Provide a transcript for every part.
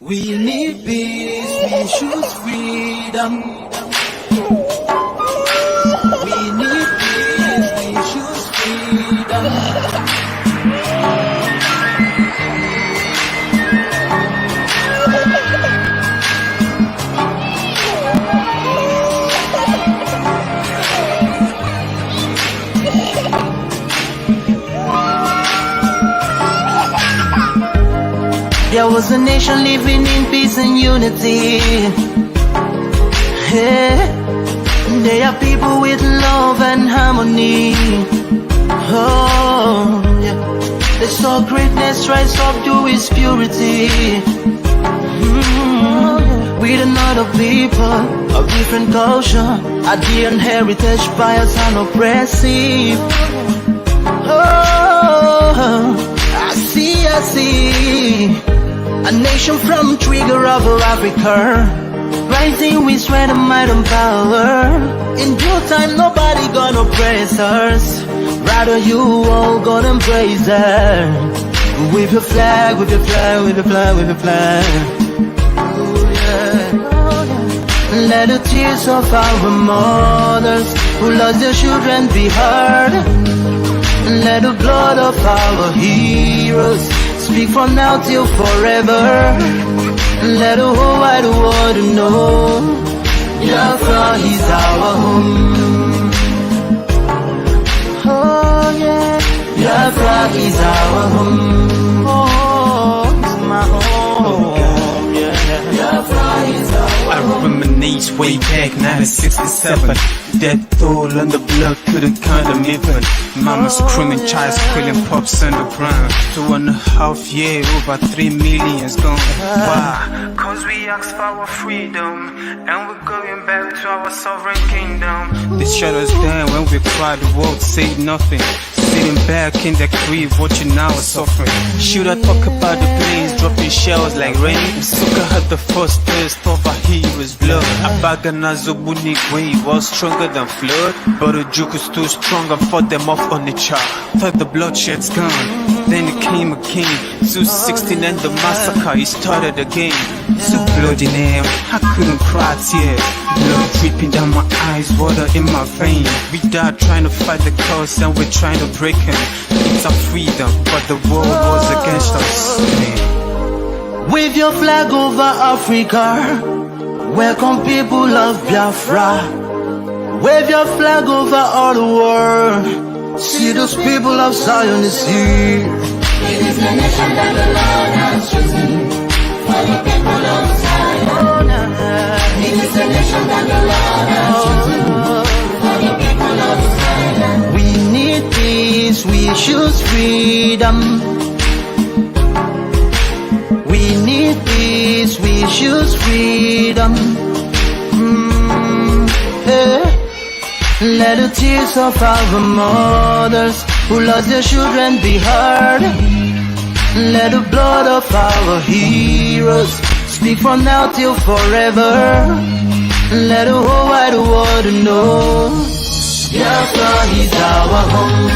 We need peace, we choose freedom. We need peace, we choose freedom. There was a nation living in peace and unity. Yeah. They are people with love and harmony. Oh, yeah. They saw greatness rise up to its purity. With another people of different culture, a different heritage, bias and oppressive. Oh, I see. A nation from trigger of Africa, rising with strength and might and power. In due time, nobody gonna praise us. Rather, you all gonna embrace her. With your flag, with your flag, with your flag, with your flag. Oh, yeah. Let the tears of our mothers who lost their children be heard. Let the blood of our heroes speak from now till forever. Let the whole wide world know Biafra is our home. Oh yeah, Biafra is our home. Oh, it's my home. Yeah, Biafra is our home. I reminisce way back 1967. Death toll on the blood couldn't count them even. Mama screaming, child squealing, pops on the ground. 2.5 years, over 3 million's gone. Why? Cause we asked for our freedom, and we're going back to our sovereign kingdom. They shut us down when we cried, the world said nothing. Sitting back in the crib, watching our suffering. Should I talk about the planes dropping shells like rain? Suka had the first taste of a hero's blood. Abagana Zobuni wave was stronger than flood, but the juke is too strong and fought them off on the chart. Thought the bloodshed's gone, then it came again. 216 and the massacre, it started again. So bloody name, I couldn't cry tears. Blood dripping down my eyes, water in my veins. We died trying to fight the cause and we're trying to break him. It's our freedom, but the world was against us. Wave your flag over Africa. Welcome people of Biafra. Wave your flag over all the world. See those people of Zion is here. It is the nation that the Lord has chosen for the people of Zion. It is the nation that the Lord has chosen for the people of Zion. We need peace, we choose freedom. We need peace, we choose freedom. Yeah. Let the tears of our mothers who lost their children be heard. Let the blood of our heroes speak from now till forever. Let the whole wide world know Biafra is our home.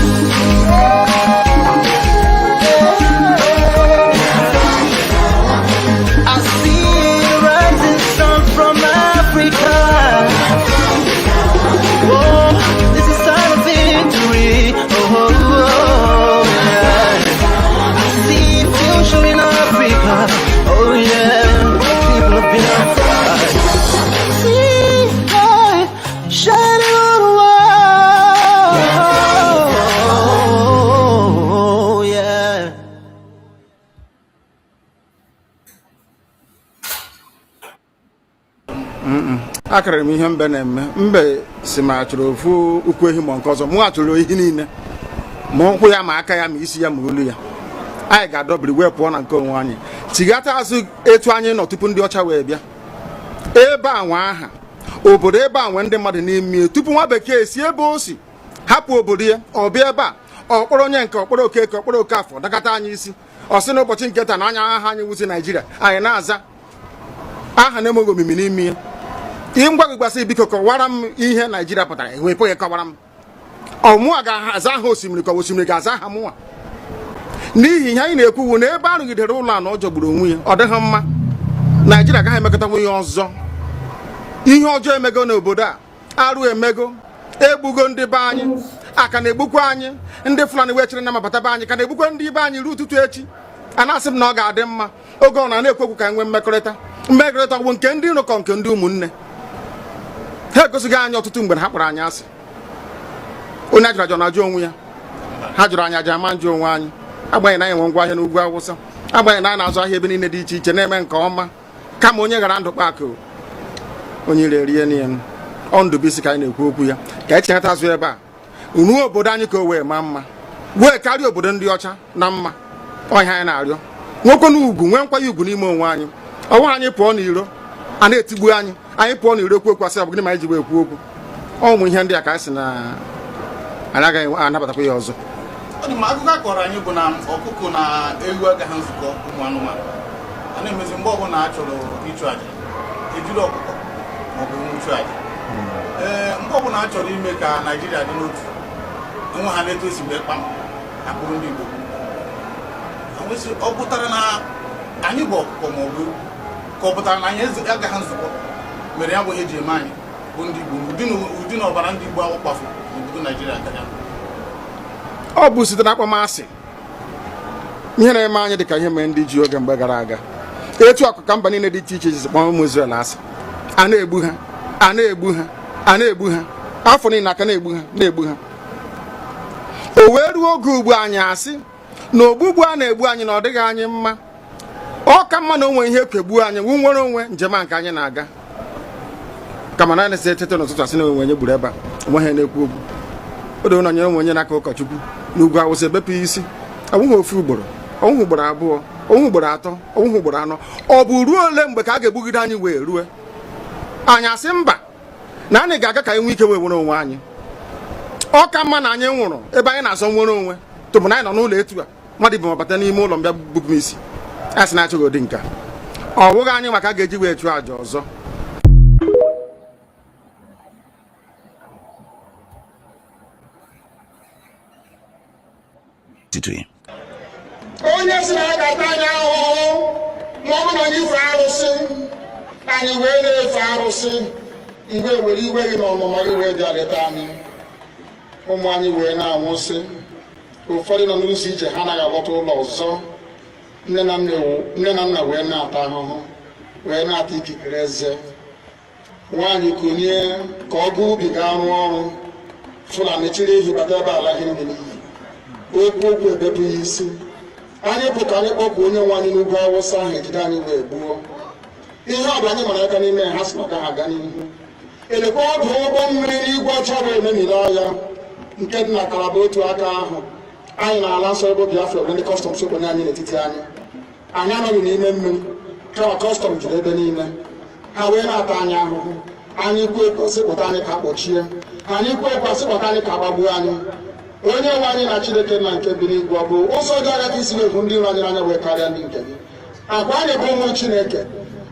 I see the rising sun from Africa. Oh, this is time of victory. Oh, yeah. I see future in Africa. Oh, yeah. People of Biafra. See light shining on the world. Oh, yeah. Akara m ihe mbe na-eme mbe si ma achọrọ ofu ukwu ehi ma nke ọzọ mụ achọrọ ihe niile ma nkwụ ya ma aka ya ma isi ya ma olu ya anyị ga-adọbiri wee pụọ na nke onwe anyị tigata azụ etu anyị nọ tupu ndị ọcha wee bịa ebe a nwa aha obodo ebe a nwe ndị mmadụ n'ime tupu nwa bekee si ebe o si hapụ obodo ya ọ bịa ebe a ọkpọrọ onye nke ọkpọrọ okeke ọkpọrọ okafọ dakata anyị isi ọ sị n'ụbọchị nke taa na anya aha anyị wusi Naijiria anyị na-aza aha na-emeghị omimi n'ime ya ngwa gị gbasị biko kọwara m ihe Naijiria pụtara ewepụ ya kọwara m ọmụa ga-aza aha osimiri ka osimiri ga-aza aha mụnwa n'ihi ihe anyị na-ekwuwu na ebe a rụgidere ụlọ a na ọ jọgburu onwe ya ọ dịghị mma Nigeria agaghị emekọtanwu ihe ọzọ. Ihe ọjọọ emego n'obodo a, arụ emego, egbugo ndị be anyị, aka na-egbukwa anyị, ndị Fulani wee chere na mabata be anyị, ka na-egbukwa ndị be anyị ruo ụtụtụ echi. A na-asị m na ọ ga-adị mma oge ọ na-ekwu ka enwe mmekọrịta bụ nke ndị iro kọ nke ndị ụmụnne. Ha egosighị anyị ọtụtụ mgbe na ha kpọrọ anyị asị. Onye ajụrụ ajụ na-ajụ onwe ya, ha jụrụ anyị aja ama njụ onwe anyị, agbanyeghị na anyị nwe ngwa ahịa n'ugwu Awụsa, agbanyeghị na anyị na-azụ ahịa ebe niile dị iche iche na-eme nke ọma, kama onye ghara ndụ kpakụ onye ire rie n'ihe ọ Ndụbụisi ka anyị na-ekwu okwu ya, ka anyị chenyeta azụ ebe a ruo obodo anyị ka o wee maa mma, wee karịa obodo ndị ọcha na mma. Ọhịa anyị na-arịọ nwekwe n'ugwu, nwee nkwanye ugwu n'ime onwe anyị. Ọnwa anyị pụọ n'iro a na-etigbu anyị, anyị pụọ n'iro ekwu okwu asị ọ bụ gịnị ma anyị ji wee ekwu okwu. Ụmụ ihe ndị a ka anyị sị na anyị agaghị anabatakwa ya ọzọ. Akụkọ akọrọ anyị bụ na ọkụkọ na ewu agaghị nzukọ ụmụ anụmanụ. A na-emezi mgbe ọbụla a chọrọ ịchụ aja ejiri ọkụkọ maọbụ nwụchụ aja. Mgbe ọbụla a chọrọ ime ka Naijiria dị n'otu, enwe ha na-eto esi wee kpam akpụrụ ndị Igbo. Ọ pụtara na anyị bụ ọkụkọ maọbụ ka ọ pụtara na anyị agaghị nzukọ mere ya bụ ihe eji eme anyị bụ ndị Igbo ụdị na ọbara ndị Igbo akpafu n'obodo Naijiria agaghị. Ọ bụ site na akpọmasị ihe na-eme anyị dịka ihe mere ndị ji oge mgbe gara aga. Etu ọkụka mba niile dị iche iche ji kpọọ ụmụ Izrel asị, a na-egbu ha, a na-egbu ha, a na-egbu ha, afọ niile aka na-egbu ha na-egbu ha. O wee ruo oge ugbu anyị asị na ogbugbu a na-egbu anyị na ọ dịghị anyị mma. Ọ ka mma na onwe ihe ekegbuo anyị wu nwere onwe njem a nke anyị na-aga, kama na na-ese etete n'ụtụtụ asị na onwe onye gburu ebe a onwe ha na-ekwu okwu. O doo na onye onye n'aka ụkọchukwu n'ugwu Awụsa ebepụ isi, ọnwụghị ofu ugboro, ọnwụghị ugboro abụọ, ọnwụghị ugboro atọ, ọnwụghị ugboro anọ. Ọ bụ ruo ole mgbe ka a ga-egbugide anyị wee rue anyị asị mba na anyị ga-aga ka anyị nwee ike wee nwere onwe anyị? Ọ ka mma na anyị nwụrụ ebe anyị na-azọ nwere onwe tụbụ na anyị nọ n'ụlọ etu a mmadụ ibe mabata n'ime ụlọ mbịa bupụ m isi a sị na-achọghị ụdị nka. Ọ bụghị anyị maka a ga-eji wee chụọ àjà ọzọ. Onye si na a ga-ata anyị ahụhụ ma ọ bụ na anyị fee arụsị, anyị wee na-efe arụsị, iwe were iwe gị na ọmụma gị wee bịa leta anyị, ụmụ anyị wee na-anwụsị. Ụfọdụ nọ n'ụzọ ije ha anaghị alọta ụlọ ọzọ. Nne na nna wee na-ata ahụhụ, wee na-ata ikikere eze. Nwaanyị konye ka ọ gaa ubi gaa rụọ ọrụ, Fulani chiri ehi bata ebe ala ihe nne n'iyi, okwu ebepụ ya isi. Anyị bụ ka anyị kpọpụ onye nwe anyị n'ugwu Awụsa ahụ ejide anyị wee gbuo. Ihe ọ bụla anyị mara aka n'ime ha si maka ha gaa n'ihu. Elekwa ọdụ ụgbọ mmiri n'igwe ọcha bụ ememiri ọhịa nke dị na Kalaba otu aka ahụ. Anyị na-ala nsọ ebe Biafra bụ ndị kọstọm sokwenye anyị n'etiti anyị. Anyị anọghị n'ime mmiri kama kọstọm juru ebe niile. Ha wee na-ata anyị ahụhụ. Anyị kwuo ekosịpụta anyị ka kpọchie, anyị kwuo ekwasịpụta anyị ka gbagbuo anyị. Onye nwe anyị na Chineke na nke bi n'igwe ọ bụ ụzọ dị agha ka isi na-ekwu ndị iro anyị n'anya wee karịa ndị nke gị. Akwa anyị bụ ụmụ Chineke,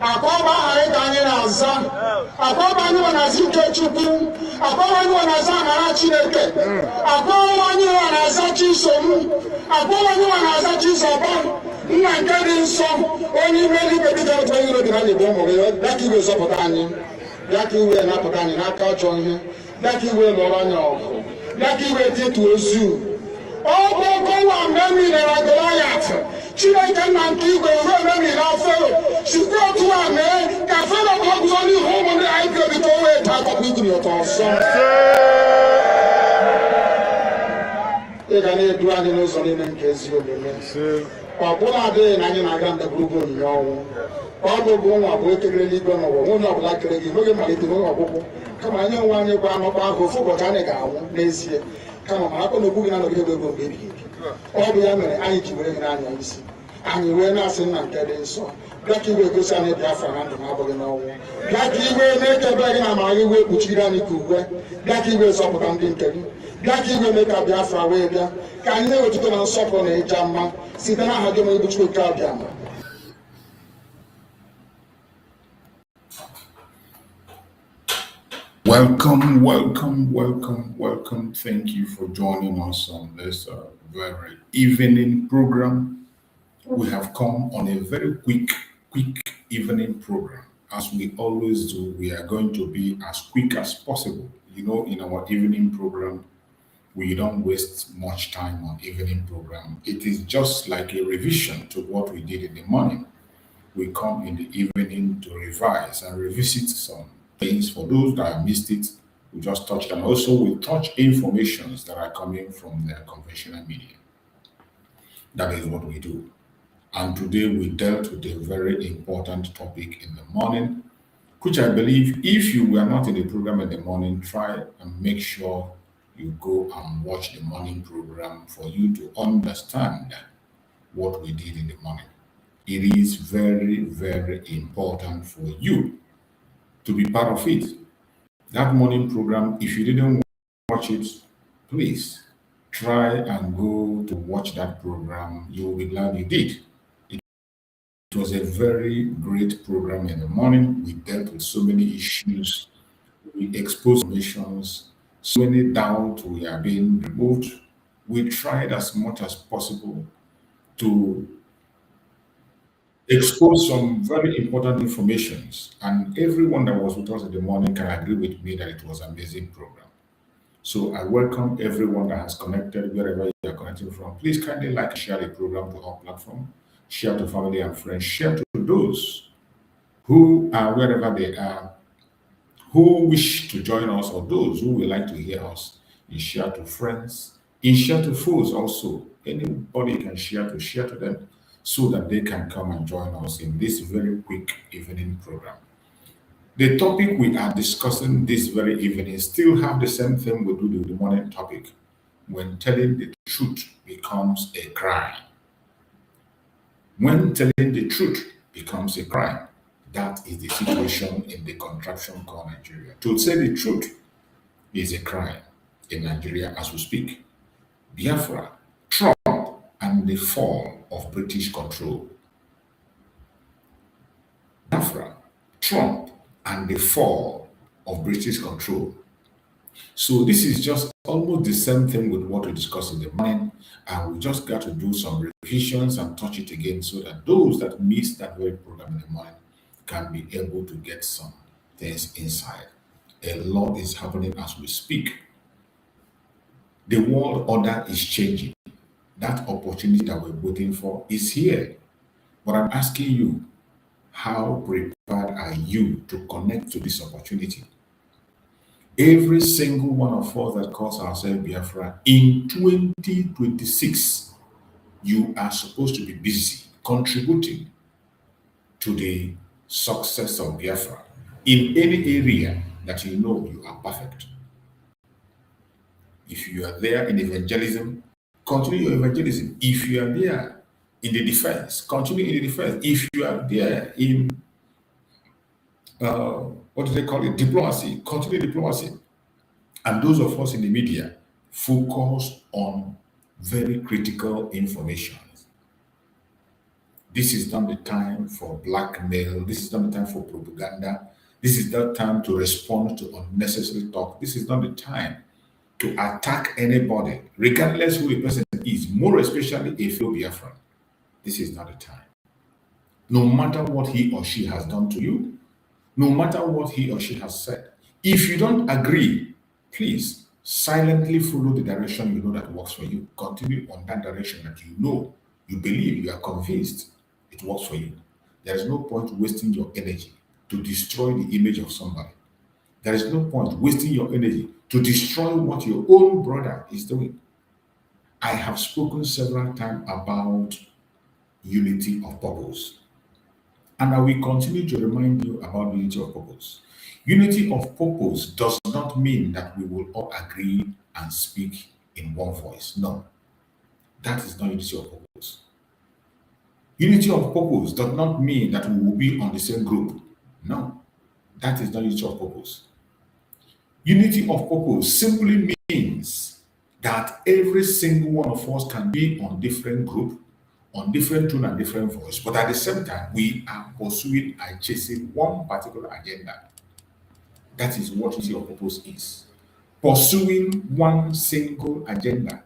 akwa ọba aha anyị ka anyị na-aza, akwa ọba anyị nwe na-aza ike Chukwu, akwa ọba anyị nwe na-aza amara Chineke, akwa ọba anyị nwe na-aza Chisom, akwa ọba anyị nwe na-aza Chizoba, nna nke dị nsọ, onye ime eluigwe dị ga-otu onye iro dị na anyị bụ ụmụ gị. Bịa ka iwe zọpụta anyị, bịa ka iwe napụta anyị n'aka ajọ ihe, bịa ka iwe lụọrọ anyị ọgụ, bịa ka iwe dịtụ ozu. Ọ bụ ọkọwa mgbe e milere Goliat, Chineke nna nke igwe ruo ememiri Fero, sikwa otu a mee ka Fero ka ọ guzo n'ihu ụmụ ndị anyị ga-ebi ka o wee taa akọkọ igiri ụtọ ọsọ. Ị ga na-edu anyị n'ụzọ niile nke ezi omume. Ọ bụla adịghị na anyị na-aga ndagwurugwu onyinye ọnwụ. Ọ bụ nwa bụ ekekere n'igwe n'ụwa, nwunye ọbụla kere gị n'oge malite n'oge ọgwụgwụ, kama anyị onwe anyị gwa anọkwa ahụ ofu ụbọchị anyị ga-anwụ n'ezie, kama ma akpọ na okwu gị na-anọgide ego mgbe ebighị ebi. Ọ bụ ya mere anyị ji were gị n'anya isi, anyị wee na-asị nna nke dị nsọ, bịa ka iwe gosi anyị Biafra na ndụ na-abụghị n'ọnwụ, bịa ka iwe na-ekebe gị na amara gị wee kpuchiri anyị ka uwe, bịa ka iwe zọpụta ndị nke gị, bịa ka iwe mee ka Biafra wee bịa, ka anyị na-ewetụta na nsọpụrụ na ịja mma site n'aha gị ma ibuchukwu nke abịa ma. Welcome, welcome, welcome, welcome. Thank you for joining us on this very evening program. We have come on a very quick quick evening program. As we always do, we are going to be as quick as possible. You know, in our evening program, we don't waste much time on evening program. It is just like a revision to what we did in the morning. We come in the evening to revise and revisit some things. For those that have missed it, we just touched, and also we touch informations that are coming from the conventional media. That is what we do. And today we dealt with a very important topic in the morning, which I believe if you were not in the program in the morning, try and make sure you go and watch the morning program for you to understand what we did in the morning. It is very, very important for you to be part of it. That morning program, if you didn't watch it, please try and go to watch that program. You will be glad you did. It was a very great program in the morning. We dealt with so many issues. We exposed missions, so many doubts we are being removed. We tried as much as possible to expose some very important informations. And everyone that was with us in the morning can agree with me that it was an amazing program. So I welcome everyone that has connected wherever you are connecting from. Please kindly like and share the program to our platform. Share to family and friends. Share to those who are wherever they are, who wish to join us, or those who would like to hear us. And share to friends. And share to foes also. Anybody can share to them so that they can come and join us in this very quick evening program. The topic we are discussing this very evening still have the same thing we do with the morning topic. When telling the truth becomes a crime. When telling the truth becomes a crime, that is the situation in the contraption called Nigeria. To say the truth is a crime in Nigeria as we speak. Biafra, Trump, and the fall of British control. Biafra, Trump, and the fall of British control. So this is just almost the same thing with what we discussed in the morning, and we just got to do some revisions and touch it again so that those that missed that very program in the morning can be able to get some things inside. A lot is happening as we speak. The world order is changing. That opportunity that we're waiting for is here. But I'm asking you, how prepared are you to connect to this opportunity? Every single one of us that calls ourselves Biafra in 2026, you are supposed to be busy contributing to the success of Biafra in any area that you know you are perfect. If you are there in evangelism, continue your evangelism. If you are there in the defense, continue in the defense. If you are there in what do they call it? Diplomacy, continue diplomacy. And those of us in the media, focus on very critical information. This is not the time for blackmail. This is not the time for propaganda. This is not time to respond to unnecessary talk. This is not the time to attack anybody, regardless who the person is, more especially a fellow Biafran. This is not the time. No matter what he or she has done to you, no matter what he or she has said, if you don't agree, please silently follow the direction you know that works for you. Continue on that direction that you know, you believe, you are convinced it works for you. There is no point wasting your energy to destroy the image of somebody. There is no point wasting your energy to destroy what your own brother is doing. I have spoken several times about unity of purpose. And I will continue to remind you about unity of purpose. Unity of purpose does not mean that we will all agree and speak in one voice. No, that is not unity of purpose. Unity of purpose does not mean that we will be on the same group. No, that is not unity of purpose. Unity of purpose simply means that every single one of us can be on different group, on different tone and different voice, but at the same time, we are pursuing and chasing one particular agenda. That is what unity of purpose is. Pursuing one single agenda.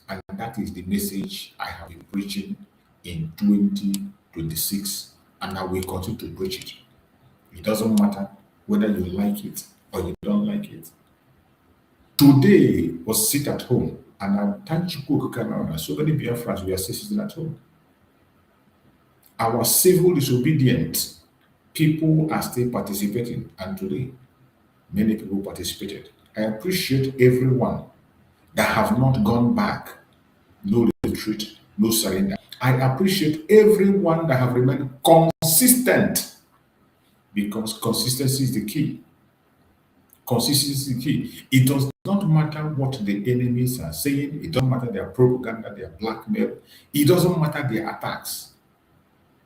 And that is the message I have been preaching in 2026 and I will continue to preach it. It doesn't matter whether you like it or you don't like it. Today was sit at home, and I thank you, so many Biafrans, we are sitting at home. Our civil disobedient people are still participating, and today many people participated. I appreciate everyone that have not gone back, no retreat, no surrender. I appreciate everyone that have remained consistent, because consistency is the key. Consistency is the key. It does not matter what the enemies are saying. It doesn't matter their propaganda, their blackmail. It doesn't matter their attacks.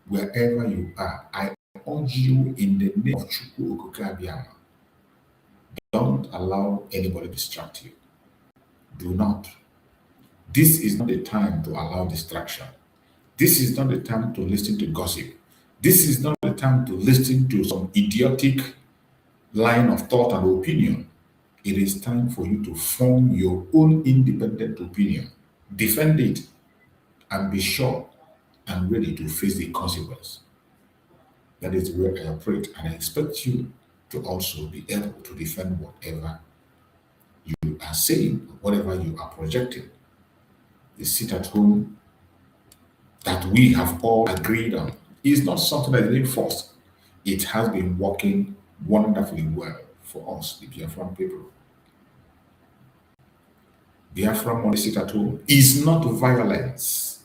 Wherever you are, I urge you in the name of Chukwu Okuka Abiyama, don't allow anybody distract you. Do not. This is not the time to allow distraction. This is not the time to listen to gossip. This is not the time to listen to some idiotic line of thought and opinion. It is time for you to form your own independent opinion. Defend it and be sure and ready to face the consequence. That is where I operate, and I expect you to also be able to defend whatever you are saying, whatever you are projecting. The sit at home that we have all agreed on is not something that is being forced. It has been working wonderfully well for us, the Biafran people. Biafra Monday Sit-At-Home is not violence.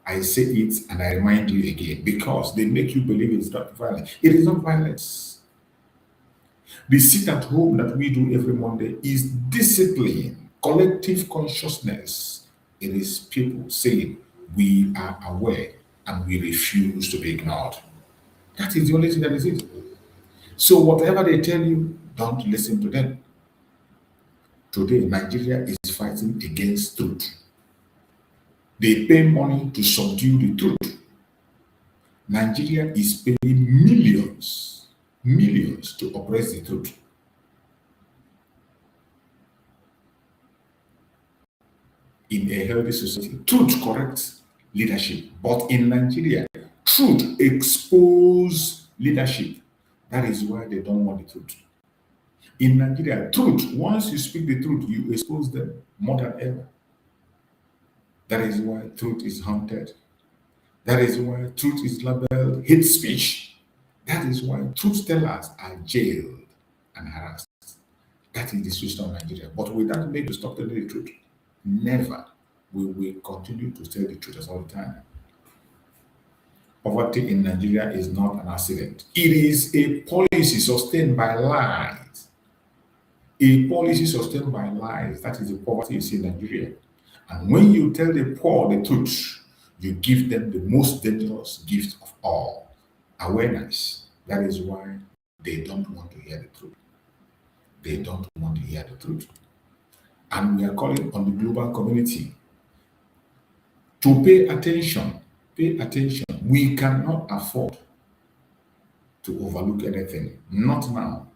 I say it and I remind you again, because they make you believe it's not violence. It is not violence. The sit-at-home that we do every Monday is discipline, collective consciousness. It is people saying we are aware and we refuse to be ignored. That is the only thing that is it. So whatever they tell you, don't listen to them. Today, Nigeria is fighting against truth. They pay money to subdue the truth. Nigeria is paying millions to oppress the truth. In a healthy society, truth corrects leadership. But in Nigeria, truth exposes leadership. That is why they don't want the truth. In Nigeria, truth, once you speak the truth, you expose them more than ever. That is why truth is haunted. That is why truth is labeled hate speech. That is why truth tellers are jailed and harassed. That is the situation of Nigeria. But will that make you stop telling the truth? Never. We will continue to tell the truth all the time. Poverty in Nigeria is not an accident. It is a policy sustained by lies. A policy sustained by lies. That is the poverty you see in Nigeria. And when you tell the poor the truth, you give them the most dangerous gift of all, awareness. That is why they don't want to hear the truth. They don't want to hear the truth. And we are calling on the global community to pay attention. Pay attention. We cannot afford to overlook anything. Not now.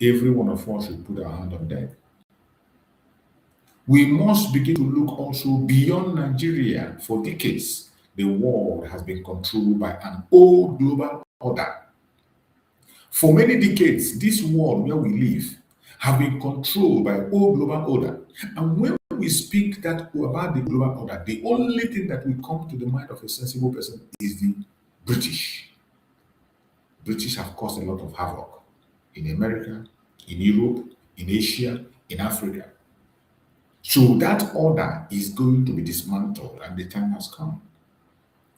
Every one of us should put our hand on deck. We must begin to look also beyond Nigeria. For decades, the world has been controlled by an old global order. For many decades, this world where we live have been controlled by old global order. And when we speak about the global order, the only thing that will come to the mind of a sensible person is the British. British have caused a lot of havoc in America, in Europe, in Asia, in Africa. So that order is going to be dismantled, and the time has come.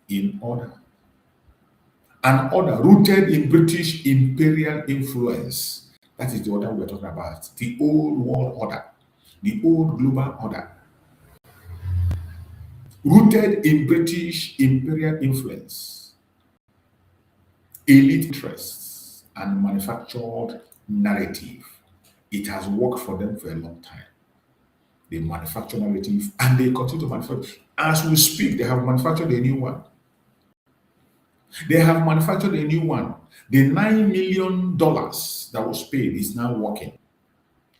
In order. An order rooted in British imperial influence. That is the order we're talking about. The old world order. The old global order. Rooted in British imperial influence. Elite interests and manufactured narrative. It has worked for them for a long time. They manufacture narrative and they continue to manufacture. As we speak, they have manufactured a new one. They have manufactured a new one. The $9 million that was paid is now working.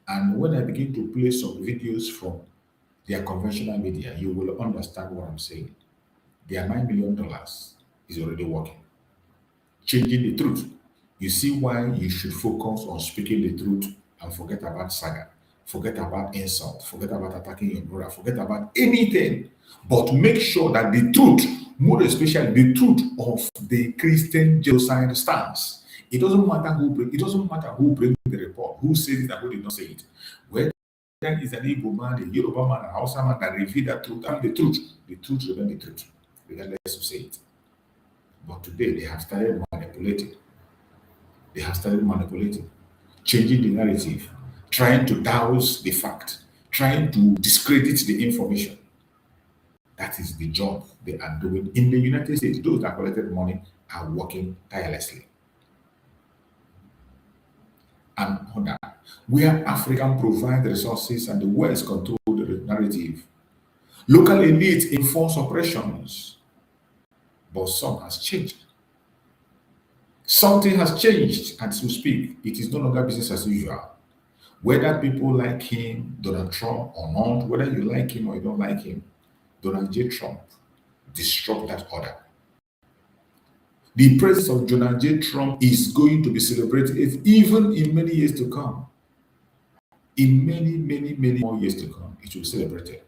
And when I begin to play some videos from their conventional media, you will understand what I'm saying. Their $9 million is already working. changing the truth. You see why you should focus on speaking the truth and forget about saga, forget about insult, forget about attacking your brother, forget about anything. But make sure that the truth, more especially the truth of the Christian genocide stance, it doesn't matter who brings the report, who says it and who did not say it. Whether it's an Igbo man, a Yoruba man, a Hausa man that reveal that truth and the truth remains the truth, regardless of say it. But today they have started manipulating. They have started manipulating, changing the narrative, trying to douse the fact, trying to discredit the information. That is the job they are doing in the United States. Those that collected money are working tirelessly. And on that, where African provide the resources and the West control the narrative, local elites enforce operations, but some has changed. Something has changed as we speak. It is no longer business as usual. Whether people like him, Donald Trump, or not, whether you like him or you don't like him, Donald J. Trump disrupt that order. The presence of Donald J. Trump is going to be celebrated even in many years to come. In many more years to come, it will be celebrated.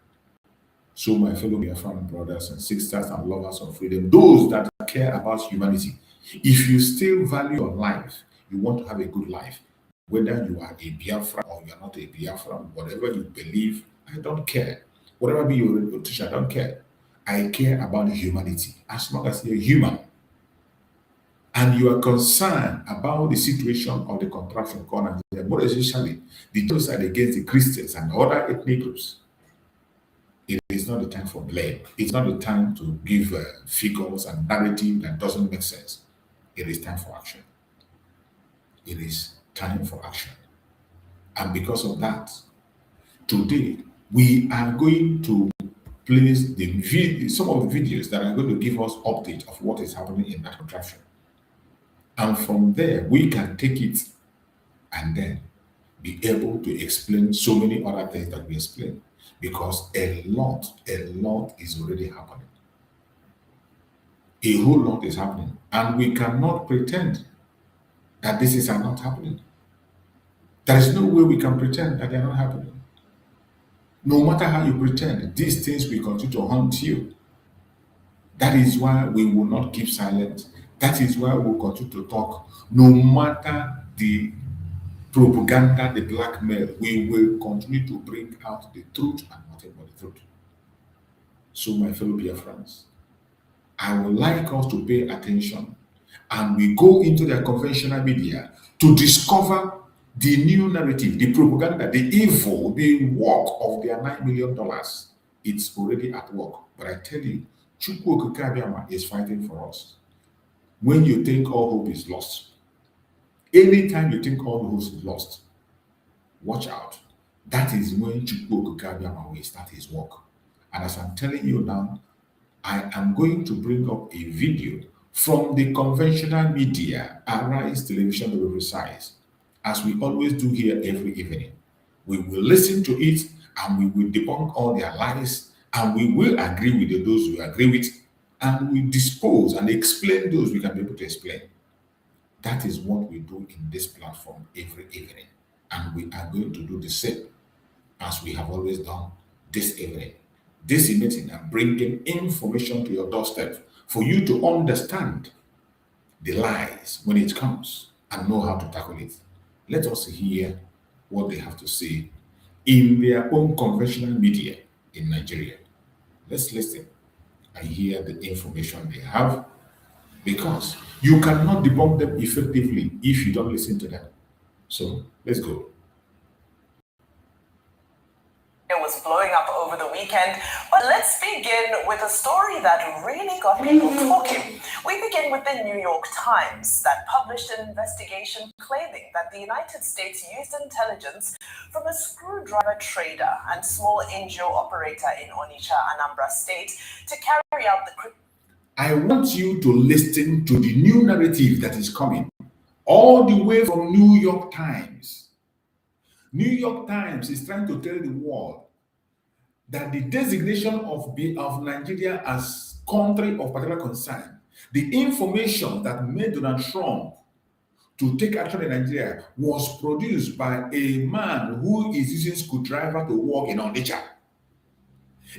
So my fellow Biafran brothers and sisters and lovers of freedom, those that care about humanity, if you still value your life, you want to have a good life, whether you are a Biafran or you are not a Biafran, whatever you believe, I don't care. Whatever be your reputation, I don't care. I care about humanity. As long as you're human and you are concerned about the situation of the contraction called Nigeria, more especially the genocide against the Christians and other ethnic groups, it is not the time for blame. It's not the time to give figures and narrative that doesn't make sense. It is time for action. It is time for action. And because of that, today we are going to place some of the videos that are going to give us update of what is happening in that contraction. And from there, we can take it and then be able to explain so many other things that we explain. Because a lot is already happening. A whole lot is happening. And we cannot pretend that this is not happening. There is no way we can pretend that they are not happening. No matter how you pretend, these things will continue to haunt you. That is why we will not keep silent. That is why we will continue to talk. No matter the propaganda, the blackmail, we will continue to bring out the truth and nothing but the truth. So, my fellow Biafrans, I would like us to pay attention and we go into the conventional media to discover the new narrative, the propaganda, the evil, the work of their $9 million. It's already at work. But I tell you, Chukwu Okike Abiama is fighting for us. When you think all hope is lost, anytime you think all hope is lost, watch out. That is when Chukwu Okike Abiama will start his work. And as I'm telling you now, I am going to bring up a video from the conventional media, Arise Television to be precise, as we always do here every evening. We will listen to it and we will debunk all their lies and we will agree with those we agree with and we dispose and explain those we can be able to explain. That is what we do in this platform every evening. And we are going to do the same as we have always done this evening. This evening, I'm bringing information to your doorstep for you to understand the lies when it comes and know how to tackle it. Let us hear what they have to say in their own conventional media in Nigeria. Let's listen and hear the information they have, because you cannot debunk them effectively if you don't listen to them. So let's go. Was blowing up over the weekend, but let's begin with a story that really got people talking. We begin with the New York Times that published an investigation claiming that the United States used intelligence from a screwdriver trader and small NGO operator in Onitsha, Anambra State to carry out the I want you to listen to the new narrative that is coming all the way from New York Times. New York Times is trying to tell the world that the designation of Nigeria as country of particular concern, The information that made Donald Trump to take action in Nigeria was produced by a man who is using screwdriver to work in Onitsha.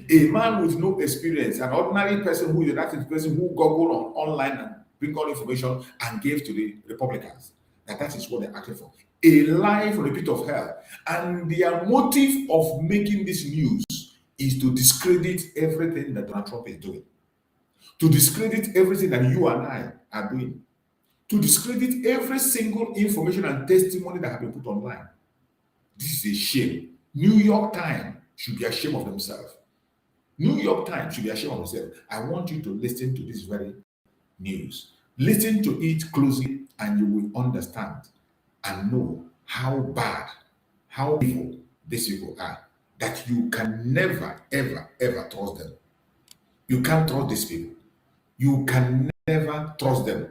A man with no experience, an ordinary person who is an active person who Google online and bring all information and gave to the Republicans. That is what they're acting for. A lie from the pit of hell. And their motive of making this news is to discredit everything that Donald Trump is doing. To discredit everything that you and I are doing. To discredit every single information and testimony that have been put online. This is a shame. New York Times should be ashamed of themselves. New York Times should be ashamed of themselves. I want you to listen to this very news. Listen to it closely and you will understand and know how bad, how evil these people are. That you can never, ever, ever trust them. You can't trust these people. You can never trust them.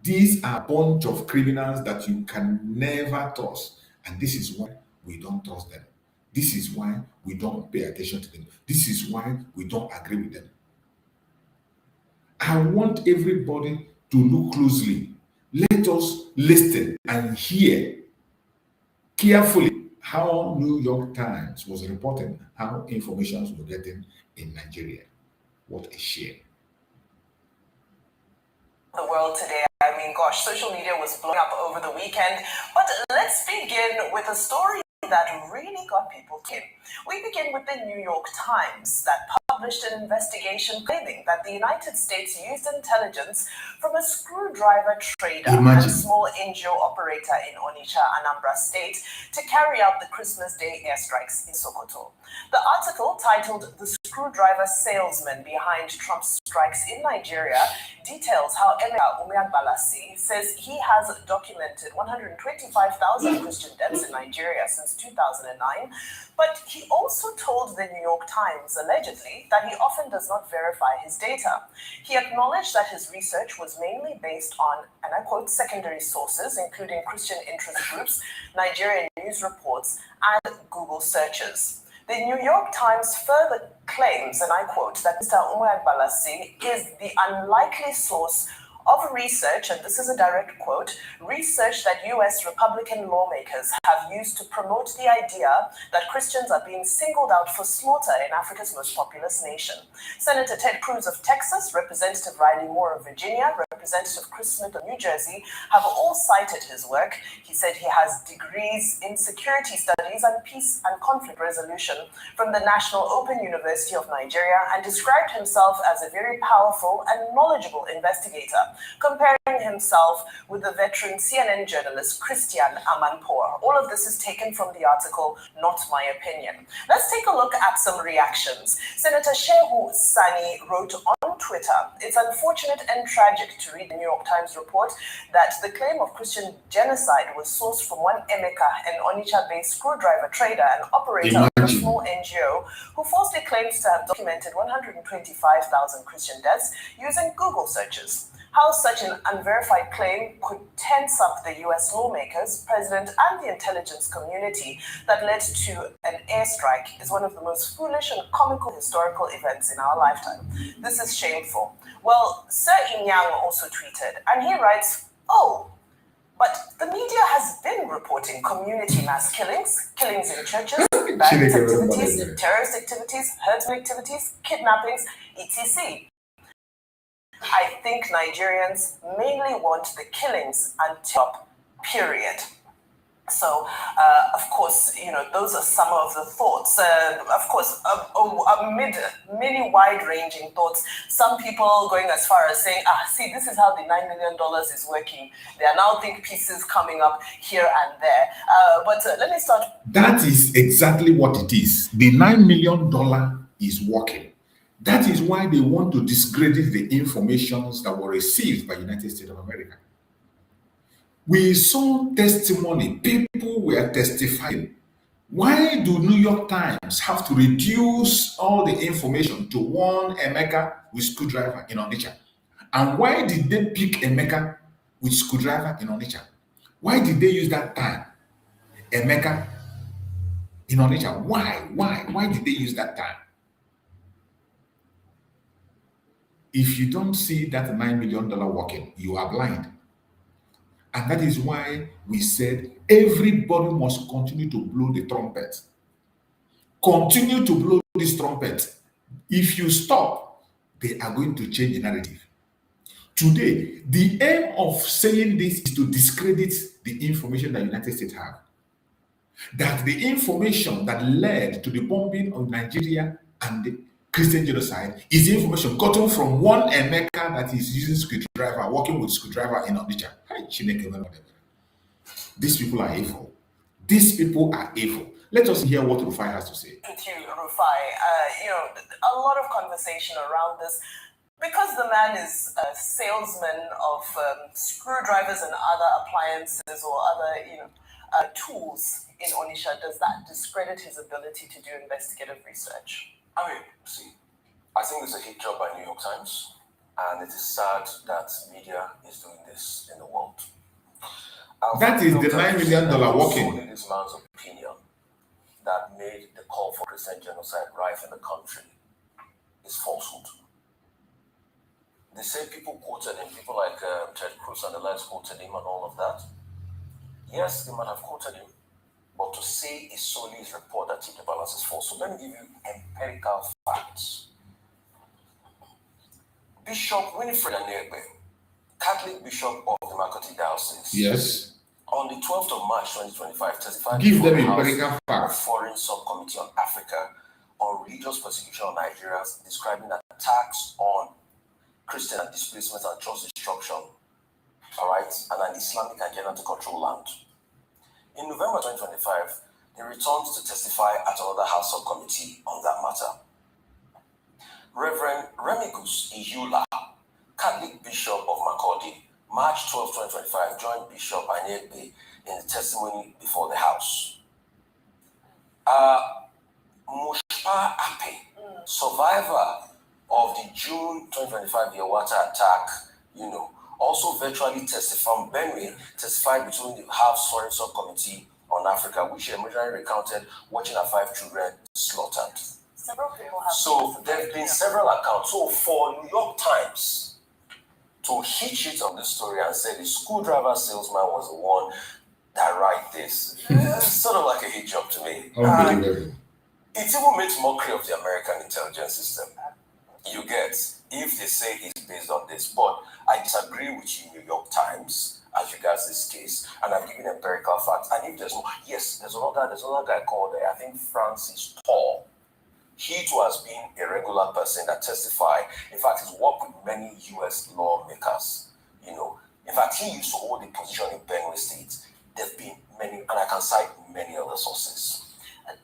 These are a bunch of criminals that you can never trust. And this is why we don't trust them. This is why we don't pay attention to them. This is why we don't agree with them. I want everybody to look closely. Let us listen and hear carefully how New York Times was reporting how information were getting in Nigeria. What a shame. The world today. I mean, gosh, social media was blowing up over the weekend. But let's begin with a story that really got people talking. We begin with the New York Times that published an investigation claiming that the United States used intelligence from a screwdriver trader and a small NGO operator in Onitsha, Anambra State, to carry out the Christmas Day airstrikes in Sokoto. The article, titled "The Screwdriver Salesman Behind Trump's Strikes in Nigeria," details how Emeka Umeagbalasi says he has documented 125,000 Christian deaths in Nigeria since 2009, but he also told the New York Times, allegedly, that he often does not verify his data. He acknowledged that his research was mainly based on, and I quote, secondary sources, including Christian interest groups, Nigerian news reports, and Google searches. The New York Times further claims, and I quote, that Mr. Umeagbalasi is the unlikely source of research, and this is a direct quote, research that U.S. Republican lawmakers have used to promote the idea that Christians are being singled out for slaughter in Africa's most populous nation. Senator Ted Cruz of Texas, Representative Riley Moore of Virginia, Representative Chris Smith of New Jersey have all cited his work. He said he has degrees in security studies and peace and conflict resolution from the National Open University of Nigeria and described himself as a very powerful and knowledgeable investigator, comparing himself with the veteran CNN journalist Christian Amanpour. All of this is taken from the article, Not My Opinion. Let's take a look at some reactions. Senator Shehu Sani wrote on Twitter, "It's unfortunate and tragic to read the New York Times report that the claim of Christian genocide was sourced from one Emeka, an Onitsha-based screwdriver trader and operator of a small NGO who falsely claims to have documented 125,000 Christian deaths using Google searches. How such an unverified claim could tense up the US lawmakers, president, and the intelligence community that led to an airstrike is one of the most foolish and comical historical events in our lifetime. This is shameful." Well, Sir Inyang also tweeted, and he writes, "Oh, but the media has been reporting community mass killings, killings in churches, violent activities, terrorist activities, herdsmen activities, kidnappings, etc. I think Nigerians mainly want the killings and top, period." So, of course, you know, those are some of the thoughts. Of course, amid many wide-ranging thoughts, some people going as far as saying, see, this is how the $9 million is working. There are now think pieces coming up here and there. But let me start. That is exactly what it is. The $9 million is working. That is why they want to discredit the informations that were received by United States of America. We saw testimony. People were testifying. Why do New York Times have to reduce all the information to one Emeka with screwdriver in Onitsha? And why did they pick Emeka with screwdriver in Onitsha? Why did they use that time? Emeka in Onitsha. Why? Why did they use that time? if you don't see that $9 million working, you are blind. And that is why we said everybody must continue to blow the trumpet. Continue to blow this trumpet. If you stop, they are going to change the narrative. Today, the aim of saying this is to discredit the information that the United States have. That the information that led to the bombing of Nigeria and the Christian genocide is the information gotten from one Emeka that is using screwdriver, working with screwdriver in Onitsha. These people are evil. These people are evil. Let us hear what Rufai has to say. With you, Rufai, a lot of conversation around this. Because the man is a salesman of screwdrivers and other appliances or other, tools in Onitsha, does that discredit his ability to do investigative research? I mean, see, I think it's a hit job by New York Times, and it is sad that media is doing this in the world. That is the $9 million working. Only this man's opinion that made the call for Christian genocide rife in the country is falsehood. They say people quoted him, people like Ted Cruz and the likes quoted him and all of that. Yes, they might have quoted him, but to say it's solely his report that tipped the balance is false. So let me give you empirical facts. Bishop Winifred Anyegbe, Catholic Bishop of the Makoti Diocese, yes, on the 12th of March 2025, testified give before them the House empirical facts. Foreign Subcommittee on Africa on religious persecution of Nigerians, describing attacks on Christian and displacement and church destruction, all right, and an Islamic agenda to control land. In November 2025, he returns to testify at another House subcommittee on that matter. Reverend Remigus Iyula, Catholic Bishop of Makurdi, March 12, 2025, joined Bishop Anyegbe in the testimony before the House. Mushpa Ape, survivor of the June 2025 Yawata attack, also virtually testified from Benue, testified between the House Foreign Subcommittee on Africa, which originally recounted watching her 5 children slaughtered. Several people have. So there have been several accounts. So for New York Times to hitch it on the story and say the screwdriver salesman was the one that wrote this, it's sort of like a hit job to me. Unbelievable. It even makes mockery of the American intelligence system. You get, if they say it's based on this, but I disagree with you, New York Times, as regards this case, and I've given empirical facts. And if there's more, yes, there's another guy called, I think, Francis Paul. He too has been a regular person that testified. In fact, he's worked with many U.S. lawmakers. In fact, he used to hold a position in Benue State. There've been many, and I can cite many other sources.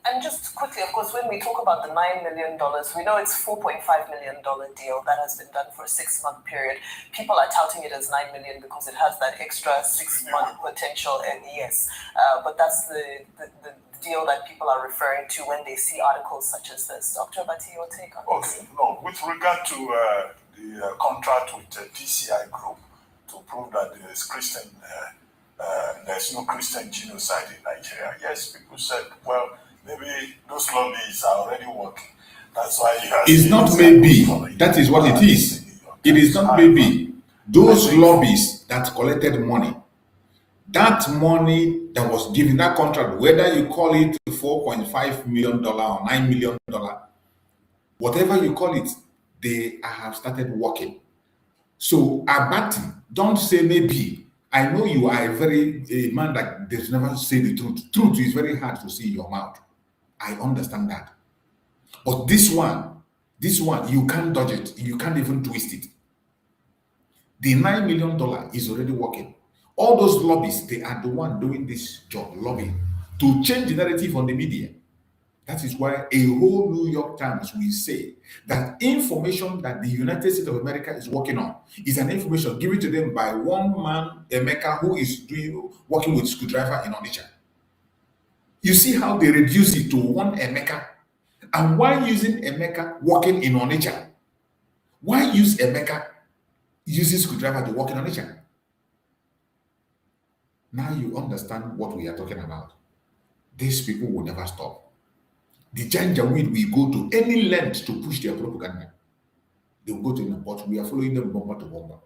And just quickly, of course, when we talk about the $9 million, we know it's $4.5 million deal that has been done for a 6-month period. People are touting it as $9 million because it has that extra 6-month potential, and yes, but that's the deal that people are referring to when they see articles such as this. Dr. Bati, your take on this? Okay, no, with regard to the contract with the DCI group to prove that there's no Christian genocide in Nigeria. Yes, people said, well, maybe those lobbies are already working. That's why you have. It's not maybe. That is what it is. It is not maybe. Those lobbies that collected money, that money that was given, that contract, whether you call it $4.5 million or $9 million, whatever you call it, they have started working. So, Abati, don't say maybe. I know you are a man that does never say the truth. Truth is very hard to see in your mouth. I understand that. But this one, you can't dodge it. You can't even twist it. The $9 million is already working. All those lobbies, they are the one doing this job, lobbying, to change the narrative on the media. That is why a whole New York Times will say that information that the United States of America is working on is an information given to them by one man, Emeka, who is working with screwdriver in Onitsha. You see how they reduce it to one Emeka. And why using Emeka working in Onitsha? Why use Emeka using screwdriver to work in Onitsha? Now you understand what we are talking about. These people will never stop. The Janjaweed will go to any length to push their propaganda. They will go to them, but we are following them bomber to bomber.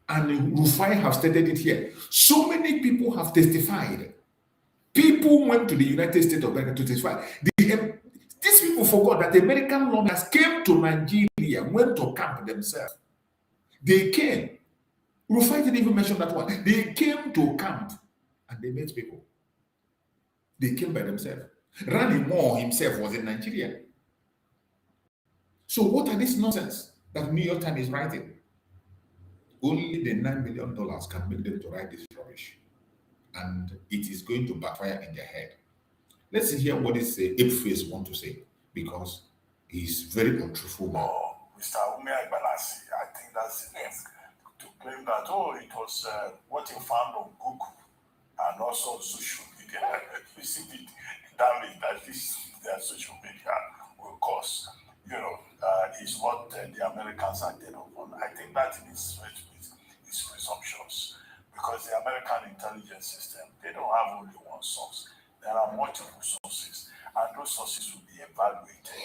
And Rufai have stated it here. So many people have testified. People went to the United States of America to testify. These people forgot that the American lawmakers came to Nigeria, went to camp themselves. They came. Rufai didn't even mention that one. They came to camp and they met people. They came by themselves. Rani Moore himself was in Nigeria. So what are these nonsense that New York Times is writing? Only the $9 million can make them to write this rubbish. And it is going to backfire in their head. Let's hear what this ape-face want to say, because he's very untruthful man. Oh, Mr. Umea Balasi, I think that's it. To claim that, it was what you found on Google and also on social media. You see the damage that their social media will cause, is what the Americans are dead upon. I think that is presumptuous, because the American intelligence system, they don't have only one source. There are multiple sources, and those sources will be evaluated,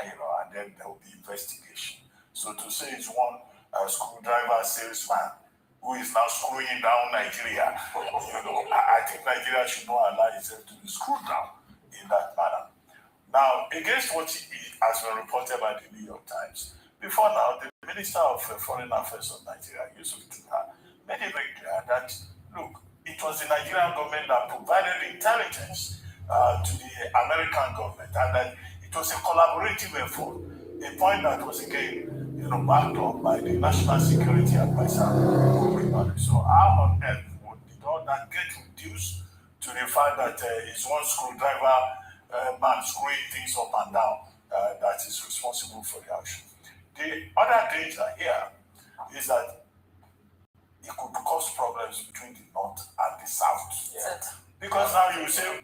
and then there will be investigation. So to say it's one screwdriver salesman who is now screwing down Nigeria, I think Nigeria should not allow itself to be screwed down in that manner. Now, against what has been reported by the New York Times, before now, the Minister of Foreign Affairs of Nigeria, Yusuf Tuha, made it very clear that, look, it was the Nigerian government that provided intelligence to the American government, and that it was a collaborative effort, a point that was again, backed up by the National Security Advisor. So how on earth did all that get reduced to the fact that it's one screwdriver man screwing things up and down that is responsible for the action? The other danger here is that it could cause problems between the North and the South. Yes. Because now you say,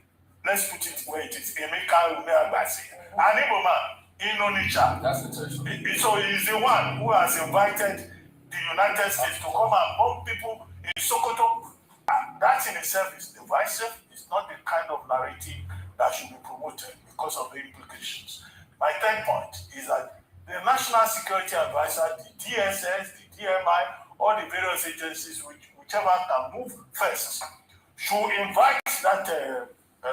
let's put it where it is. Emeka Umeagbasi, an Igbo man in Onitsha. That's interesting. So he's the one who has invited the United States to come and bomb people in Sokoto. And that in itself is divisive. It's not the kind of narrative that should be promoted because of the implications. My third point is that the National Security Advisor, the DSS, the DMI, all the various agencies, whichever can move first, should invite that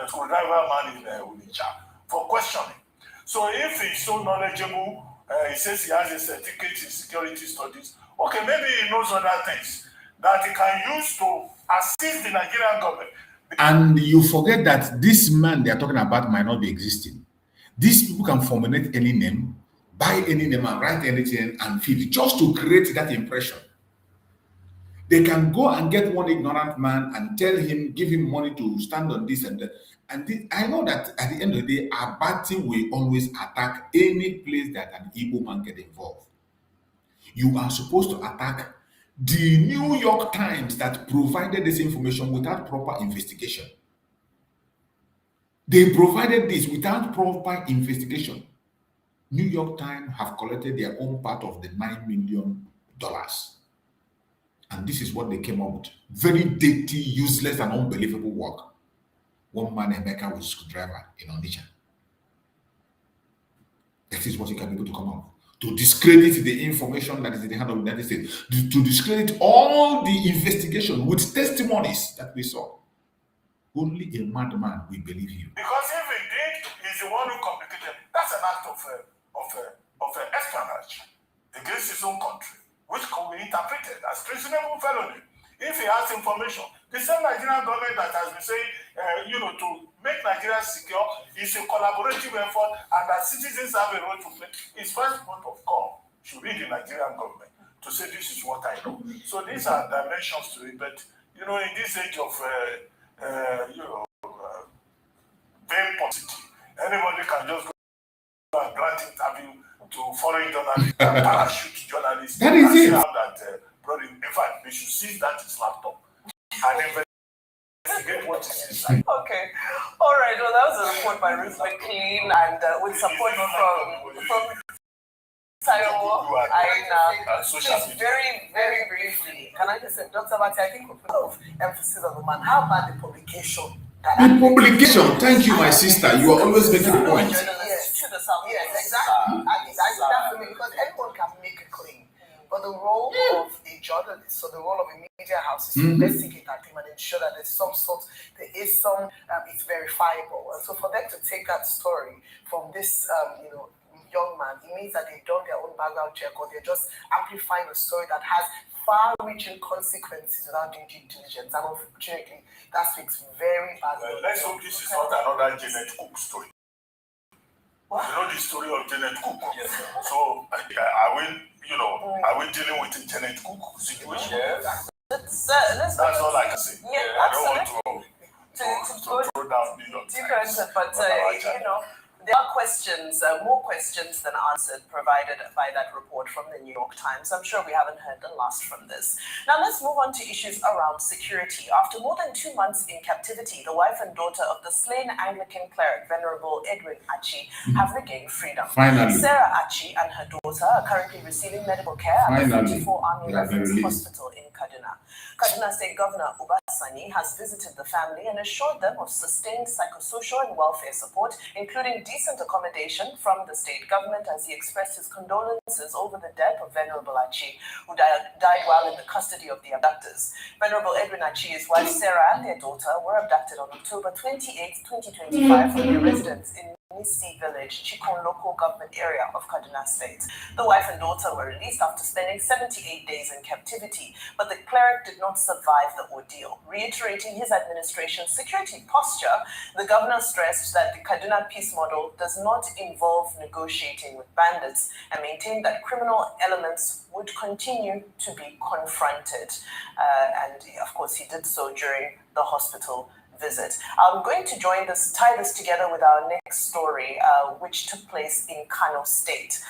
screwdriver man in Onitsha for questioning. So if he's so knowledgeable, he says he has a certificate in security studies, okay, maybe he knows other things that he can use to assist the Nigerian government. And you forget that this man they are talking about might not be existing. These people can formulate any name, buy any name and write anything and feed just to create that impression. They can go and get one ignorant man and tell him, give him money to stand on this and that. And I know that at the end of the day, our party will always attack any place that an Igbo man get involved. You are supposed to attack the New York Times that provided this information without proper investigation. They provided this without proper investigation. New York Times have collected their own part of the $9 million. And this is what they came up with. Very dirty, useless, and unbelievable work. One man, Emeka, with a screwdriver in Onitsha. That is what you can be able to come up with. To discredit the information that is in the hand of the United States. To discredit all the investigation with testimonies that we saw. Only a madman will believe you. Because if indeed he's the one who complicated, that's an act of espionage against his own country, which can be interpreted as treasonable felony. If he has information, the same Nigerian government that has been saying, to make Nigeria secure is a collaborative effort, and that citizens have a role to play. His first point of call should be the Nigerian government to say, this is what I know. So these are dimensions to it, but in this age of very positive, anybody can just go and grant interview to foreign journalists, parachute journalists. That is it. In fact, they should seize that his laptop and investigate what is inside. Okay. All right. Well, that was a report by Ruth McLean and with support from Tayo Aina. Just very, very briefly, can I just say, Dr. Bati, I think we put a lot of emphasis on the man. How about the publication? The publication, thank you, my sister. You are always making a point. Yes, to the South. Yes, exactly. I think that's for me, because anyone can the role of a journalist, so the role of a media house is to investigate that thing and ensure that it's verifiable. And so for them to take that story from this, young man, it means that they've done their own background check, or they're just amplifying a story that has far-reaching consequences without doing due diligence. And unfortunately, that speaks very badly. Let's hope this is not another Janet Cook story. What? You know the story of Janet Cook? Yes, sir. So are we dealing with a Janet Cook situation? Yes. That's all I can say. Yeah, I don't absolutely. want to throw down New York Times. But there are questions, more questions than answered, provided by that report from the New York Times. I'm sure we haven't heard the last from this. Now let's move on to issues around security. After more than 2 months in captivity, the wife and daughter of the slain Anglican cleric, Venerable Edwin Achi, have regained freedom. Finally. Sarah Achi and her daughter are currently receiving medical care at the 44 Army Reserve Hospital in Kaduna. Kaduna State Governor Ubasani has visited the family and assured them of sustained psychosocial and welfare support, including decent accommodation from the state government, as he expressed his condolences over the death of Venerable Achi, who died while in the custody of the abductors. Venerable Edwin Achi, his wife Sarah, and their daughter were abducted on October 28, 2025 from their residence in Nisi Village, Chikun local government area of Kaduna State. The wife and daughter were released after spending 78 days in captivity, but the cleric did not survive the ordeal. Reiterating his administration's security posture, the governor stressed that the Kaduna peace model does not involve negotiating with bandits and maintained that criminal elements would continue to be confronted. And of course, he did so during the hospital visit. I'm going to tie this together with our next story, which took place in Kanu State.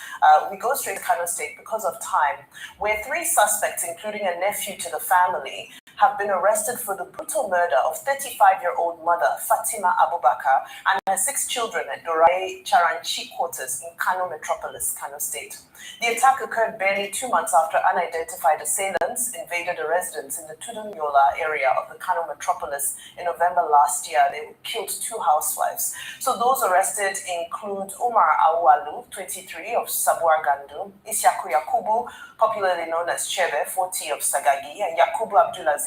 We go straight to Kanu State because of time, where 3 suspects, including a nephew to the family, have been arrested for the brutal murder of 35-year-old mother Fatima Abubakar and her 6 children at Dorai Charanchi quarters in Kanu Metropolis, Kanu State. The attack occurred barely 2 months after unidentified assailants invaded a residence in the Tudunyola area of the Kanu Metropolis in November last year. They killed 2 housewives. So those arrested include Umar Awalu, 23, of Sabuar Gandu, Isyaku Yakubu, popularly known as Chebe, 40, of Sagagi, and Yakubu Abdulaziz,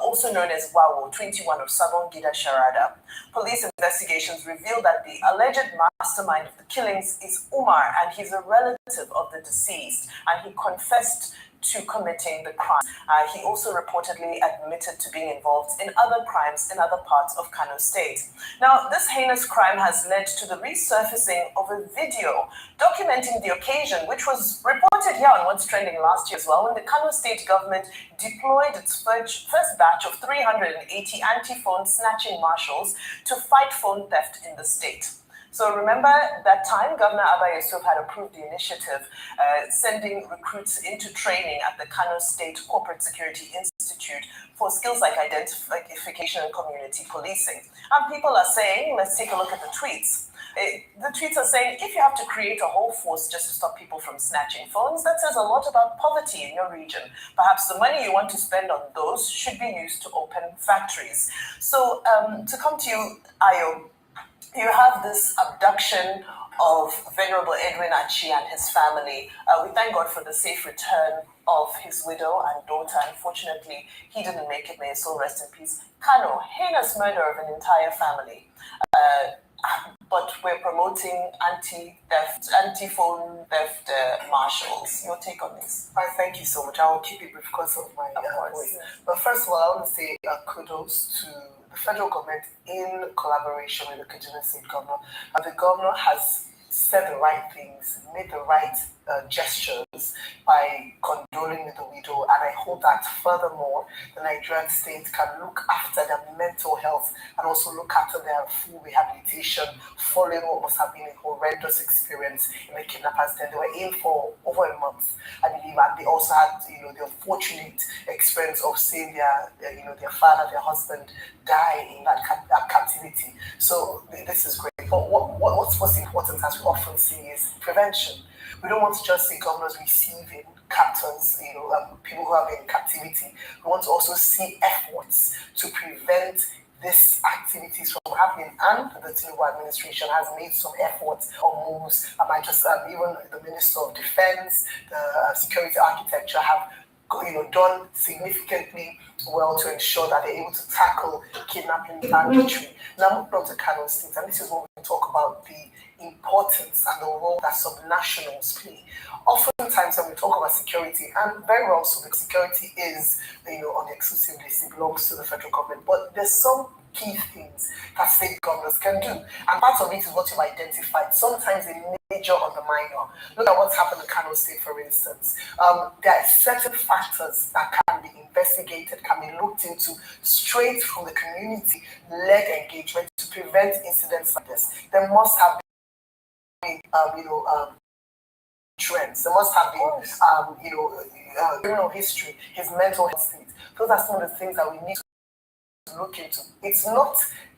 also known as Wawo, 21, of Sabon Gida Sharada. Police investigations revealed that the alleged mastermind of the killings is Umar, and he's a relative of the deceased, and he confessed to committing the crime. He also reportedly admitted to being involved in other crimes in other parts of Kanu State. Now, this heinous crime has led to the resurfacing of a video documenting the occasion, which was reported here on What's Trending last year as well, when the Kanu State government deployed its first batch of 380 anti-phone snatching marshals to fight phone theft in the state. So remember that time Governor Abba Yusuf had approved the initiative, sending recruits into training at the Kanu State Corporate Security Institute for skills like identification and community policing. And people are saying, let's take a look at the tweets. The tweets are saying, if you have to create a whole force just to stop people from snatching phones, that says a lot about poverty in your region. Perhaps the money you want to spend on those should be used to open factories. So to come to you, Ayo, you have this abduction of Venerable Edwin Achi and his family. We thank God for the safe return of his widow and daughter. Unfortunately, he didn't make it. May his soul rest in peace. Kanu, heinous murder of an entire family. But we're promoting anti-phone theft marshals. Your take on this? Thank you so much. I will keep it brief because of my voice. But first of all, I want to say kudos to the federal government in collaboration with the Kaduna State governor. And the governor has said the right things, made the right gestures by condoling with the widow. And I hope that furthermore, the Nigerian state can look after their mental health and also look after their full rehabilitation following what must have been a horrendous experience in the kidnappers' den. They were in for over a month, I believe, and they also had, the unfortunate experience of seeing their father, their husband die in that captivity. So this is great. But what's most important, as we often see, is prevention. We don't want to just see governors receiving captors, people who have been in captivity. We want to also see efforts to prevent these activities from happening, and the Tinubu administration has made some efforts or moves. Even the Minister of Defense, the security architecture have done significantly well to ensure that they're able to tackle kidnapping and banditry. Now, moving on to Kanu State, and this is when we talk about the importance and the role that subnationals play. Oftentimes, when we talk about security, and very well so, the security is, on the exclusive list, it belongs to the federal government, but there's some key things that state governors can do. And part of it is what you've identified. Sometimes they major on the minor. Look at what's happened in Kano State, for instance. There are certain factors that can be investigated, can be looked into straight from the community-led engagement to prevent incidents like this. There must have been, trends. There must have been, criminal history, his mental health state. Those are some of the things that we need to look into. It's not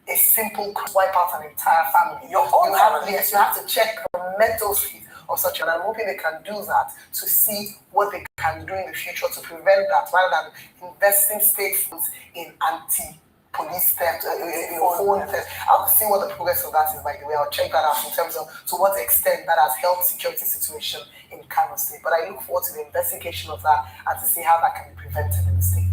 a simple wipe out an entire family. You have to check the mental state of such, and I'm hoping they can do that to see what they can do in the future to prevent that, rather than investing state funds in anti-police theft, phone theft. I'll see what the progress of that is, by the way. I'll check that out in terms of to what extent that has helped security situation in Kano State. But I look forward to the investigation of that and to see how that can be prevented in the state.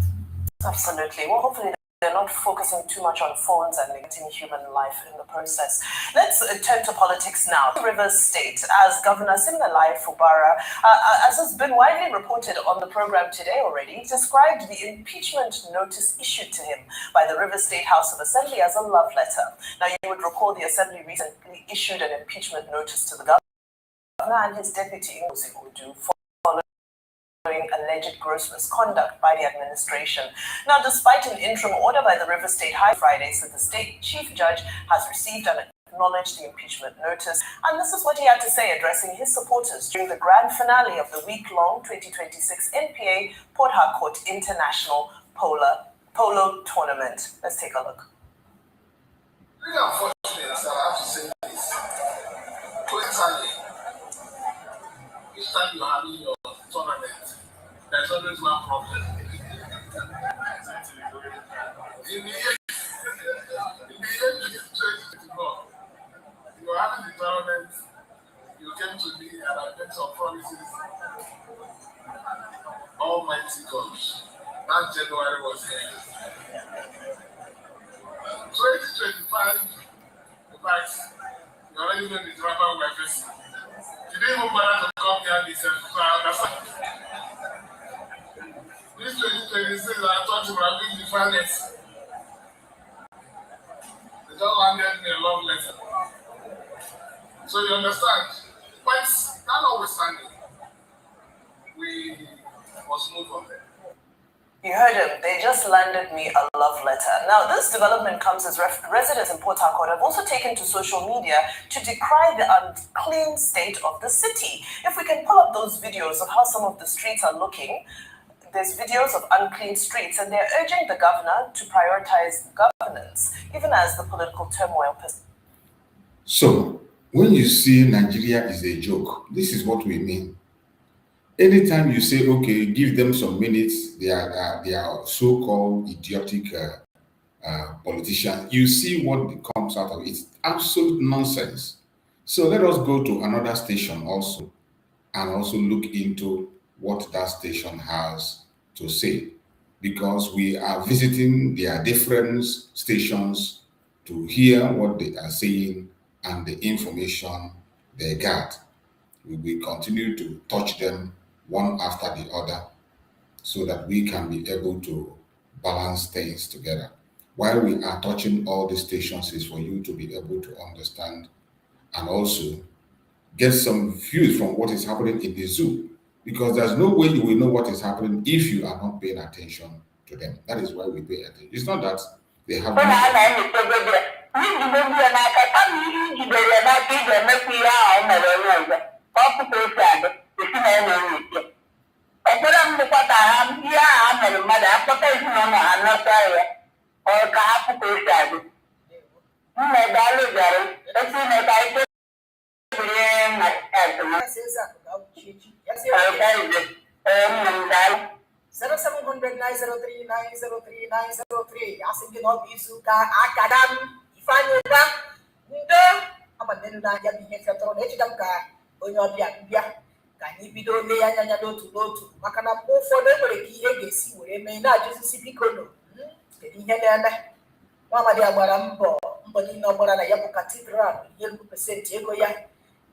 Absolutely. Well, hopefully they're not focusing too much on phones and negating human life in the process. Let's turn to politics now. Rivers State, as Governor Siminalayi Fubara, as has been widely reported on the program today already, described the impeachment notice issued to him by the Rivers State House of Assembly as a love letter. Now, you would recall the Assembly recently issued an impeachment notice to the governor and his deputy, Ngozi Udu, following alleged gross misconduct by the administration. Now, despite an interim order by the River State High Friday, so the state chief judge has received and acknowledged the impeachment notice. And this is what he had to say addressing his supporters during the grand finale of the week-long 2026 NPA Port Harcourt International Polo Tournament. Let's take a look. Really unfortunate, sir, I have to say this. Coincidentally, each time you're having your tournament, there's always one problem. In the year 2024, you're having the tournament, you came to me and I made some promises. Almighty God, that January was here. 2025, in fact, you already know the drama we're facing. You didn't even bother to come here and listen, so I understand. This 2026, I thought you were doing the finance. They just landed me a love letter. So you understand? But that notwithstanding, we must move on there. You heard him. They just landed me a love letter. Now, this development comes as residents in Port Harcourt have also taken to social media to decry the unclean state of the city. If we can pull up those videos of how some of the streets are looking, there's videos of unclean streets, and they're urging the governor to prioritize governance, even as the political turmoil persists. So, when you see Nigeria is a joke, this is what we mean. Anytime you say, okay, give them some minutes, they are so-called idiotic politicians, you see what comes out of it. It's absolute nonsense. So let us go to another station also and also look into what that station has to say, because we are visiting their different stations to hear what they are saying and the information they got. We will continue to touch them one after the other so that we can be able to balance things together. While we are touching all the stations is for you to be able to understand and also get some views from what is happening in the zoo, because there's no way you will know what is happening if you are not paying attention to them. That is why we pay attention. It's not that they have 0700 903 903 903. Asking you of Izuka Akadam Ifanyuka Ndo Amadenu Naya behavior to Nechidamka Onyodia Can you be doing the Yanya to go to Makana move for the key see where may not just see Picono. Getting here, Mama dia Barambo, Mbodi no more than Yabu Cathedral, Yellow percent Jagoya,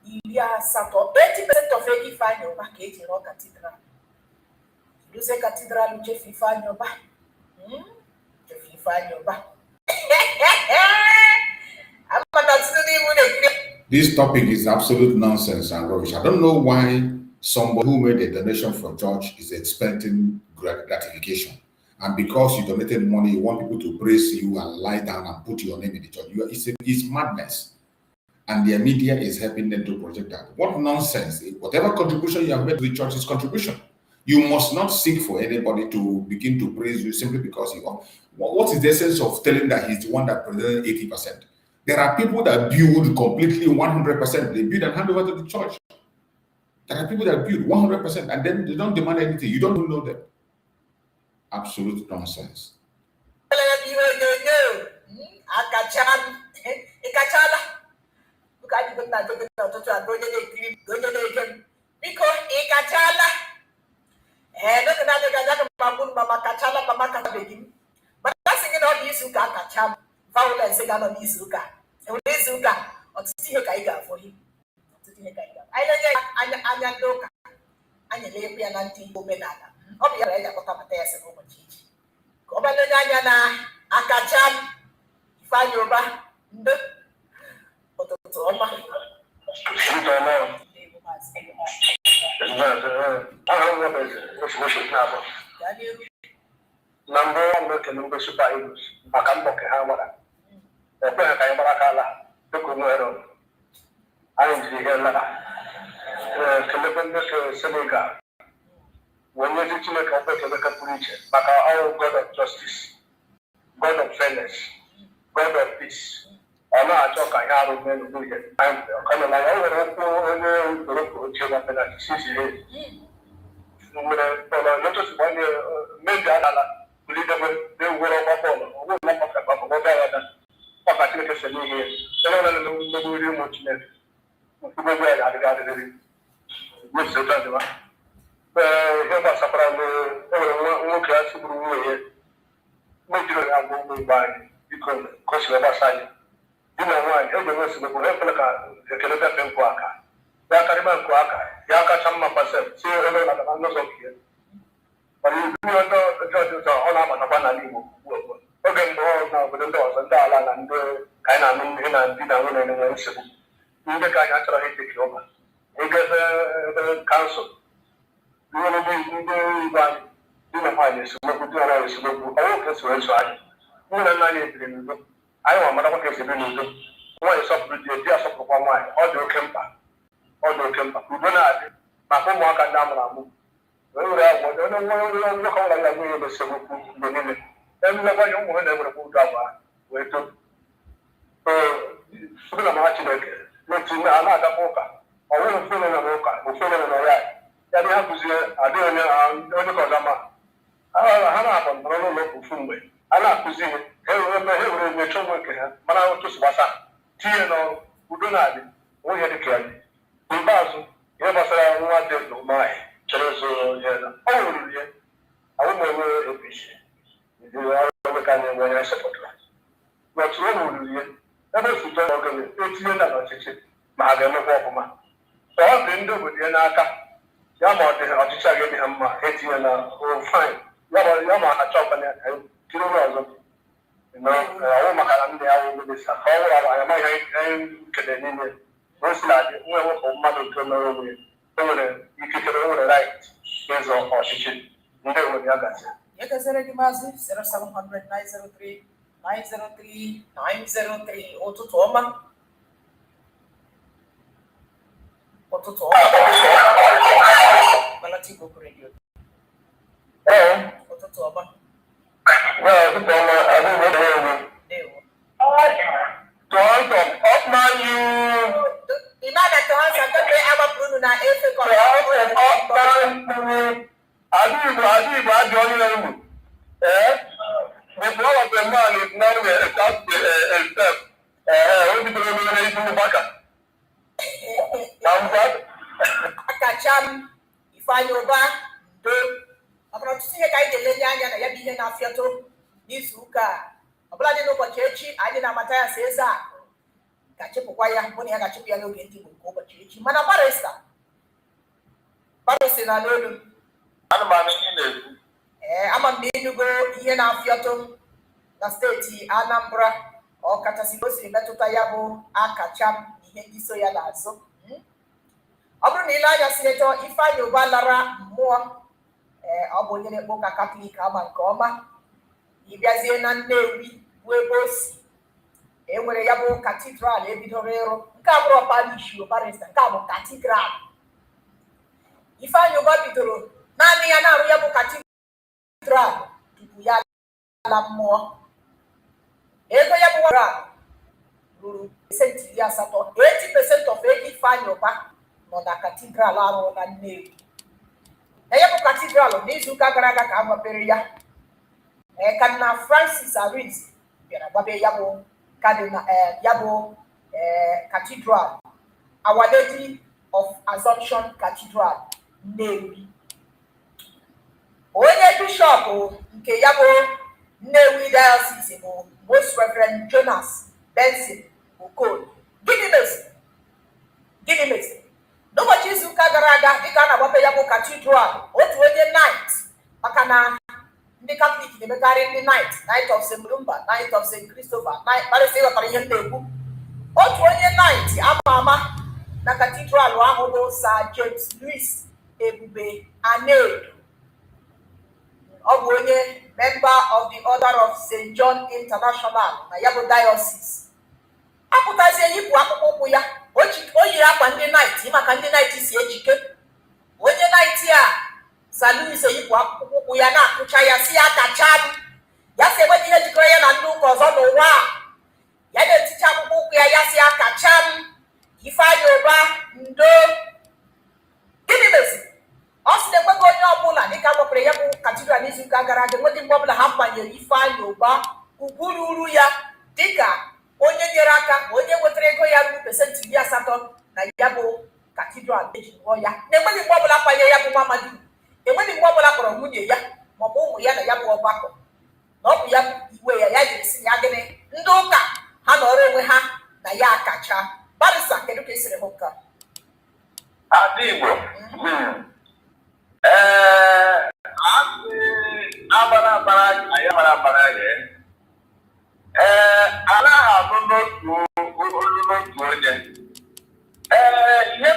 Ilia Sato, 80% of any final market in all cathedral. You say cathedral, Jeffy find your back. Jeffy find your back. This topic is absolute nonsense and rubbish. I don't know why somebody who made a donation for church is expecting gratification. And because you donated money, you want people to praise you and lie down and put your name in the church. It's madness. And the media is helping them to project that. What nonsense. Whatever contribution you have made to the church is contribution. You must not seek for anybody to begin to praise you simply because you are. What is the essence of telling that he's the one that presented 80%? There are people that build completely 100%. They build and hand over to the church. There are people that build 100% and then they don't demand anything. You don't know them. Absolute nonsense. But that's again all these who can catch him. Violence again on these who can. And with this who can, or to see a guy for him. I know I'm a lady and anti womenana. I'll be a ready for Tamates and Roman Chichi. Cobanana, Akacham, find your back. Number one can number super English. Macambo Hamara. The Pena Barakala, the Kumero. I am the Hella. Calabanda Senegal. When you did make a better Capulice, but our God of justice, God of fairness, God of peace. I'm not talking about men who do it. I'm kind of like, I will go to the CCA. Let us make that. They were all about but you do not know the judges are all about Banali. Again, now with the doors and Dala and the kind of and dinner and civil. You the guy actually hit the over. He gets the council. You want to be in the dinner finance, what would you always look all this way. More than 90. I want my case to be new. Why is up with the just of one wine, or the camper, or the camper. We don't have it. My home work and down. We don't look like I'm going to say, and never you want to put up. Wait to the marching, let's see another poker. I won't feel in a poker, or feel in a right. Then you have to say, I don't know Kazama. I have a local food. I like to see it. Every the trouble, but I want to Swasa. Tino, who don't have it. We had a carry. In Basel, you ever say, I want to know my. I won't appreciate it. You are the kind of way I support her. But you never should talk of it. It's not a Magana Pokema. So I've been doing with the Naka. Yama, the teacher getting him, Hetiana, or fine. Yama, a chop and 2 hours. You know, I will be how I am Canadian. Most likely, whoever mother to know me. You can get over the right. Here's all position. You know what the other said. Yakazera Dimazi, 0700 903 903 903. Otutoma. Otutoma. Malatigo Radio. Oh, Otutoma. Well, I don't know. Imana to answer that they ever put on a Adibu, I join you. The power of the man is not a step. Only the remuneration of Baka. Akacham, if I know back, do. About to see a guy the lady and I be in a fiato. This Uka. A bloody no Pachechi, I didn't matter says that. Kachipoya, money I got to be a little bit of Pachechi. Manabaresta. Barista, I know. I'm a man to go here now, Fiato, the state, Anambra, or Catasios, Metotayabo, Akacham, Nisoya Lazo. Abunila, Senator, if I know Balara more, Abonine Boca Catholic, Amancoma, Ibiazian Navy, Webos, Ewereyabo Cathedral, Evidorero, Cabro Parish, Barista, Cabo Cathedral. If I know Babitoro, Nani and Ariabo Cathedral. Tukuyala more. Ego ya buwara. Lulu percent ya sato. 80% of any fan yoba no na cathedral aro na nnewi. Na ya bu cathedral n'izu ka gara aga ka agbapere ya. Cardinal Francis Aris bịara gbabe ya bụ cardinal cathedral. Our Lady of Assumption Cathedral Nnewi. Onye bishop nke ya bụ Nnewi Diocese bụ Most Reverend Jonas Benson Okol. Gịnị mezi? N'ụbọchị izu ụka gara aga dịka a na-agbape ya bụ cathedral otu onye night maka na ndị Catholic na-emekarị ndị night of St. Mulumba, night of St. Christopher, kparịsị ịghọtara ihe na-ekwu. Otu onye night ama na cathedral ahụ bụ Sir James Louis Ebube Anedo. Ọ bụ onye member of the Order of St. John International na ya bụ diocese. Apụtazie yipụ akpụkpọ ụkwụ ya, o yiri akwa ndị night maka ndị night si ejike. Onye night a Sir Louis yipụ akpụkpọ ụkwụ ya na-akụcha ya si ya kacha ya si enweghị ihe jikọrọ ya na ndị ụka ọzọ n'ụwa ya na-eticha akpụkpọ ụkwụ ya si ya kacha Ifeanyi Uba ndo. Gịnị mezi? Ọ sị na-enweghị onye ọbụla dịka gbapere ya bụ cathedral n'izu ụka gara aga enweghị mgbe ọbụla ha kwanyere Ifeanyi Uba ugwu ruru ya dịka onye nyere aka onye nwetara ego ya ruru pesentị 80 na ya bụ cathedral eji rụọ ya. Na-enweghị mgbe ọbụla kwanyere ya bụ nwa amadi, enweghị mgbe ọbụla kpọrọ nwunye ya maọbụ ụmụ ya na ya bụ ọgbakọ na ọ bụ ya bụ iwe ya jiri si ya gịnị ndị ụka ha nọrọ onwe ha na ya akacha. Barisa, kedu ka esiri hụ nke a? Adị Igbo. Abara ya. Anaghị anụ n'otu onye. Ihe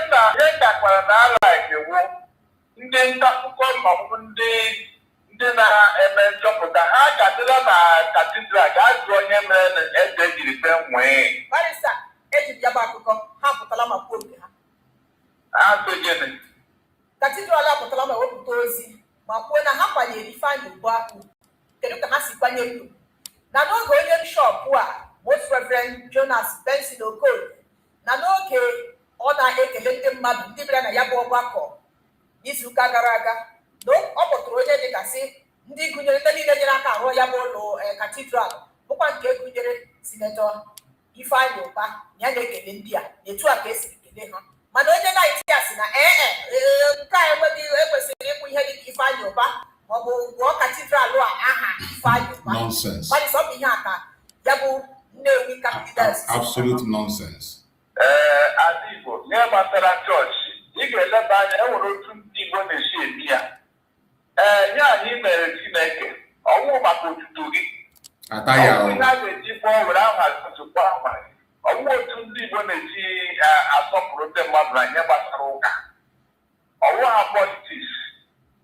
dakwara na ala iwu ndị nta akụkọ maọbụ ndị na-eme nchọpụta ha ga-adịla na katidral ga-ajụ onye mere na eze jiri fe nwee. Barisa, eji ya bụ akụkọ ha pụtara ma kwuo nke ha. Gịnị? Katidral apụtara ma wepụta ozi ma kwuo na ha kwanyere Ifeanyi Uba. Kedu ka ha si kwanyere ugwu? Na n'oge onye bishọp a Most Reverend Jonas Benson Okol na n'oge ọ na-ekele ndị mmadụ ndị bịara na ya bụ ọgbakọ n'izu ụka gara aga na ọ kpọtụrụ onye dịgasị ndị gụnyere ndị niile nyere aka rụọ ya bụ ụlọ katidral bụkwa nke gụnyere Sinetọ Ifeanyi Uba ya na-ekele ndị a etu a ka esiri kele ha. Mana onye na-eti ya si na nke a enweghị ekwesịrị ịkpụ ihe dịka Ifeanyi Uba maọbụ gụọ katidral a aha Ifeanyi Uba. Nonsense. Barisa, ọ bụ ihe aka ya bụ Nnewi Cathedral. Absolute nonsense. Adị Igbo, ihe gbasara chọọchị ị ga-eleba anya enwere otu ndị Igbo na-esi ebi ya. Ihe anyị mere Chineke ọwụ maka otuto gị. Ata ya ọ ihe a ga-eji kpọọ were aha ozugbo ahụ. Ọwụ otu ndị Igbo na-eji asọpụrụ ndị mmadụ na ihe gbasara ụka. Ọwụ ha politiks.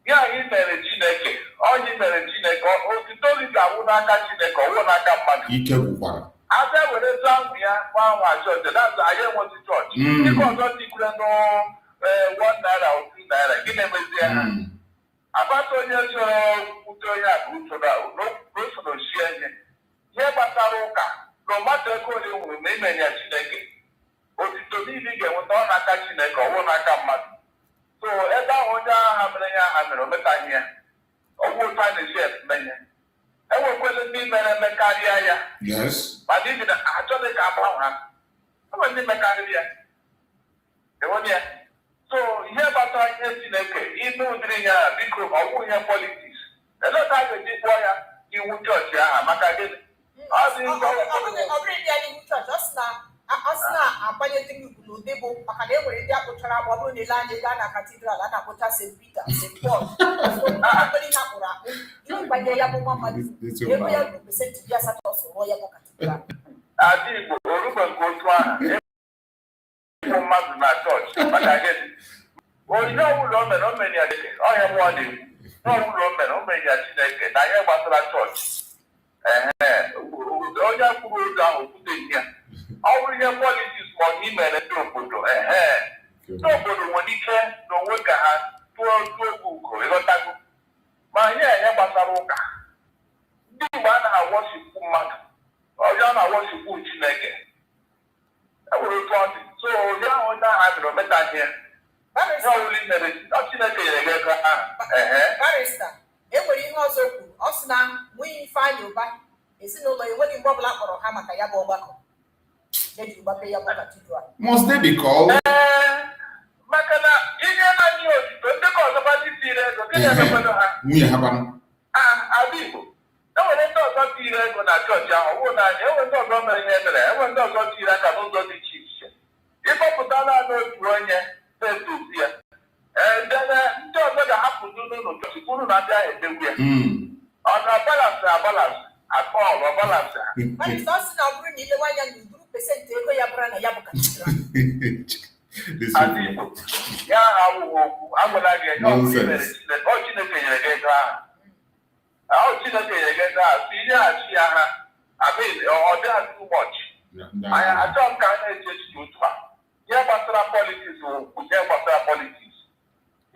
Ihe anyị mere Chineke, onye mere Chineke, otuto gị ga-awụ n'aka Chineke, ọwụ n'aka mmadụ. Ike gwụkwara. Abịa were zụ ahụ ya gba ahụ chọọchị, na-azụ anyị enwezi chọọchị. Dịka ọzọ tikwure n'1 naira or 2 naira, gị na-emezie ha. Agbata onye chọrọ ute onye a bụ usoro sie ihe. Ihe gbasara ụka na ọmata ego ole nwere ma imenya Chineke. Otito niile ị ga-enweta ọ n'aka Chineke, ọwụ n'aka mmadụ. So ebe onye agha mere ya ha mere ometaghị ya ọgwụ ụta na-esi emenye enwekwele ndị mere emekarịa ya ma n'ihi na achọghị ka agbanwe ha enwe ndị mekarịrị ya enwere ya. So ihe gbasara ihe Chineke ime ụdịrị ya biko ọgwụ ihe politiks eleta a ga-eji kpụọ ya iwu chọọchị aha maka gịnị ọ dị ọ bụrụ ndị n'iwu chọọchị ọ sị na agbanyete ugwu n'ụdị bụ maka na e nwere ndị akpụchara agba ọ bụrụ na ele anya gaa na katidral a na-akpụcha St. Peter St. Paul akpịrị ha kpụrụ akpụ ịgbanye ya bụ nwa mmadụ ego ya bụ pesentị 80 soro ya bụ katidral adị Igbo orugbo nke otu aha ịbụ mmadụ na chọọchị maka gịnị onye ọbụla o mere o mere ya Chineke ọhịa mmụọ dị n'ọbụla o mere o mere ya Chineke na ihe gbasara chọọchị onye kwuru ụzọ ahụ kwuteghị ya ọ bụrụ ihe politiks ma ọ na imere ndị obodo ndị obodo nwere ike n'onwe ka ha tụọ egwu ugo ịghọtago ma ihe gbasara ụka ndị Igbo anaghị awọchipụ mmadụ ọjọọ na-awọchipụ Chineke enwere otu ọ dị so onye ahụ onye ahụ adịrị ometaghị ya Chineke nyere gị ego ahụ barista enwere ihe ọzọ kwuru ọ sị na nwunye Ifeanyị Ụba ezinụlọ enweghị mgbe ọbụla kpọrọ ha maka ya bụ ọgbakọ eji gbape ya bụ katidral. Must they be called? Maka na ihe naanị ojito ndị ka ọzọkwa ndị tiri ego gịnị emekwado ha nwunye ha kwanụ ala Igbo enwere ndị ọzọ tiri ego na chọọchị ahụ ọwụ n'anya enwere ndị ọzọ mere ihe mere enwere ndị ọzọ tiri aka n'ụzọ dị iche iche ịkpọpụtala na otu onye na-edozi ya ndị ọzọ ga-ahapụ n'ụlọ chọọchị kwuru na ndị ahụ edegbu ya ọ na-abalansị abalansị akọ ọrụ ọbalansị ha barista ọ sị na ọ bụrụ na ilewe anya na uduru pesentị ego ya bụrụ na ya bụ katidral adị Igbo ya ha awụghị okwu agwala gị ego ọ Chineke nyere gị ego ahụ Chineke nyere gị ego ahụ si inyeghachi ya ha ọ dịghị too much anyị achọ m ka a na-eche echiche otu a ihe gbasara politiks bụ ihe gbasara politiks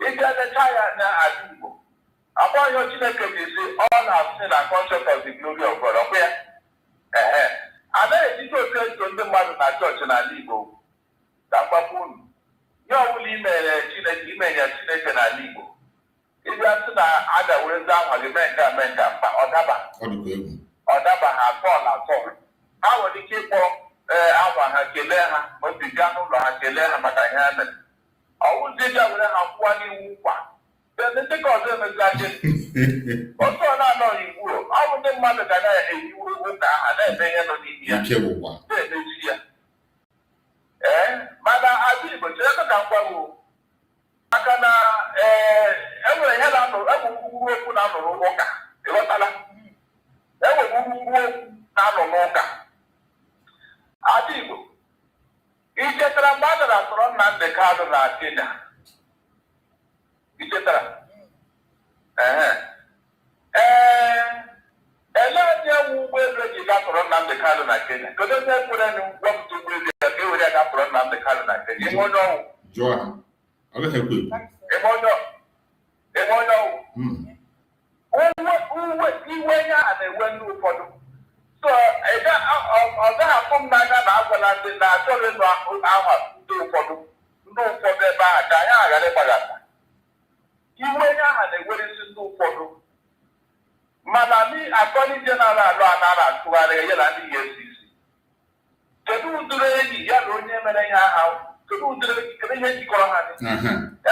iji lecha ya anya adị Igbo agbaghị Chineke ga-esi ọ na-asị na conscious of the glory of God ọkwa ya anaghị ejide otu eto ndị mmadụ na chọọchị n'ala Igbo ka mgbapụ unu ihe ọbụla imenye Chineke n'ala Igbo ịbịa sị na a ga-were ndị ahụ gị mee nka mba ọ daba ha atọ ha nwere ike ịkpọ agwa ha kelee ha ma obi gaa n'ụlọ ha kelee ha maka ihe ha mere ọwụzi bịa were ha kwụwa n'iwu nkwa ndị ka ọzọ emeziaje otu ọ na-anọghị iwu ọ bụ ndị mmadụ ga na-eyiwu ụka aha na-eme ihe nọ n'ihi ya na-emezi ya mana adị Igbo chere ka m gwago maka na enwere ihe egwugwu okwu na-anụrụ ụka ịghọtala egwugwu okwu na-anọ n'ụka adị Igbo ichetara mgbe a dara atọrọ Nnamdi Kanu na Kenya ichetara ele onye nwe ụgbọelu eji gatọrọ Nnamdi Kanu na Kenya kedu onye kwere na wepụta ụgbọelu ya ka e were ya gatọrọ Nnamdi Kanu na Kenya ime onye ọnwụ iwe nye aha na-ewe ndị ụfọdụ so ọ gaghị afụ m n'anya na agwala ndị na-achọrọ ịnụ aha ndị ụfọdụ ebe ahụ ka anyị aghara ịgbagata iwe nye aha na-eweresi ndị ụfọdụ mana atọni jeneral alụ a na-atụgharị ya na ndị EFCC kedu ụdịrị enyi ya na onye mere ihe agha kedu ihe jikọrọ ha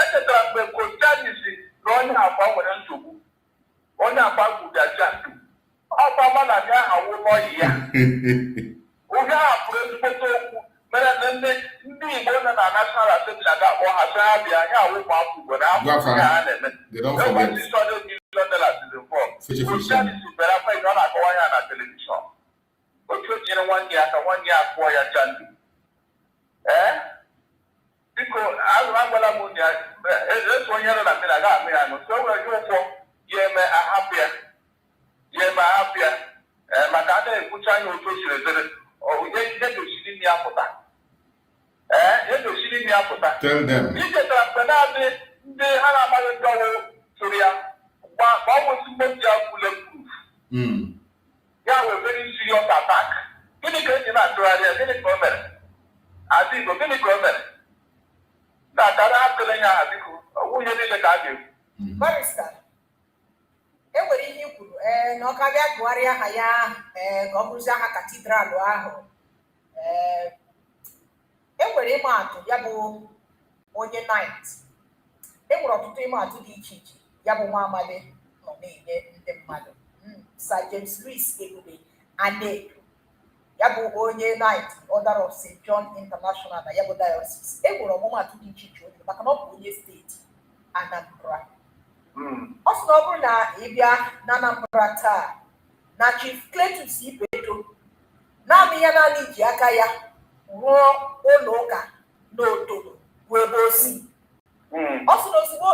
echetara mgbe Kostanisi na onye akwa nwere nsogbu onye akwa gwudajandu ọkwa mana ya aha wụ n'ọyị ya onye ahụ pụrụ ezigbote okwu mere na ndị Igbo nọ na National Assembly aga-akpọ ha sị ha bịa anyị awụ ma afọ Igbo na afọ ya ha na-eme enwetị $100 million Kostanisi bere afọ ọ na-akọwa ya na telivishọn otu o jiri nwanne ya ka nwanne ya akpụọ ya jandu biko agwala m onye eso onye nọ na mmiri agaghị amị ya nụ so nwere gị ụfọ ya eme ahapụ ya maka a na-ekwucha anya otu o siri dere ihe gosiri ime ya pụta ichetara mgbe na-adị ndị ha na-amaghị ndị ọwụ tụrụ ya ma ọ nwụsị mmebi ya bulletproof ya wee very serious attack gịnị ka eji na-atụgharị ya gịnị ka o mere adị Igbo gịnị ka o mere na-akara atụle ya aha biko onye niile ka a ga-ekwu. Barrister, enwere ihe ikwuru na ọ ka bịa gụgharịa aha ya ka ọ bụrụzi aha katedralụ ahụ. Enwere ịma atụ ya bụ onye knight. Enwere ọtụtụ ịma atụ dị iche iche ya bụ nwa amadi nọ na-enye ndị mmadụ. Sir James Louis Ebube Adedo, ya bụ onye knight Order of St. John International na ya bụ diocese. Enwere ọmụmatụ dị iche iche maka na ọ bụ onye steeti Anambra. Ọ sị na ọ bụrụ na ị bịa na Anambra taa na Chief Cletus Ibeto naanị ya naanị ji aka ya rụọ ụlọ ụka n'Otobo bụ ebe o si. Ọ sị na ozugbo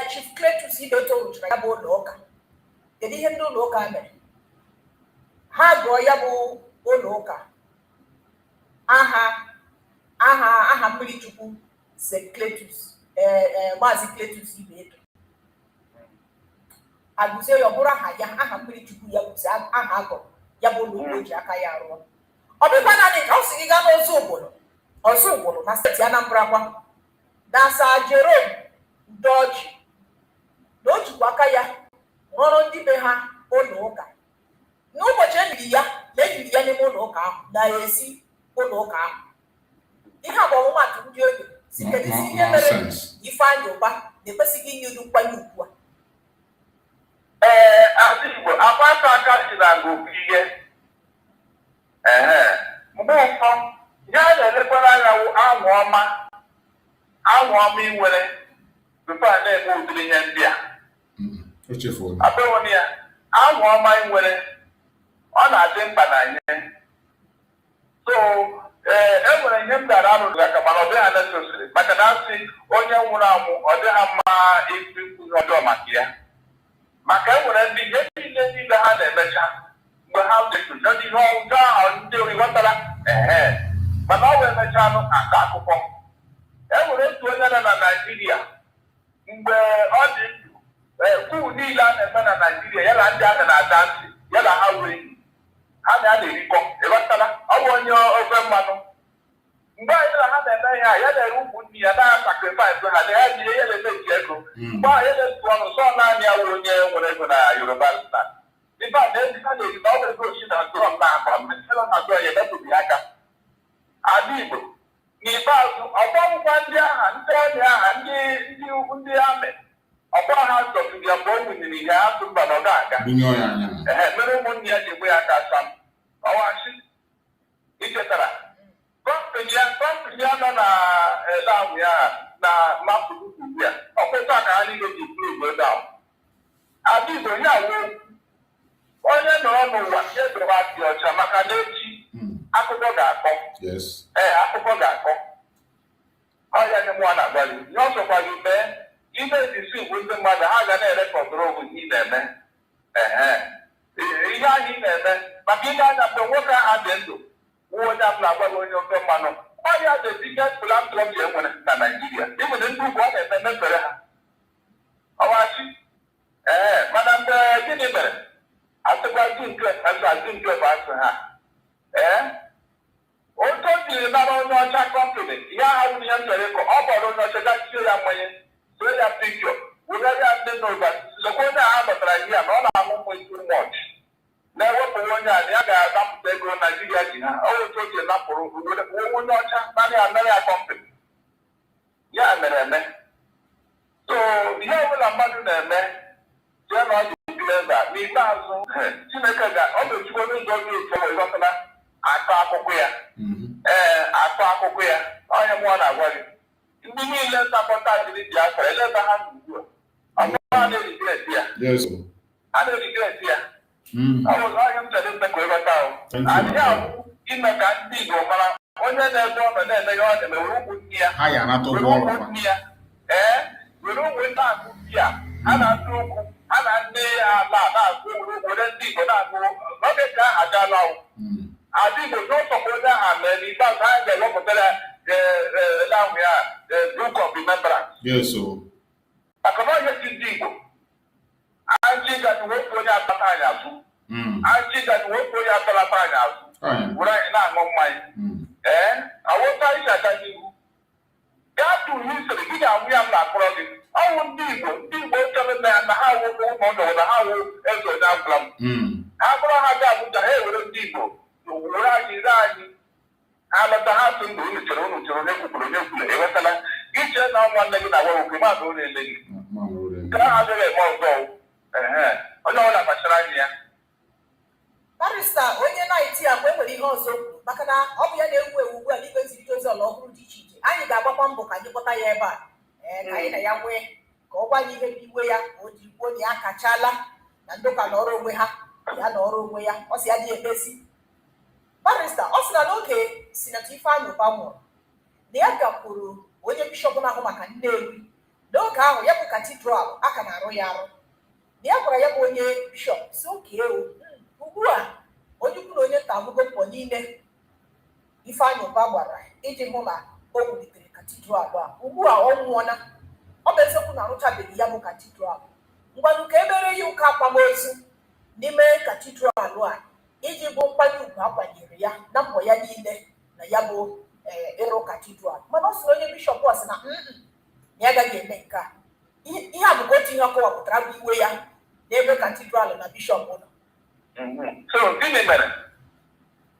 Chief Cletus Ibeto rụchara ya bụ ụlọ ụka, kedu ihe ndị ụlọ ụka mere? Ha gụọ ya bụ ụlọ ụka aha mmiri chukwu St. Cletus, Maazị Cletus Ibeto. Agụzie ya ọ bụrụ aha mmiri chukwu ya bụzi aha agọ ya bụ ụlọ ụka ji aka ya rụọ. Ọ bụkwa naanị ka ọ sị gị gaa n'ọzọ Ugboro na steeti Anambra kwa na Sir Jerome Udoji na o jikwa aka ya rụọrọ ndị be ha ụlọ ụka. N'ụbọchị eliri ya n'ime ụlọ ụka ahụ na-esi ụlọ ụka ahụ. Ihe a bụ ọmụmatụ ndị oge sitedịzi ihe mere Ifeanyị Ụba na-ekwesịghị inye uru nkwanye ugwu a. Asị Igbo akwatụ aka si na ngụ ihe mgbe ụfọ ihe a na-elekwara anya wụ anwụ ọma inwere tupu a na-eme ụdịrị ihe ndị a. Abụghị ya anwụ ọma inwere ọ na-adị mkpa na nye. So enwere ihe m gara arụrụ aka mana ọ dịghị ha nesosiri maka na asị onye nwụrụ anwụ ọ dịghị mma ikwu ọjọọ maka ya. Maka enwere ndị ihe niile ha na-emecha mgbe ha dịkụja ihe ọjọọ ahụ ndị ori ghọtara mana ọ wee mechanụ aka akụkọ. Enwere otu onye nọ na Naịjirịa mgbe ọ dị ndụ kwuu niile a na-eme na Naịjirịa ya na ndị a na-ada ntị ya na ha wee enyi ha na-erikọ ịghọtara. Ọ bụ onye ofe mmanụ mgbe anyị na ha na-eme ihe a ya na-ere ụmụnne ya na-sakrifais ha na ya ji ihe ya na-emeji ego mgbe ahụ ya na-etu ọnụ sọ naanị ya wụ onye nwere ego na Yoruba stan. Ibe a na-eji ha na-eri na ọ bụ ego ochi na drọm na akpa mesịrị na drọm ya emepụghị aka. Ala Igbo n'ikpeazụ ọgbọgwụkwa ndị agha ndị ọrịa agha ndị amị ọgbọ ha zọtụrụ ya mgbe o nwuniri ihe atụ mba na ọ ga-aga mere ụmụnne ya ji egbe ya aka sam ọwachi ichetara kọmpini ya nọ na ele ahụ ya na mapụrụ ugbu ya ọkwụta ka ha niile ji buru obodo ahụ. Ala Igbo ya wụ onye nọrọ n'ụwa ya edoro adị ọcha maka na echi akụkọ ga-akọ. Akụkọ ga-akọ. Ọ ya nye mụọ na-agbalị ihe ọ sọkwa gị mee ime ejisi igwe ndị mmadụ ha ga na-erekọdụrụ ohu ị na-eme ihe ahụ ị na-eme maka ile anya mgbe nwoke ahụ dị ndụ nwa onye abụla agwaghị onye ofe mmanụ ọrịa dị biggest philanthropy enwere na Naịjirịa. Ịnwere ndị ugwu ọ na-eme mefere ha ọwachi mana mgbe gịnị mere asịkwa dị nke bụ asị ha otu o jiri nara onye ọcha kọmpini ihe agha wuru ihe m chọrọ ịkọ ọ bọrọ onye ọcha gasie ya mmanye so ya pikchọ wegharịa ndị n'ụba lekwa onye a batara ihe a na ọ na-amụ mmụ isi mọch na-ewepụghị onye a na ya ga-adapụta ego Naijiria ji ha otu o ji napụrụ onye ọcha naanị ya mere ya kọmpini ya mere eme. So ihe ọbụla mmadụ na-eme jee na ọ dị kleva n'ikpeazụ Chineke ọ ga-echukwu onye ụzọ dị otu ọ ịghọtara akọ akụkọ ya akọ akụkọ ya onye mụọ na-agwa gị ndị niile sapọta jiri ji akọ eleba ha n'ugbu a ọ na-erigreti ya a na-erigreti ya ọ bụzọ onye m chere mpe ka ịghọta ahụ adịghị ahụ ime ka ndị Igbo mara onye na-ebe ọnọ na-eme ya ọ na-eme were ụmụnne ya were ụmụnne agụ di ya a na-atụ okwu a na ndị ala na-agụ were ndị Igbo na-agụ n'oge ka aha gaala ọwụ Adị Igbo n'ụsọkwa onye aha mee n'ikpeazụ anyị ga-ewepụtara ahụ ya Book of Remembrance. Maka na onye si ndị Igbo anyị gaji wepụ onye akpata anyị azụ anyị gaji wepụ onye atalata anyị azụ were anyị na-aṅụ mmanya awụta anyị ga-aga n'ihu gaa tu ihe isere gị ga-anwụ ya m na-akpọrọ gị ọwụ ndị Igbo chọrọ na ha wụkwụ ụmụndụ na ha wụ eze onye agwụla m ha bụrụ ha dị Abuja ha ewere ndị Igbo were anyị ire anyị ha lọta ha tụ ndụ unu chere onye kwukwuru ewetala gị chee na nwanne gị na nwa nwoke mmadụ ụlọ ele gị nke ahụ adịghị eme ọzọ onye ọbụla kpachara anya ya. Barista onye na-eti agwa enwere ihe ọzọ maka na ọ bụ ya na-ewu ewu ugbu a n'igwe nzirịta ozi ọla ọhụrụ dị iche iche. Anyị ga-agbakwa mbọ ka anyị kpọta ya ebe a ka anyị na ya nwee ka ọ gwa anyị ihe bụ iwe ya ka o jiri kwuo na ya akachala na ndị ụka nọrọ onwe ha ya nọrọ onwe ya ọ sị ya dị emezi. Barista ọ sị na n'oge Sinetọ Ifeanyị Ụba nwụrụ na ya gakwuru onye bishọp na-ahụ maka Nnewi n'oge ahụ ya bụ katidral aka na-arụ ya arụ na ya gwara ya bụ onye bishọp si oke ugbu a onye ukwu na onye nta ahụgo mbọ niile Ifeanyị Ụba gbara iji hụ na o wulitere katidral a ugbu a ọ nwụọna ọ bụ eziokwu na arụchabeghị ya bụ katidral ngwanụ ka emere ya ụka akwamozu n'ime katidral a iji bụ nkwanye ugwu akwanyere ya na mbọ ya niile na ya bụ ịrụ katidral mana ọ sịrị onye bishọp a sị na ya agaghị eme nke a. Ihe a bụkwa otu ihe ọ kọwapụtara bụ iwe ya n'ebe katidral na bishọp nọ. So gịnị mere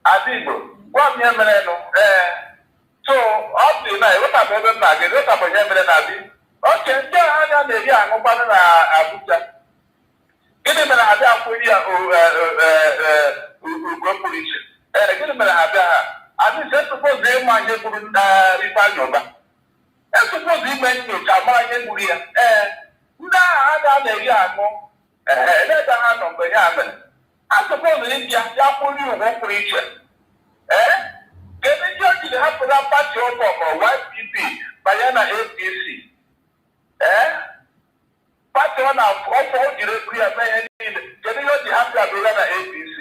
Ada Igbo gwa m ihe mere nụ so ọ dị na ewetapụ ebe m na-aga ewetapụ ihe mere na adị oche ndị agha anya na-eri aṅụkwanụ na Abuja gịnị mere ha bịa kwụri ya ugo pụrụ iche gịnị mere ha bịa ha adịghị esupụzụ ịma ihe gburu Ifeanyị Ụba esupụzụ ime nyocha mara ihe gburu ya ndị agha anya na-eri aṅụ eleda ha nọ mgbe ya mere asụpụzụ ịbịa ya kwụri ugo pụrụ iche kedu ndị o jiri hapụra pati ọbụ ọkpọrọ YPP banye na APC pati ọ na-afọ o jiri eburu ya mee ihe niile kedu ihe o ji hapụ abụra na APC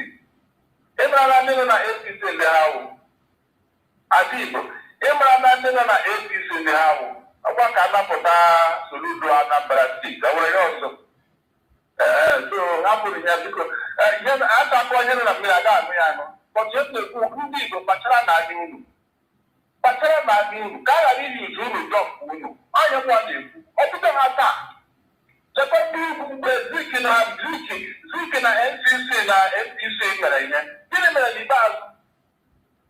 ịmara ndị nọ na APC ndị ha wụ Ada Igbo ịmara na ndị nọ na APC ndị ha wụ ọkwa ka anapụta Soludo Anambra steeti o nwere ya ọzọ so hapụrụ ya biko atakọ ihe nọ na mmiri aga anụ ya anụ bọtụ e na-ekwu ndị Igbo kpachara na adị unu ka a ghara iyi uju unu dọmpụ unu onye nwa na-ekwu ọtụtụ ha taa chekwa ndị ugwu mgbe Zik na NCC na FPC mere ihe gịnị mere n'ikpeazụ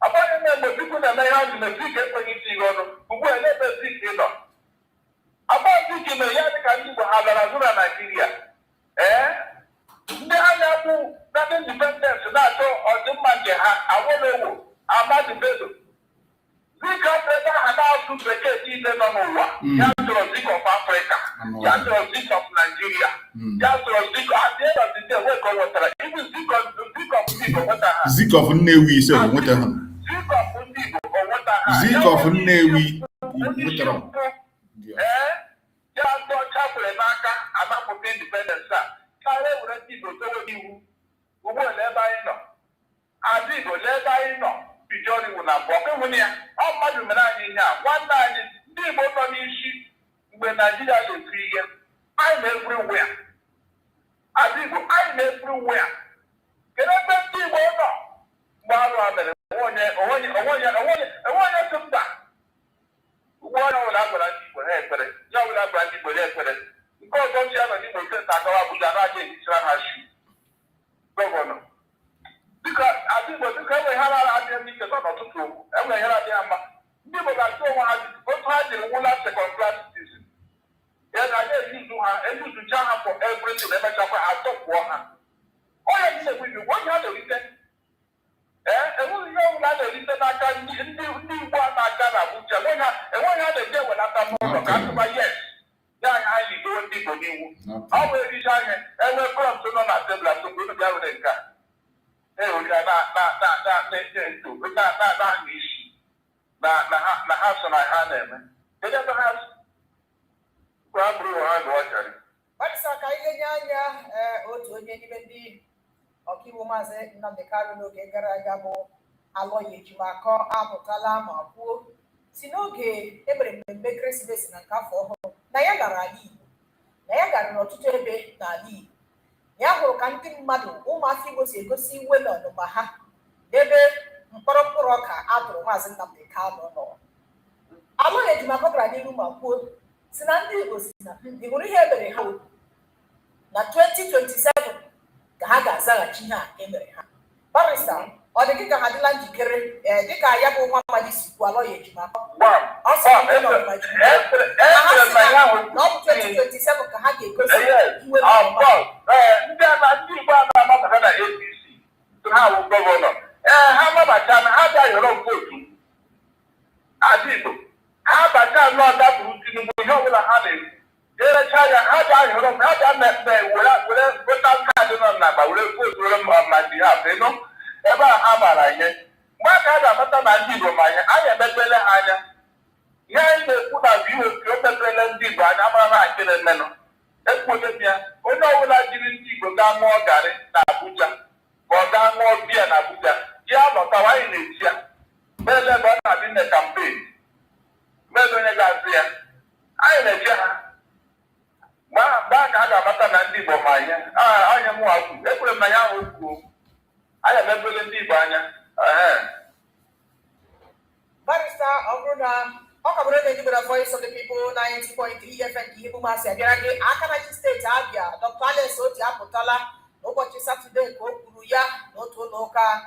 agbaghị m mgbe Biko na-eme ihe azụ na Zik ekweghị iti ihe ọnụ ugbu a n'ebe Zik nọ agba Zik mere ya dịka ndị Igbo ha gara azụ na Naịjirịa ndị ha na-akwụ na ndị indipendensị na-achọ ọdịmma nke ha Awolowo Ahmadu Bello Zik ebe aha na-asụ bekee niile nọ n'ụwa ya chọrọ Zik of Africa ya chọrọ Zik of Nigeria ya chọrọ Zik adịdọdịde weka nwetara ibu Zik of ndị Igbo nweta ha Zik of Nnewi ise nweta ha Zik of ndị Igbo nweta ha Zik of Nnewi nwetara ya ndị ọcha kwere n'aka anapụta indipendensị a karịa ewere ndị Igbo dowe n'iwu ugbu a ebe anyị nọ Ada Igbo n'ebe anyị nọ Pijọriwu na mbụ ọkụ nwunye ya ọ mmadụ mere anyị ihe a nwanne anyị ndị Igbo nọ n'isi mgbe Naijiria na-efu ihe anyị na-eburu nwe ya Ada Igbo anyị na-eburu nwe ya kedu ebe ndị Igbo nọ mgbe arụ a mere onye si mba ugbu onye ọbụla gwara ndị Igbo ha ekpere ya ọbụla gwara ndị Igbo ha ekpere nke ọzọ chi ya nọ n'Igbo steeti agawa Abuja na-aja ehichara ha shi gọvanọ dịka Ada Igbo dịka enweghara adịghị n'ike nọ n'ọtụtụ okwu enweghara adịghị mma ndị Igbo ga-atụ onwe ha otu ha jiri nwụla second class citizen ya na ya ezucha ha for everything emechakwa atọpụọ ha onye ndị na-ekwu Igbo onye ha na-erite enweghị ihe ọbụla na-erite n'aka ndị Igbo a na-aga na Abuja enweghị ha na-eji ewelata n'ụlọ ka atụba yes ya anya anyị lidowe ndị Igbo n'iwu ọ bụ ericha anya enwe prọmt nọ na tebụl asogbu unu bịa were nke a ewere na-ahụ isi na ha so na ha na-eme kedu ebe ha gwa bụrụ ha gụọ chara Barista ka anyị lenye anya otu onye n'ime ndị ọkaiwu Maazị Nnamdi Kanu n'oge gara aga bụ Aloy Ejimakor apụtala ma kwuo si n'oge emere mmemme ekeresimesi na nke afọ ọhụrụ na ya gara ala Igbo na ya gara n'ọtụtụ ebe n'ala Igbo ya hụrụ ka ndị mmadụ ụmụafọ Igbo si egosi iwe na ọnụma ha n'ebe mkpọrọ ọka a tụrụ Maazị Nnamdi Kanu nọ. Aloy Ejimakor gara n'ihu ma kwuo si na ndị Igbo si na ndị hụrụ ihe emere ha na 2027 ka ha ga-azaghachi ihe a emere ha. Barista, ọ dị gị ka ha dịla njikere dịka ya bụ nwa mmadụ si kwuo alọ ya ejima ọ sị na ọ bụ 2027 ka ha ga-egosi iwe ndị Igbo a na-amabata na APC ha bụ gọvanọ ha mabata na ha bịa yọrọ vootu adị Igbo ha bata nnọọ dapụrụ Tinubu ihe ọbụla ha na-ekwu erecha ya ha bịa yọrọ ha bịa mmemme were vota kaadị nọ n'akpa were vootu were ma dị ha ịnụ ebe a ha mara ihe mgbe aka a ga-amata na ndị Igbo ma ihe anyị emepele ha anya ihe anyị na-ekwu na VOP o mepele ndị Igbo anya mara na nke na-emenụ ekwuote ya onye ọbụla jiri ndị Igbo gaa ṅụọ garị na Abuja ma ọ gaa ṅụọ biya na Abuja ya lọtawa anyị na-eti ya meele ebe ọ na-adị na kampen meele onye ga-azụ ya anyị na-eche ha mgbe a ka a ga-amata na ndị Igbo ma ihe anya mụwa kwu ekwere m na ya ahụ kwuo anyị emebele ndị Igbo anya. Barista, ọ bụrụ na ọ ka bụrụ na ndị gwara Voice of the People 90.3 FM ka ihe bụ masị abịara gị aka na chi steeti Abia Dr. Alex Oti apụtala n'ụbọchị Satọde ka o kwuru ya n'otu ụlọ ụka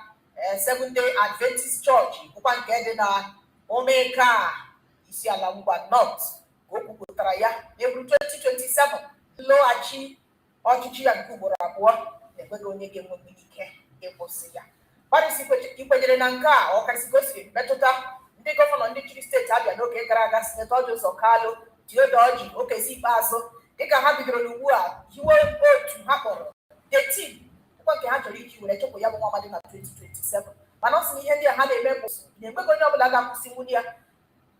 Seventh Day Adventist Church bụkwa nke dị na Omeka isi ala Mgba North ka o kwupụtara ya n'eburu 2027 nlọghachi ọchịchị ya nke ugboro abụọ na-ekweghị onye ga-enwe ike ịkwụsị ya. Barista, ikwenyere na nke a ọkarịsị ka o siri metụta ndị gọvanọ ndị chịrị steeti Abia n'oge gara aga Sinetọ Joseph Kalu, Theodoji Okezi ikpeazụ dịka ha bidoro n'ugbu a hiwe otu ha kpọrọ the team bụkwa nke ha chọrọ iji were chụpụ ya bụ nwa amadi na 2027 mana ọ sị na ihe ndị a ha na-eme bụ na-enweghị onye ọbụla ga-akwụsị nwunye ya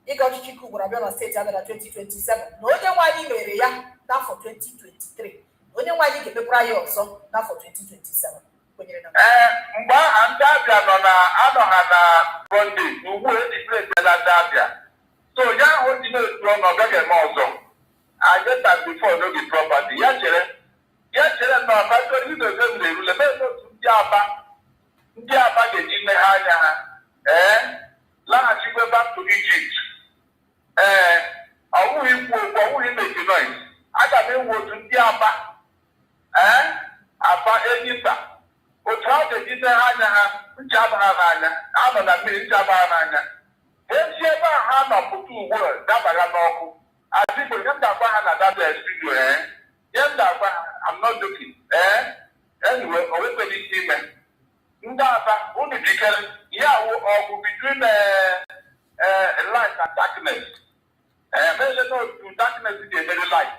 ịga ọchịchị nke ugboro abịa na steeti Abia na 2027 na onye nwaanyị mere ya n'afọ 2023 na onye nwaanyị ga-emekwara ya ọzọ n'afọ 2027. Mgbe aha ndị Abia anọ ha na Monday ugbu a edipletela ndị Abia so ya ahụ dị na-etu ọnụ ọ gaghị eme ọzọ ageta bifo n'oge prọpati ya chere na ọbato idoze m na-erule mee n'otu ndị Aba ga-eji meghe anya ha laghachikwe back to Egypt ọwụghị ikwu okwu ọwụghị imeki noise aga m ewu otu ndị Aba Enyimba otu ha ga-ejide ha anya ha nche abaha n'anya anọ na mmiri nche abaha n'anya esi ebe a ha nọ pụta ugbu a dabara n'ọkụ azigbo ihe m ga-agwa ha na data studio ihe m ga-agwa ha I'm not joking anyway o wekweghị ike ime ndị Aba unu jikere ihe awụ ọgụ between light and darkness meele n'otu darkness ga-emeri light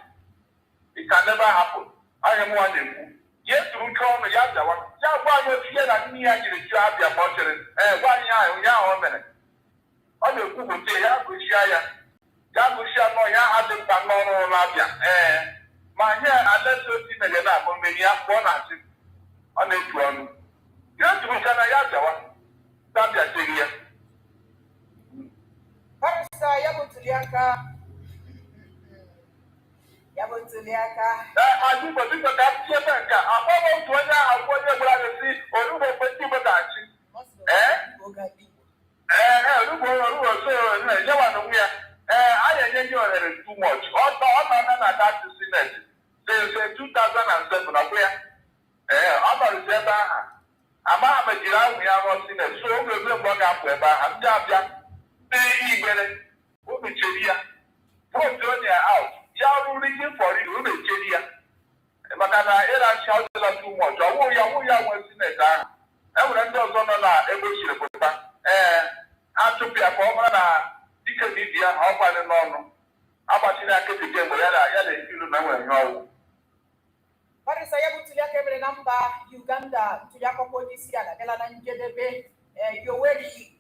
it can never happen. Anyị mụwa na-ekwu ya tụrụ uche ọnụ ya bịawa ya gwa anyị otu ihe na nne ya jiri chụọ Abia ma ọ chere gwa anyị ahụ ya ahụ o mere ọ na-ekwupụta ya gụchia nọ ya adị mkpa n'ọrụ ụlọ Abia ma nye Alex Oti mere na-akpọ mmeri ya kpụọ na asị ọ na-etu ọnụ ya tụrụcha na ya bịawa Abia cheghị ya. Barista, ya bụ ntụliaka Adịgbo biko ka m tie ebe nke akpọghị otu onye ahụ onye gwara gị si orugbo mgbe ndị Igbo ga-achị orugbo so enyewa n'onwe ya a na-enye ndị ohere too much ọ nọ na dati sineti since 2007 ọbụ ya ọ nọrụzi ebe ahụ amaghị mejiri ahụ ya rụọ sineti so oge ebe mgbe ọ ga-apụ ebe ahụ ndị Abịa ndị Igbere unu cheri ya vote onye out ya ọrụ rigin for you unu echeri ya maka na ịrachi ọdịla too much ọwụ ya nwe sineti ahụ enwere ndị ọzọ nọ na ebe o chiri pụta achụpụ ya ka ọ mara na dike na ibi ya ha ọ gbalị n'ọnụ agbachiri aka ekike mgbe ya na-ekiru na enwere ihe ọwụ. Barista, ya bụ ntụliaka emere na mba Uganda ntụliaka onye isi ala bịala na njedebe Yoweri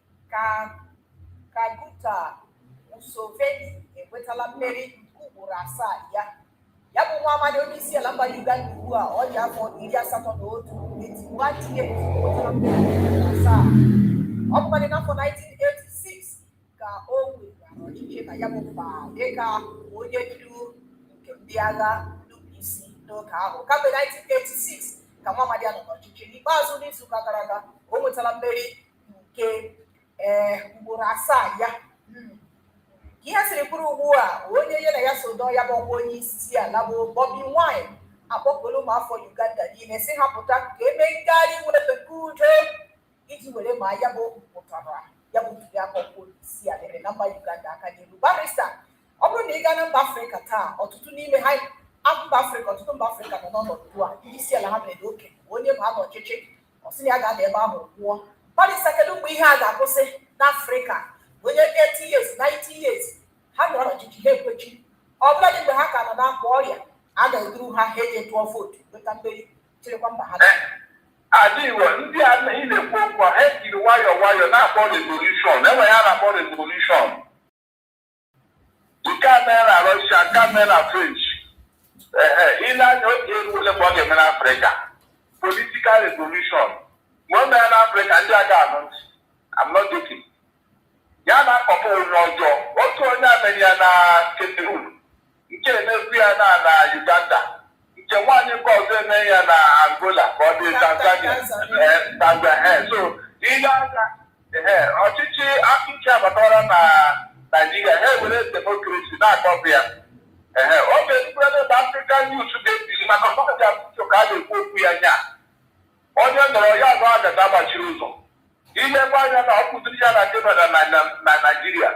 Kaguta Museveni enwetala mmeri nke ugboro asaa ya bụ nwa amadi onye isi ala mba Uganda ugbu a ọ dị afọ 81 etiwa tinye enwetala mmeri ugboro asaa ọ bụkwadị n'afọ 1986 ka o were ọchịchị na ya bụ mba dịka onye ndu nke ndị agha nupụ isi n'oge ahụ kamgbe 1986 ka nwa amadi anọ n'ọchịchị n'ikpeazụ n'izuụka gara aga o nwetala mmeri nke ugboro asaa ya ihe siri kwuru ugbu a onye ya na ya so dọ ya bụ ọkwa onye isi ala bụ Bobi Wine akpọpụrụ ụmụafọ Uganda niile si ha pụta ka eme ngagharị iwepụta udo iji were ma ya bụ mpụtara ya bụ ntuli aka ọkwa onye isi ala na mba Uganda aka n'elu. Barrister, ọ bụrụ na ị gaa na mba Afrịka taa ọtụtụ n'ime ha ọtụtụ mba Afrịka nọ n'ọnọdụ a ndị isi ala ha mere n'oke onye ma ha n'ọchịchị ọ sị na ya ga-ada ebe ahụ nwụọ. Barrister, kedu mgbe ihe a ga-akwụsị n'Afrịka onye 80 years 90 years ha nọrọ n'ọchịchị ha ekwechi ọ bụla dị mgbe ha ka nọ n'akwa ọrịa a ga-eduru ha ha eji tụọ vootu nweta mmeri chịrịkwa mba ha adịghị ndị a ị na-ekwu okwu ha ejiri nwayọọ nwayọọ na-akpọ revolushọn enwe ya na-akpọ revolushọn nke a mere na Russia nke a mere na French ị na-anya oge eruole mgbe ọ ga-eme n'Afrịka political revolution mgbe o mere n'Afrịka ndị aga anụ ntị I'm not joking ya na-akpọpụ onye ọjọọ otu onye ameri ya na Cameroon nke na-ekwu ya na Uganda nke nwaanyị nke ọzọ eme ya na Angola ka ọ dị Tanzania so ile anya ọchịchị akụchi abatara na Nigeria ha ewere demokrasi na-akpọpụ ya oge ekwere ebe African youth ga-ebili maka ọkọkọta akụkọ ka a na-ekwu okwu ya nya onye nọrọ ya nọ agada gbachiri ụzọ ilekwa anya na ọ kụziri ya na debada na Nigeria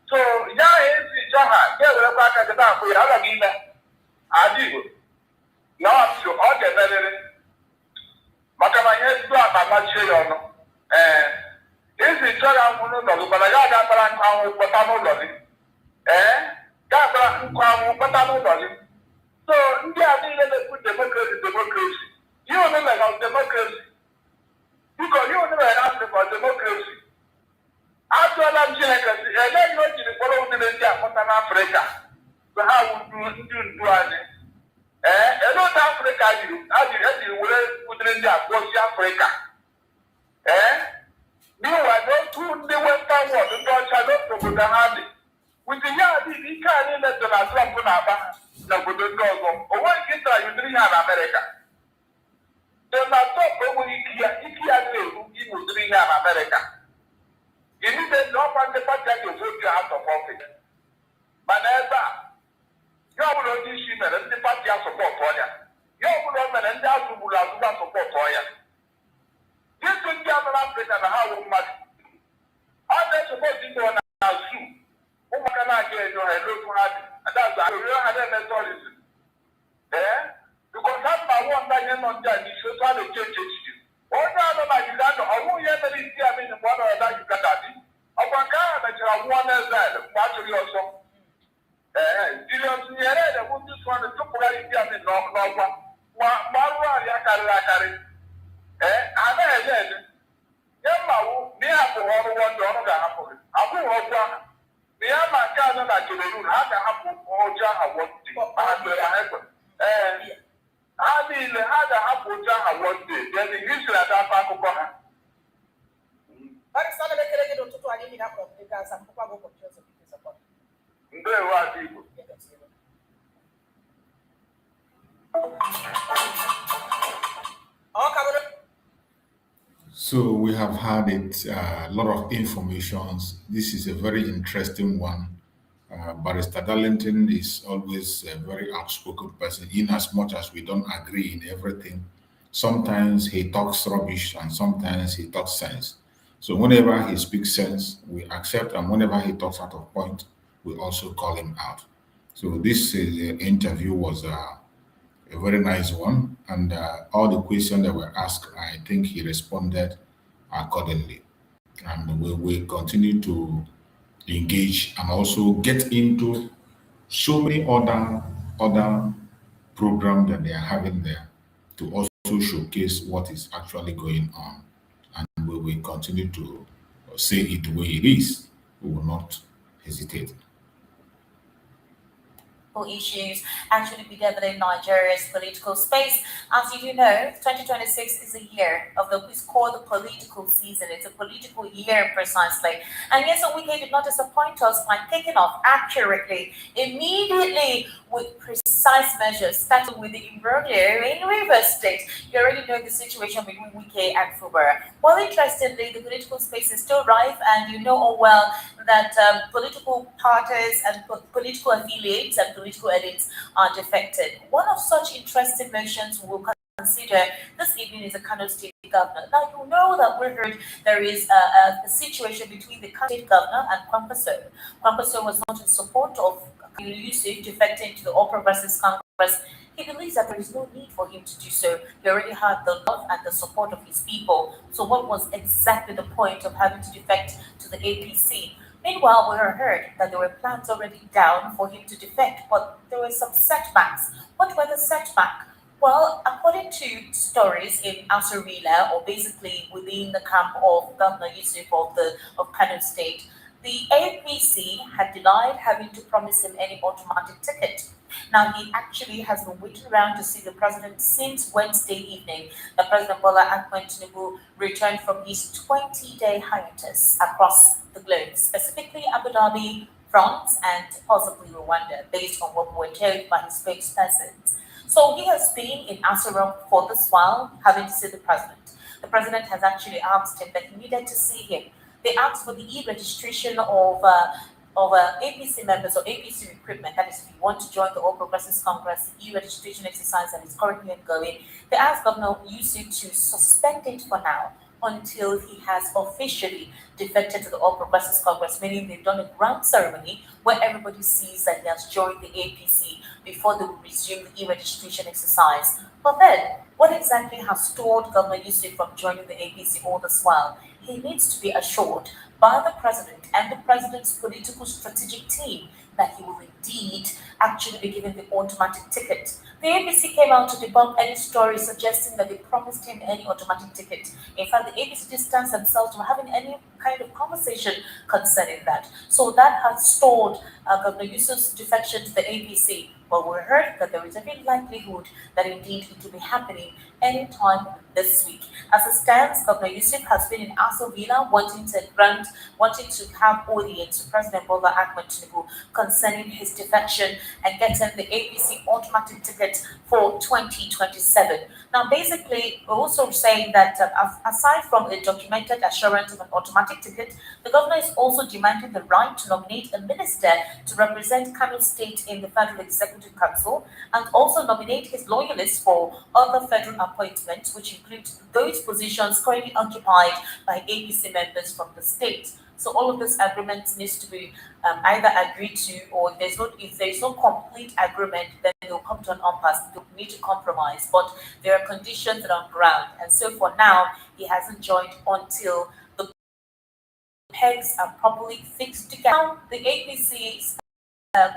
so ya ahụ ezi ije ha ga-ewerekwa aka gị na-akpụ ya agaghị ime adịghị na ọ ga-emerịrị maka na ihe ndị a na-amachie ya ọnụ ezi chọọ ya nwụ n'ụlọ gị mana ya ga-akpara nkụ anwụ kpọta n'ụlọ gị ga-akpara nkụ anwụ kpọta n'ụlọ gị so ndị a niile na-ekwu demokrasi ihe one mere demokrasi biko ihe one mere n'Afrịka demokrasi ajụọla m Chineke si eleghị o jiri kpọrọ ụdịrị ndị akpọta n'Afrịka ka ha wudu ndị ndu anyị ele otu Afrịka ejiri were ụdịrị ndị akpọsi Afrịka n'ịwa n'otu ndị Western world ndị ọcha n'otu obodo ha dị wụdị ya adịghị ike a niile Donald Trump na-agba n'obodo ndị ọzọ o nweghị ike ịtara ya ụdịrị ha na Amerịka Donald Trump enweghị ike ya na-eru ime ụdịrị ihe a na Amerịka inide ndị ọkwa ndị pati a ga-evotu ha sọpọtụ mana ebe a ihe ọbụla onye isi mere ndị pati a sọpọtụ ọya ihe ọbụla o mere ndị azụgburu azụgba sọpọtụ ọya ịtụ ndị a nọ n'Afrịka na ha wụ mmadụ ọ na-esopọtụ ndị ọ na-azụ ụmụaka na-aga enyo ha elotu ha dị adazụ arịrịọ ha na-eme tọrizm bikọs ha mba nwụọ ndị anyị nọ ndị a n'isi otu a na-eche echiche onye anọ na Uganda ọ bụghị ihe mere isi amị mgbe ọ nọrọ na Uganda dị ọkwa nke ahụ mechara nwụọ n'Izrel mgbe a chụrụ ya ọsọ Julius Nyerere bụ ndị sụrụ tụpụgharị isi amị n'ọkwa ma arụrụ arịa karịrị akarị anaghị enye enye nye mmawu na ịhapụ ọrụ ndị ọrụ ga-ahapụ gị abụghị ọgwụ ahụ na ya ma nke anọ na Cameroon ha ga-ahapụ ụjọ aha wọdị ha niile ha ga-ahapụ ụjọ aha wọdị dị hisiri ada afọ akụkọ ha ndewo adị Igbo So we have had a lot of informations. This is a very interesting one. Barrister Darlington is always a very outspoken person, in as much as we don't agree in everything. Sometimes he talks rubbish and sometimes he talks sense. So whenever he speaks sense, we accept, and whenever he talks out of point, we also call him out. So this interview was a very nice one, and all the questions that were asked, I think he responded accordingly. And we will continue to engage and also get into so many other programs that they are having there to also showcase what is actually going on. And we will continue to say it the way it is. We will not hesitate. issues actually be there within Nigeria's political space. As you do know, 2026 is a year of it's called the political season. It's a political year precisely. And yes, Wike did not disappoint us by kicking off accurately, immediately with precise measures, starting with the imbroglio in Rivers State. You already know the situation between Wike and Fubara. Well, interestingly, the political space is still rife, and you know all well that political parties and political affiliates and political elites are defected. One of such interesting motions we'll consider this evening is the Kanu State Governor. Now, you know that we heard there is a situation between the Kanu State Governor and Kwankwaso. Kwankwaso was not in support of Yusuf defecting to the All Progressives Congress. He believes that there is no need for him to do so. He already had the love and the support of his people. So what was exactly the point of having to defect to the APC? Meanwhile, we heard that there were plans already down for him to defect, but there were some setbacks. What were the setbacks? Well, according to stories in Asarila, or basically within the camp of Governor Yusuf of Kano State, the APC had denied having to promise him any automatic ticket. Now, he actually has been waiting around to see the president since Wednesday evening. The President Bola Ahmed Tinubu returned from his 20-day hiatus across the globe, specifically Abu Dhabi, France, and possibly Rwanda, based on what we were told by his spokespersons. So he has been in Asara for this while, having to see the president. The president has actually asked him that he needed to see him. They asked for the e-registration of APC members or APC recruitment. That is, if you want to join the All Progressives Congress, the e-registration exercise that is currently ongoing. They asked Governor Yusuf to suspend it for now until he has officially defected to the All Progressives Congress, meaning they've done a grand ceremony where everybody sees that he has joined the APC before they will resume the e-registration exercise. But then, what exactly has stalled Governor Yusuf from joining the APC all this while? He needs to be assured by the president and the president's political strategic team that he will indeed actually be given the automatic ticket. The APC came out to debunk any story suggesting that they promised him any automatic ticket. In fact, the APC distanced themselves from having any kind of conversation concerning that. So that has stalled Governor Yusuf's defection to the APC. But we heard that there is every likelihood that indeed it will be happening anytime this week. As it stands, Governor Yusuf has been in Aso Villa wanting to have audience with President Bola Ahmed Tinubu concerning his defection and getting the APC automatic ticket for 2027. Now, basically, we're also saying that aside from a documented assurance of an automatic ticket, the governor is also demanding the right to nominate a minister to represent Kano State in the Federal Executive Council and also nominate his loyalists for other federal appointments, which include those positions currently occupied by APC members from the state. So all of this agreement needs to be either agreed to, or if there is no complete agreement, then they'll come to an impasse. They'll need to compromise. But there are conditions that are on ground. And so for now, he hasn't joined until the pegs are properly fixed together. Now, the APC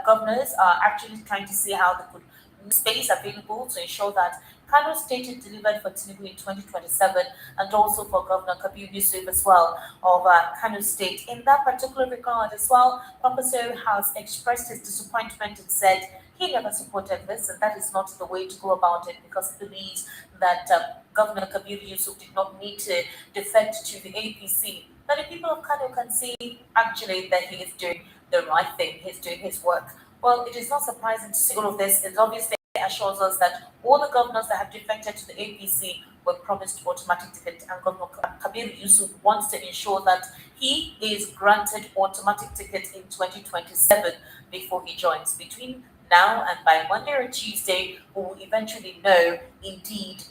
governors are actually trying to see how they could make space available to ensure that Kano State is delivered for Tinubu in 2027 and also for Governor Kabir Yusuf as well of Kano State. In that particular regard as well, Kwankwaso has expressed his disappointment and said he never supported this and that is not the way to go about it because he believes that Governor Kabir Yusuf did not need to defect to the APC. Now the people of Kano can see actually that he is doing the right thing, he's doing his work. Well, it is not surprising to see all of this. It obviously assures us that all the governors that have defected to the APC were promised automatic ticket, and Governor Kabir Yusuf wants to ensure that he is granted automatic ticket in 2027 before he joins. Between now and by Monday or Tuesday, we will eventually know indeed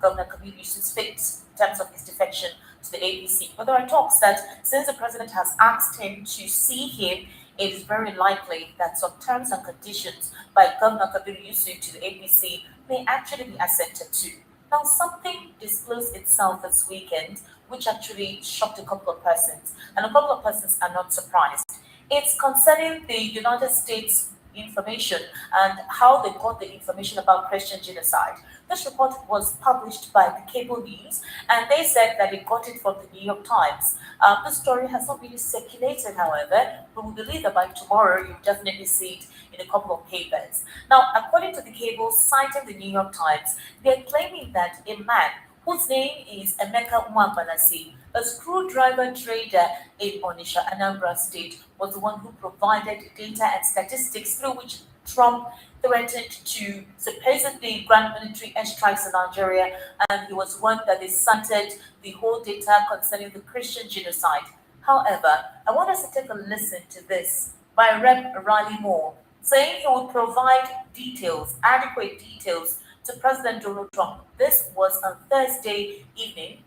Governor Kabir Yusuf's fate in terms of his defection to the APC. But there are talks that since the president has asked him to see him, it is very likely that some terms and conditions by Governor Kabir Yusuf to the APC may actually be assented to. Now, something disclosed itself this weekend, which actually shocked a couple of persons, and a couple of persons are not surprised. It's concerning the United States information and how they got the information about Christian genocide. This report was published by the Cable News, and they said that they got it from the New York Times. The story has not really circulated, however, but we believe that by tomorrow you'll definitely see it in a couple of papers. Now, according to the Cable, citing the New York Times, they're claiming that a man whose name is Emeka Mwabalasi, a screwdriver trader in Onitsha, Anambra State, was the one who provided data and statistics through which Trump threatened to supposedly grant military airstrikes in Nigeria, and he was one that they cited the whole data concerning the Christian genocide. However, I want us to take a listen to this by Rep. Riley Moore, saying he would provide details, adequate details, to President Donald Trump. This was on Thursday evening.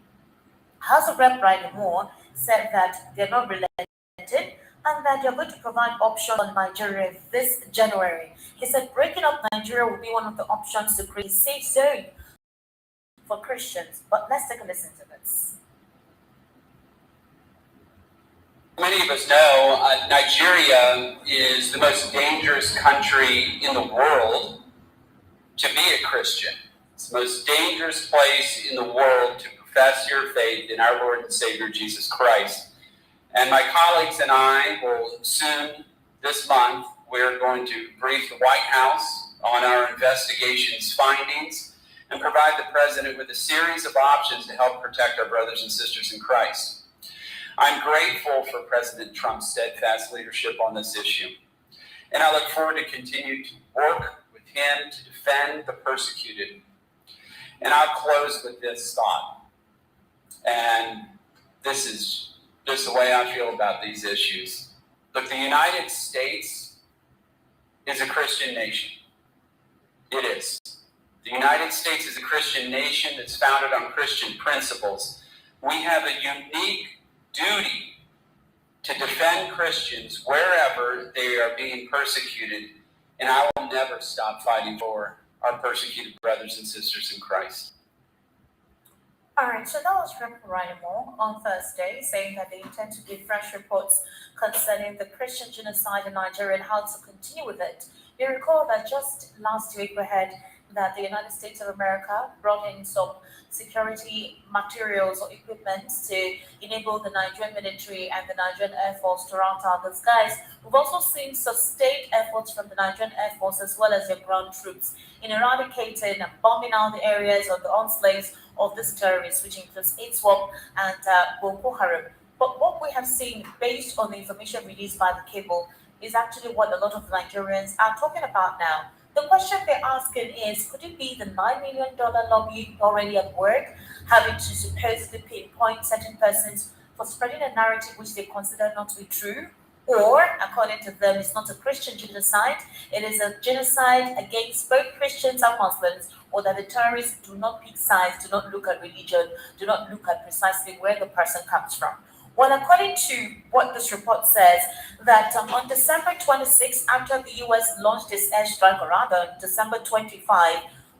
House of Rep. Riley Moore said that they're not related and that they're going to provide options on Nigeria this January. He said breaking up Nigeria will be one of the options to create a safe zone for Christians. But let's take a listen to this. Many of us know Nigeria is the most dangerous country in the world to be a Christian. It's the most dangerous place in the world to profess your faith in our Lord and Savior Jesus Christ. And my colleagues and I will soon, this month, we're going to brief the White House on our investigation's findings and provide the President with a series of options to help protect our brothers and sisters in Christ. I'm grateful for President Trump's steadfast leadership on this issue, and I look forward to continue to work with him to defend the persecuted. And I'll close with this thought, and this is just the way I feel about these issues. Look, the United States is a Christian nation. It is. The United States is a Christian nation that's founded on Christian principles. We have a unique duty to defend Christians wherever they are being persecuted, and I will never stop fighting for our persecuted brothers and sisters in Christ. All right, so that was Rep. Riley Moore on Thursday, saying that they intend to give fresh reports concerning the Christian genocide in Nigeria and how to continue with it. You recall that just last week we heard that the United States of America brought in some security materials or equipment to enable the Nigerian military and the Nigerian Air Force to rout out these guys. We've also seen sustained efforts from the Nigerian Air Force as well as their ground troops in eradicating and bombing out the areas of the enclaves of these terrorists, which includes ISWAP and Boko Haram. But what we have seen, based on the information released by the Cable, is actually what a lot of Nigerians are talking about now. The question they're asking is, could it be the $9 million lobby already at work, having to supposedly pinpoint certain persons for spreading a narrative which they consider not to be true? Or, according to them, it's not a Christian genocide, it is a genocide against both Christians and Muslims, or that the terrorists do not pick sides, do not look at religion, do not look at precisely where the person comes from. Well, according to what this report says, that on December 26, after the U.S. launched its airstrike, or rather December 25,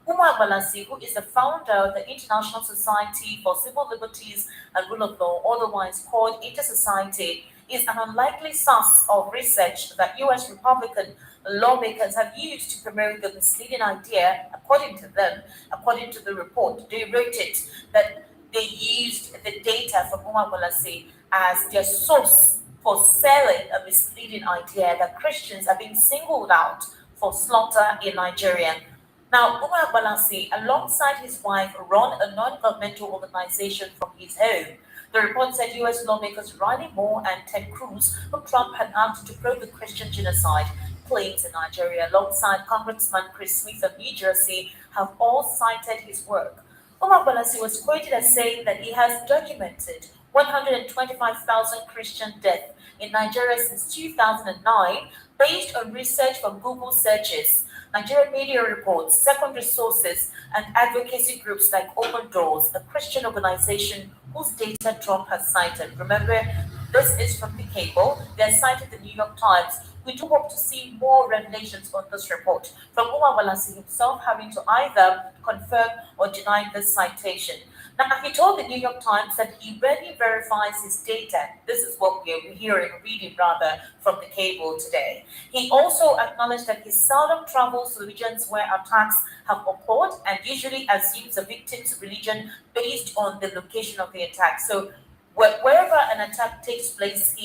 Umar Balasi, who is the founder of the International Society for Civil Liberties and Rule of Law, otherwise called Inter-Society, is an unlikely source of research that U.S. Republican lawmakers have used to promote the misleading idea, according to them, according to the report. They wrote it that they used the data from Umar Balasi as their source for selling a misleading idea that Christians are being singled out for slaughter in Nigeria. Now, Umar Balasi, alongside his wife, run a non-governmental organization from his home. The report said U.S. lawmakers Riley Moore and Ted Cruz, whom Trump had asked to probe the Christian genocide claims in Nigeria, alongside Congressman Chris Smith of New Jersey, have all cited his work. Umar Balasi was quoted as saying that he has documented 125,000 Christian deaths in Nigeria since 2009, based on research from Google searches, Nigerian media reports, secondary sources, and advocacy groups like Open Doors, a Christian organization whose data Trump has cited. Remember, this is from the Cable. They cited the New York Times. We do hope to see more revelations on this report from Umar Balasi himself, having to either confirm or deny this citation. Now, he told the New York Times that he rarely verifies his data. This is what we're hearing, reading rather, from the cable today. He also acknowledged that he seldom travels to regions where attacks have occurred and usually assumes a victim's religion based on the location of the attack. So, wherever an attack takes place,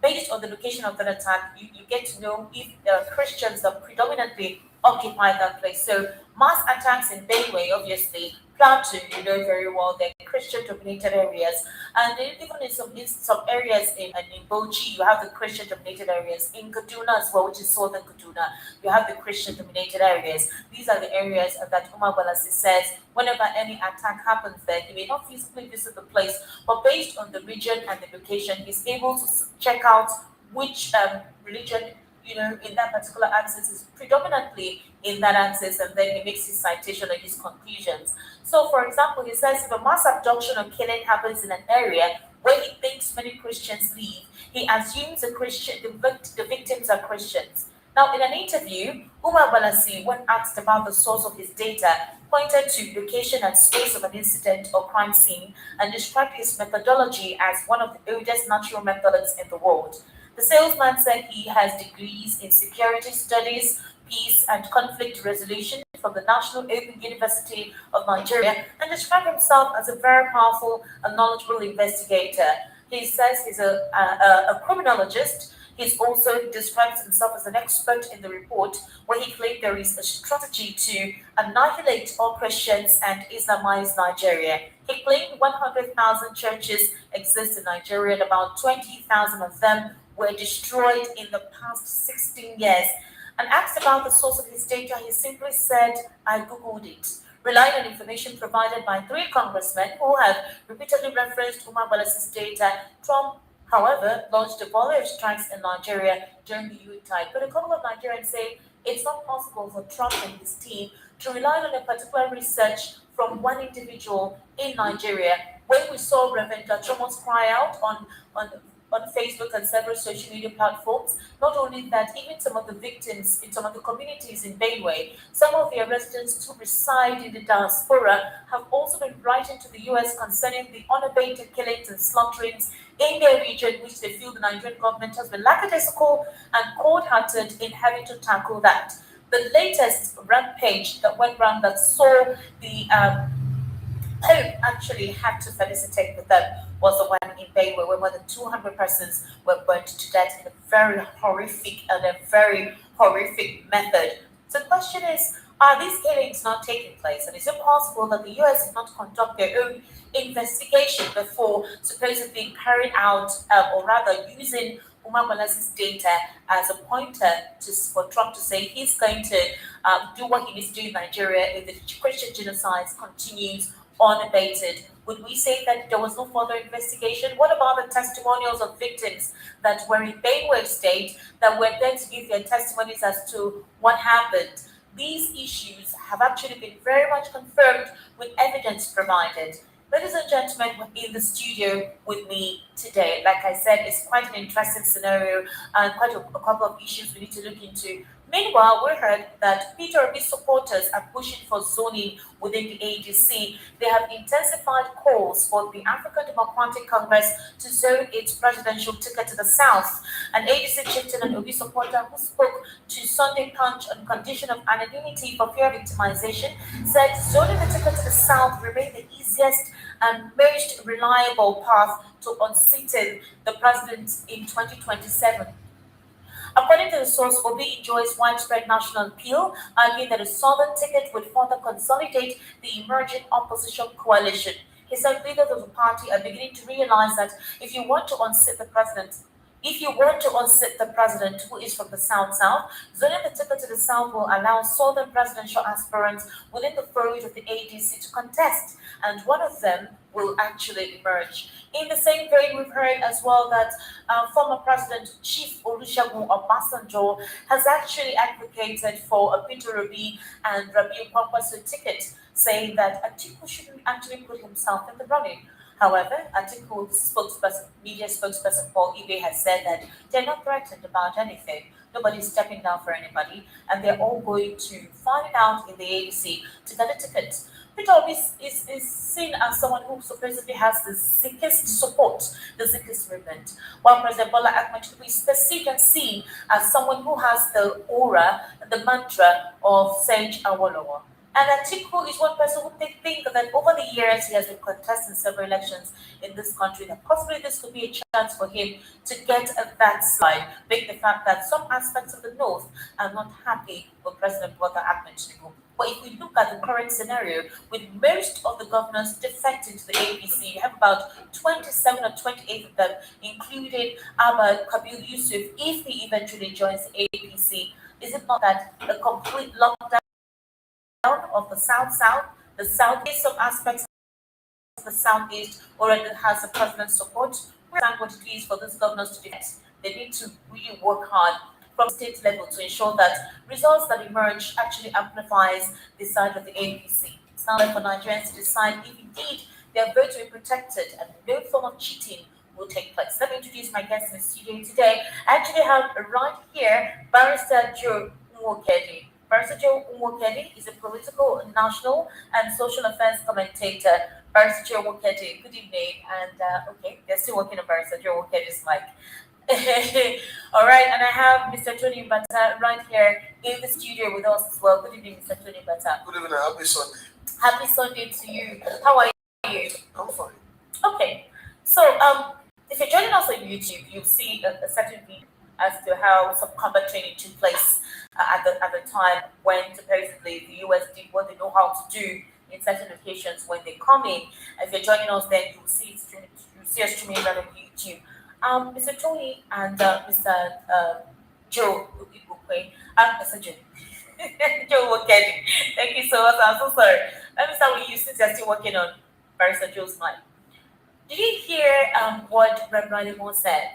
based on the location of that attack, you get to know if Christians that predominantly occupy that place. So, mass attacks in Benue, obviously, Plateau, you know very well, they're Christian-dominated areas, and even in some areas in Bauchi, you have the Christian-dominated areas. In Kaduna as well, which is southern Kaduna, you have the Christian-dominated areas. These are the areas that Umar Balasi says whenever any attack happens there, he may not physically visit the place, but based on the region and the location, he's able to check out which religion, in that particular axis is predominantly in that axis, and then he makes his citation and his conclusions. So, for example, he says if a mass abduction or killing happens in an area where he thinks many Christians live, he assumes the victims are Christians. Now, in an interview, Umar Balasi, when asked about the source of his data, pointed to location and space of an incident or crime scene and described his methodology as one of the oldest natural methods in the world. The salesman said he has degrees in security studies, peace and conflict resolution from the National Open University of Nigeria and described himself as a very powerful and knowledgeable investigator. He says he's a criminologist. He also describes himself as an expert in the report, where he claimed there is a strategy to annihilate all Christians and Islamize Nigeria. He claimed 100,000 churches exist in Nigeria, and about 20,000 of them were destroyed in the past 16 years. And asked about the source of his data, he simply said, I Googled it, relying on information provided by 3 congressmen who have repeatedly referenced Umar Balasi's data. Trump, however, launched a volley of strikes in Nigeria during the Yuletide. But a couple of Nigerians say it's not possible for Trump and his team to rely on a particular research from one individual in Nigeria. When we saw Reverend Thomas cry out on Facebook and several social media platforms, not only that, even some of the victims in some of the communities in Benue, some of their residents who reside in the diaspora have also been writing to the US concerning the unabated killings and slaughterings in their region, which they feel the Nigerian government has been lackadaisical and cold-hearted in having to tackle that. The latest rampage that went round that saw the Pope actually had to felicitate with them was the one in Benue, where more than 200 persons were burnt to death in a very horrific method. So the question is, are these killings not taking place? And is it possible that the US did not conduct their own investigation before supposedly carrying out, or rather using Umar Balasi's data as a pointer for Trump to say he's going to do what he needs to do in Nigeria if the Christian genocide continues unabated? Would we say that there was no further investigation? What about the testimonials of victims that were in Benue State that were there to give their testimonies as to what happened? These issues have actually been very much confirmed with evidence provided. Ladies and gentlemen, in the studio with me today, like I said, it's quite an interesting scenario and quite a couple of issues we need to look into. Meanwhile, we heard that Peter Obi's supporters are pushing for zoning within the ADC. They have intensified calls for the African Democratic Congress to zone its presidential ticket to the south. An ADC chieftain and Obi supporter who spoke to Sunday Punch on condition of anonymity for fear of victimization said zoning the ticket to the south remained the easiest and most reliable path to unseating the president in 2027. According to the source, Obi enjoys widespread national appeal, arguing that a southern ticket would further consolidate the emerging opposition coalition. He said leaders of the party are beginning to realize that if you want to unseat the president, who is from the South, zoning the ticket to the South will allow southern presidential aspirants within the fold of the ADC to contest, and one of them will actually emerge. In the same vein, we've heard as well that former President Chief Olusegun Obasanjo has actually advocated a Peter Obi and Rabiu Kwankwaso ticket, saying that Atiku shouldn't actually put himself in the running. However, Atiku's media spokesperson Paul Ibe has said that they're not threatened about anything. Nobody's stepping down for anybody, and they're all going to fight it out in the ADC to get a ticket. Peter Obi is seen as someone who supposedly has the sickest support, the sickest movement, while President Bola Ahmed Tinubu is perceived and seen as someone who has the aura, the mantra of Sage Awolowo. And Atiku is one person who they think that over the years he has been contesting several elections in this country, that possibly this could be a chance for him to get that slide, being the fact that some aspects of the North are not happy with President Bola Ahmed Tinubu. But if we look at the current scenario, with most of the governors defecting to the APC, you have about 27 or 28 of them, including Abba Kabir Yusuf, if he eventually joins the APC. Is it not that a complete lockdown of the South, the Southeast, some aspects of the Southeast already has the president's support? We understand what it is for these governors to do. They need to really work hard from state level to ensure that results that emerge actually amplifies the side of the APC. It's now left for Nigerians to decide if indeed their votes will be protected and no form of cheating will take place. Let me introduce my guest in the studio today. I actually have right here Barrister Joe Nwokedi. Barrister Joe Nwokedi is a political, national, and social affairs commentator. Barrister Joe Nwokedi, good evening. And okay, they're still working on Barrister Joe Nwokedi's mic. All right, and I have Mr. Tony Bata right here in the studio with us as well. Good evening, Mr. Tony Bata. Good evening, happy Sunday. Happy Sunday to you. How are you? I'm fine. Okay, so if you're joining us on YouTube, you'll see a certain video as to how some combat training took place at the time when supposedly the US did what they know how to do in certain occasions when they come in. If you're joining us, then you'll see us streaming right on YouTube. Mr. Tony and Mr. Joe Ibukwe, Mr. Joe, Joe Nwokedi. Thank you so much. I'm so sorry. Let me start with you since you're still working on Barrister Joe's mic. Did you hear what Reverend Imo said?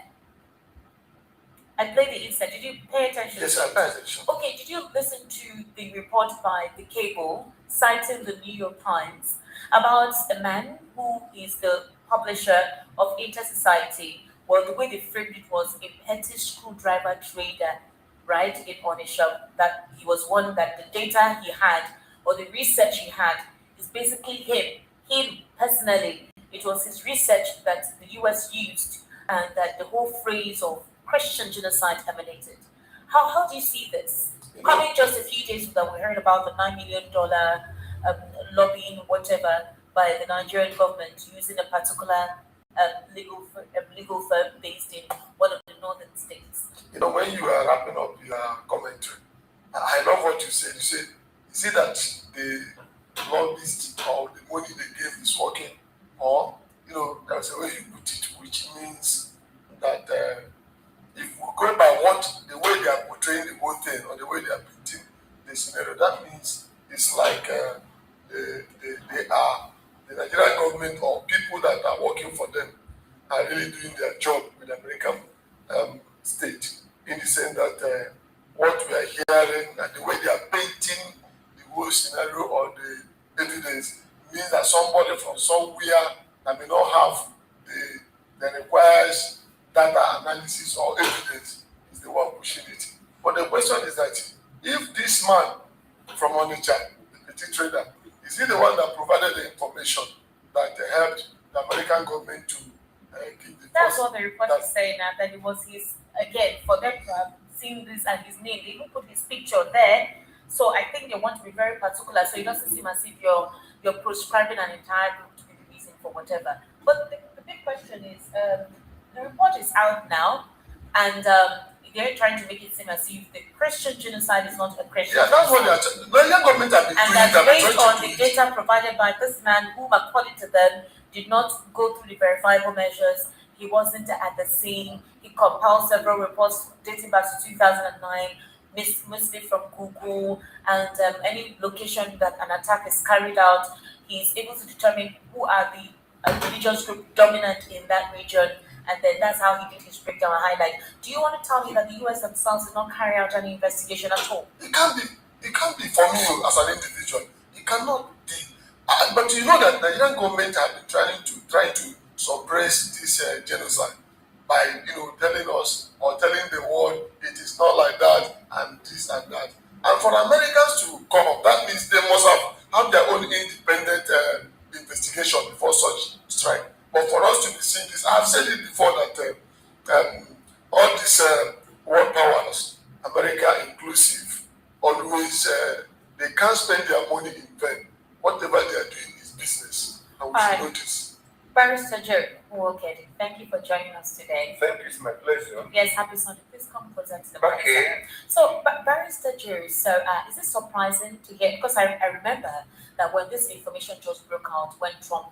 I played the insight. Did you pay attention? Yes, I paid attention. Okay, did you listen to the report by The Cable citing the New York Times about a man who is the publisher of Inter-Society? Well, the way they framed it was a petty screwdriver trader, right, in Onisha, that he was one that the data he had or the research he had is basically him personally. It was his research that the US used and that the whole phrase of Christian genocide emanated. How do you see this? Coming just a few days ago, we heard about the $9 million lobbying, whatever, by the Nigerian government using a particular legal firm based in one of the northern states. You know, when you are wrapping up your commentary, I love what you said. You said that the lobbyist or the money they gave is working, or that's the way you put it, which means that if we go by the way they are portraying the whole thing or the way they are painting the scenario, that means it's like they are the Nigerian government or people that are working for them are really doing their job with the American state, in the sense that what we are hearing and the way they are painting the whole scenario or the evidence means that somebody from somewhere that may not have that requires data analysis or evidence is the one pushing it. But the question is that if this man from Onitsha, the petty trader, is he the one that provided the information that helped the American government to give the That's what the report is saying now, that it was his, again, for them to have seen this and his name, they even put his picture there. So I think they want to be very particular, so it doesn't seem as if you're prescribing an entire group to be the reason for whatever. But the big question is, the report is out now, and they're trying to make it seem as if the Christian genocide is not a Christian. Yeah, that's what the Nigerian government have been doing. And that's based on the data provided by this man, whom, according to them, did not go through the verifiable measures. He wasn't at the scene. He compiled several reports dating back to 2009, mostly from Google, and any location that an attack is carried out, he's able to determine who are the religious group dominant in that region. And then that's how he did his breakdown and highlight. Do you want to tell me that the US themselves did not carry out any investigation at all? It can't be for me as an individual. It cannot be. But you know that the Nigerian government have been trying to suppress this genocide by telling us or telling the world it is not like that and this and that. And for Americans to come up, that means they must have have their own independent investigation before such strike. But for us to be seeing this, I've said it before that all these world powers, America inclusive, always they can't spend their money in vain. Whatever they are doing is business, and we should notice. Barrister Joe Nwokedi, thank you for joining us today. Thank you, it's my pleasure. Yes, happy Sunday. Please come present to the mic. Okay. So, Barrister Joe, so is it surprising to hear, because I remember that when this information just broke out, when Trump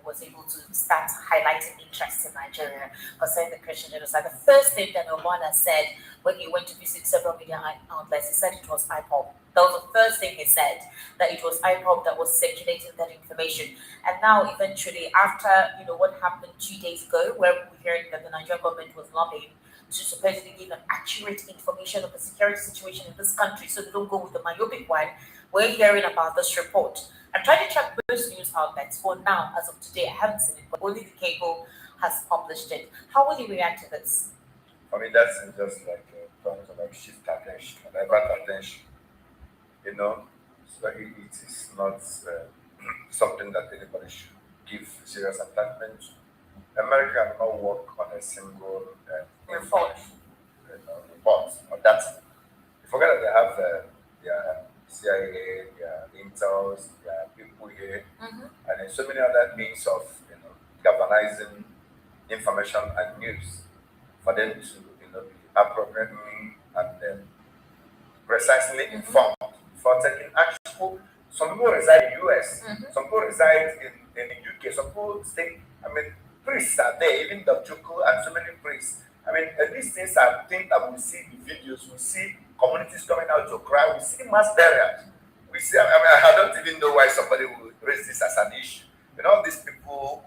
was able to start highlighting interest in Nigeria concerning the Christian genocide, the first thing that Obama said when he went to visit several media outlets, he said it was IPOB. That was the first thing he said, that it was IPOB that was circulating that information. And now, eventually, after what happened 2 days ago, where we heard that the Nigerian government was lobbying to supposedly give an accurate information of the security situation in this country, so they don't go with the myopic one, we're hearing about this report. I'm trying to check most news outlets. For now, as of today, I haven't seen it, but only the cable has published it. How will you react to this? I mean, that's just like trying to like shift attention, divert attention. So it is not something that anybody should give serious attachment to. America will not work on a single report on that. You forget that they have their CIA, their intels, their people here, and then so many other means of galvanizing information and news for them to be appropriately and precisely informed for taking action. Some people reside in US, some people reside in the UK, some people stay. Priests are there, even the Chuku and so many priests. These things are things that we see in videos, we see communities coming out to cry, we see mass burials. We see, I don't even know why somebody would raise this as an issue. All these people,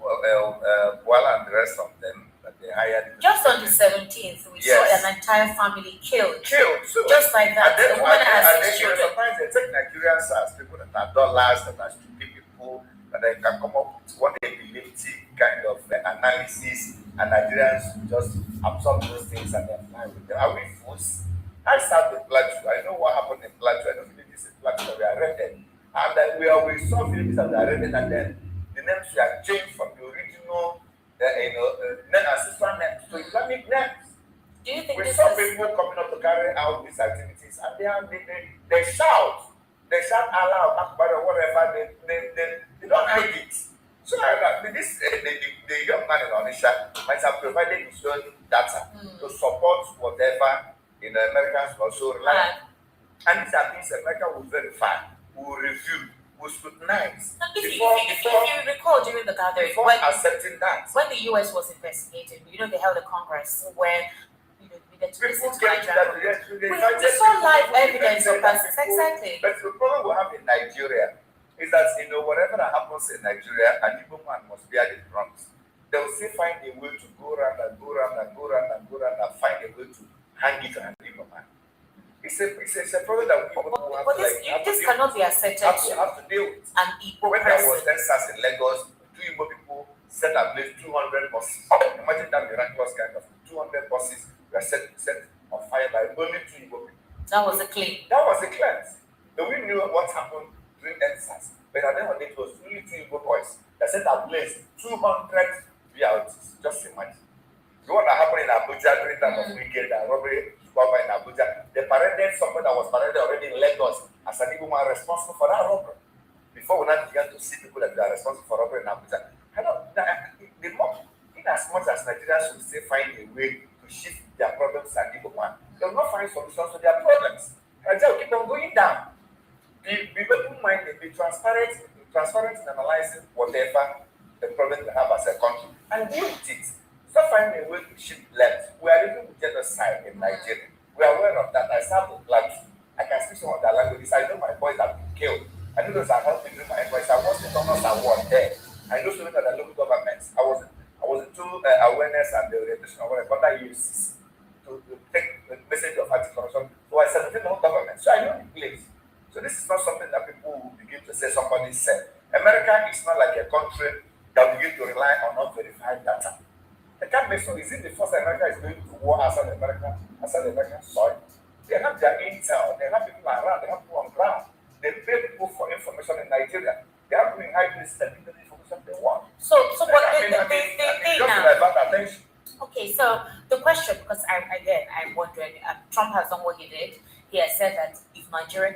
Boala and the rest of them, that they hired. Just on the 17th, we saw an entire family killed. So, just like that. The woman has 6 children. Sometimes they take Nigerians as people that are dollars, that are stupid people, that they can come up with what they believe kind of analysis, and Nigerians just absorb those things and then fly with them. Are we fools? I start the Plateau. I know what happened in Plateau. I don't believe this is Plateau that we are arrested. And we saw Philippines that we are arrested, and then the names were changed from the original ancestral names to Islamic names. Do you think we saw people coming up to carry out these activities, and they shout Allah Akbar or whatever. They don't hide it. So the young man in Onisha might have provided his own data to support whatever Americans also rely on. And these are things America will verify, will review, will scrutinize. If you recall during the gathering, when accepting that, when the US was investigating, they held a congress where we saw live evidence of persons. Exactly. But the problem we have in Nigeria is that whatever that happens in Nigeria, an Igbo man must bear the brunt. They will still find a way to go around and find a way to hang it on an Igbo man. It's a problem that we this cannot be accepted. Have to deal with. An Igbo when person. There was NSAS in Lagos, 2 Igbo people set ablaze 200 buses. Imagine that miraculous kind of 200 buses were set on fire by only 2 Igbo people. That was a claim. That was a cleanse. So we knew what happened during NSAS. But at the end of the day, it was only 2 Igbo boys that set ablaze 200 VLTs. Just imagine. The one that happened in Abuja during that of weekend and robbery in Abuja, they paraded someone that was paraded already in Lagos as an Igbo man responsible for that robbery. Before we now began to see people that are responsible for robbery in Abuja, in as much as Nigerians will still find a way to shift their problems and Igbo man, they will not find solutions to their problems. Nigeria will keep on going down. Be open-minded, be transparent in analyzing whatever the problem they have as a country, and deal with it. Stop finding a way to shift left. We are living with genocide in Nigeria. We are aware of that. I serve the Plateau. I can speak some of their languages. I know my boys have been killed. I know those are helping me my voice. I was the Thomas Award there. I know so many of the local governments. I was into awareness and the orientation of under uses to take the message of anti-corruption. So I said within the whole government. So I know the place. So this is not something that people will begin to say somebody said. America is not like a country that begin to rely on unverified data. They can't make sure. Is it the first America is going to war outside American soil? They have their intel, they have people around, they have people on ground. They pay people for information in Nigeria. They have been hiding this and giving the information they want. So what I mean, just now? to divert attention. Okay, so the question, because I'm wondering, Trump has done what he did. He has said that if the Nigerian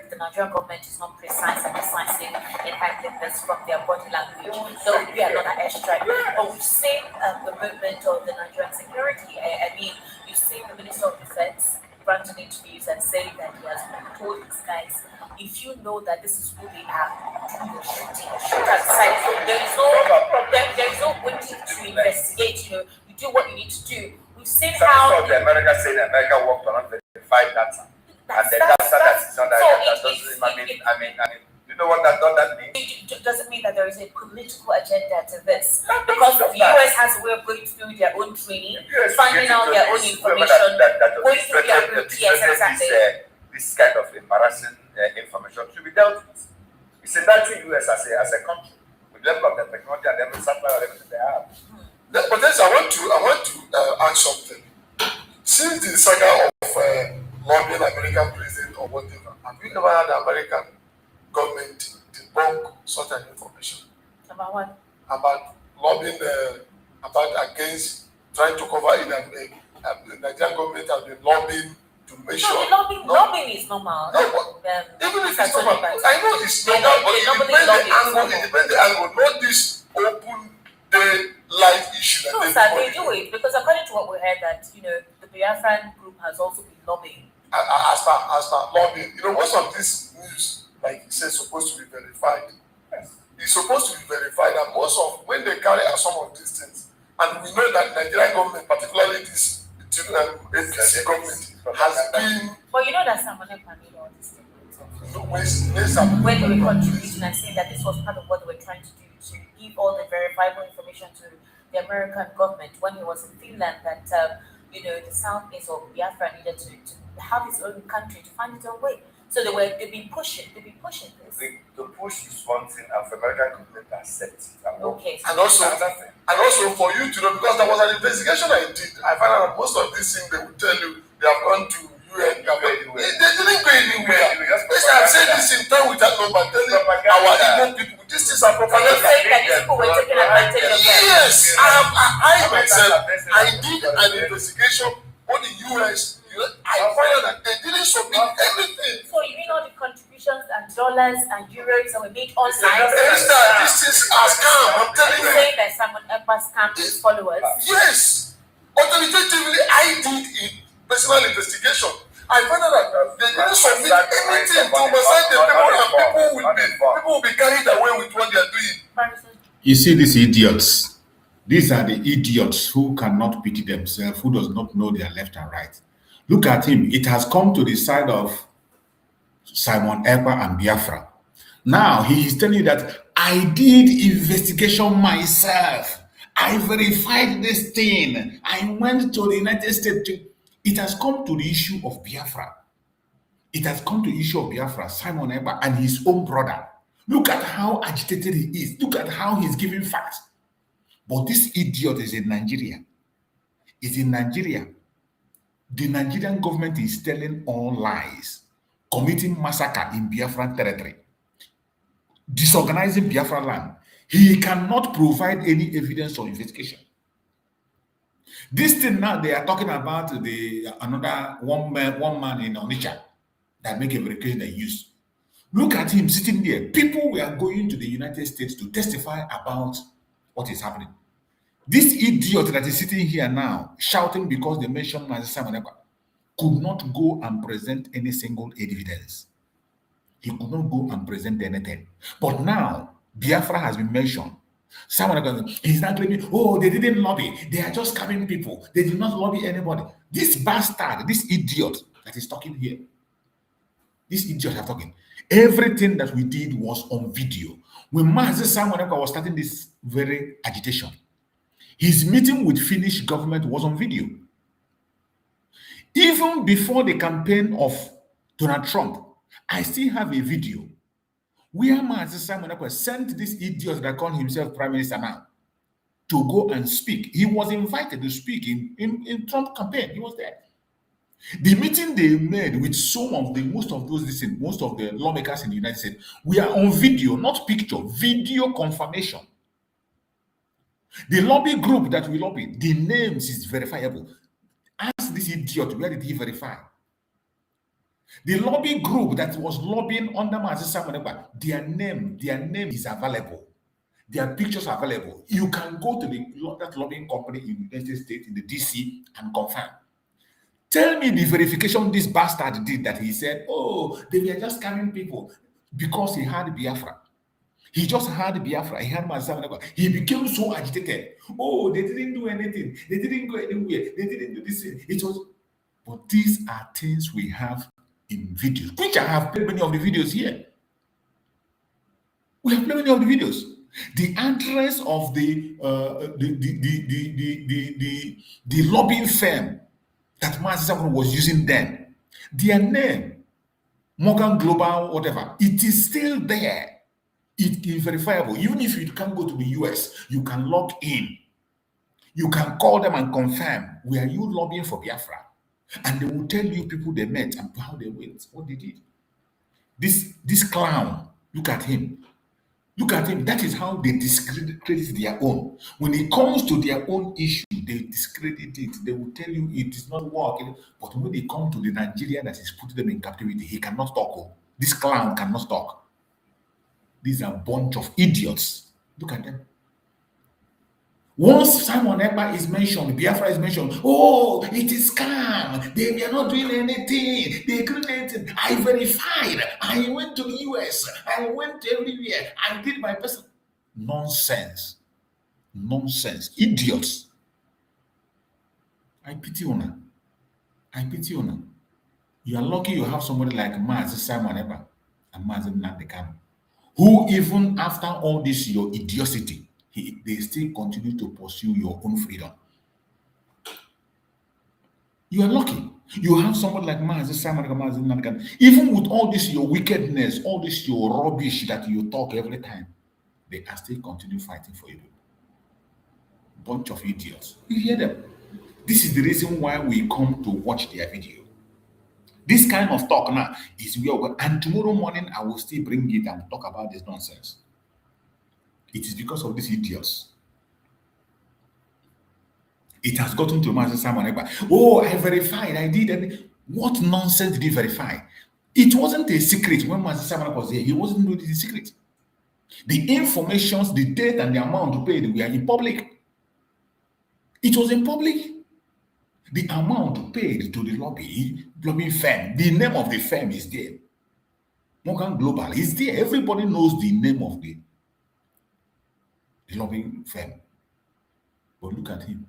government is not precise and decisive in handling this from their body language, there will be another airstrike. But we've seen the movement of the Nigerian security. I mean, you've seen the Minister of Defense granting interviews and saying that he has told these guys, if you know that this is who they are, shoot aside. So there is no waiting to investigate. You do what you need to do. We've seen how the America said America worked on unverified data. And the data that is not that doesn't I mean, you know what that means? It doesn't mean that there is a political agenda to this. Because the US has a way of going through their own training, finding out their own information, going through their own this kind of embarrassing information should be dealt with. It's a natural US as a country. With level of the technology and every supply and everything they have. But then I want to ask something. Since the saga of lobbying American president or whatever, have you ever had the American government debunk such an information? About what? About lobbying, against trying to cover it, and the Nigerian government has been lobbying to make sure. Lobbying is normal. No, even if it's normal, I know it's normal, but it depends the angle. It depends the angle. Not this open day life issue. No, sir, they do it because according to what we heard, that the Biafran group has also been lobbying. As per lobbying, most of this news, like you said, supposed to be verified. Yes. It's supposed to be verified, and most of when they carry out some of these things, and we know that Nigerian government, particularly this APC government, has been. But you know that someone made all this thing. When they were contributing and saying that this was part of what they were trying to do, to give all the verifiable information to the American government when he was in Finland, that the Southeast of Biafra needed to have its own country, to find its own way. So they've been pushing this. The push is one thing, and for American government to accept it. Okay. And also for you to know, because there was an investigation I did, I found out that most of these things they will tell you they have gone to UN. They didn't go anywhere. Yes, I've said this in time with that number, telling our Igbo people, these things are propaganda. Yes, I myself, I did an investigation on the US. I found out that they didn't submit anything. So you mean all the contributions and dollars and euros that were made online? This is a scam. I'm telling you. Saying that someone ever scammed his followers. Yes. Authoritatively, I did a personal investigation. I found out that they didn't submit anything to oversight the people, and people will be carried away with what they are doing. You see these idiots. These are the idiots who cannot pity themselves, who does not know their left and right. Look at him. It has come to the side of Simon Ekpa and Biafra. Now he is telling you that I did investigation myself. I verified this thing. I went to the United States. It has come to the issue of Biafra. It has come to the issue of Biafra, Simon Ekpa and his own brother. Look at how agitated he is. Look at how he's giving facts. But this idiot is in Nigeria. It's in Nigeria. The Nigerian government is telling all lies, committing massacre in Biafran territory, disorganizing Biafra land. He cannot provide any evidence or investigation. This thing now they are talking about another one man in Onitsha that make a verification they use. Look at him sitting there. People were going to the United States to testify about what is happening. This idiot that is sitting here now, shouting because they mentioned Mazi Simon Ekpa, could not go and present any single evidence. He could not go and present anything. But now, Biafra has been mentioned. Simon Ekpa is not claiming, oh, they didn't lobby. They are just scamming people. They did not lobby anybody. This bastard, this idiot that is talking here, this idiot is talking. Everything that we did was on video. When Mazi Simon Ekpa was starting this very agitation, his meeting with Finnish government was on video. Even before the campaign of Donald Trump, I still have a video where Mazi Simon Ekpa sent this idiot that called himself Prime Minister now to go and speak. He was invited to speak in Trump campaign. He was there. The meeting they made with most of the lawmakers in the United States, we are on video, not picture, video confirmation. The lobby group that we lobby, the names is verifiable. Ask this idiot, where did he verify? The lobby group that was lobbying under Mazi Samonegba, their name is available. Their pictures are available. You can go to that lobbying company in the United States, in the DC, and confirm. Tell me the verification this bastard did that he said, oh, they were just scamming people because he had Biafra. He just had Biafra. He had Mazi Samonegba. He became so agitated. Oh, they didn't do anything. They didn't go anywhere. They didn't do this. It was, but these are things we have in videos, which I have played many of the videos here. We have played many of the videos. The address of the lobbying firm that Mazi Samonegba was using then, their name, Morgan Global, whatever, it is still there. It is verifiable. Even if you can't go to the US, you can log in. You can call them and confirm, were you lobbying for Biafra? And they will tell you people they met and how they went, what they did. This clown, look at him. Look at him. That is how they discredit their own. When it comes to their own issue, they discredit it. They will tell you it is not working. But when they come to the Nigerian that is putting them in captivity, he cannot talk. This clown cannot talk. These are a bunch of idiots. Look at them. Once Simon Ekpa is mentioned, Biafra is mentioned, oh, it is scam. They are not doing anything. They couldn't anything. I verified. I went to the US. I went everywhere. I did my best. Nonsense. Nonsense. Idiots. I pity you. I pity you. You are lucky you have somebody like Mazi Simon Ekpa and Mazi Nnamdi Kanu, who even after all this your idiocy, they still continue to pursue your own freedom. You are lucky. You have someone like Mazi Simon Ekpa, even with all this your wickedness, all this your rubbish that you talk every time, they are still continue fighting for you. Bunch of idiots. You hear them. This is the reason why we come to watch their video. This kind of talk now is where we're going. And tomorrow morning I will still bring it and talk about this nonsense. It is because of these idiots. It has gotten to Mazi Simon Ekpa. Oh, I verified. I did. And what nonsense did he verify? It wasn't a secret when Mazi Simon Ekpa was there. He wasn't doing the secret. The informations, the date, and the amount paid were in public. It was in public. The amount paid to the lobbying firm, the name of the firm is there. Morgan Global is there. Everybody knows the name of the lobbying firm. But look at him.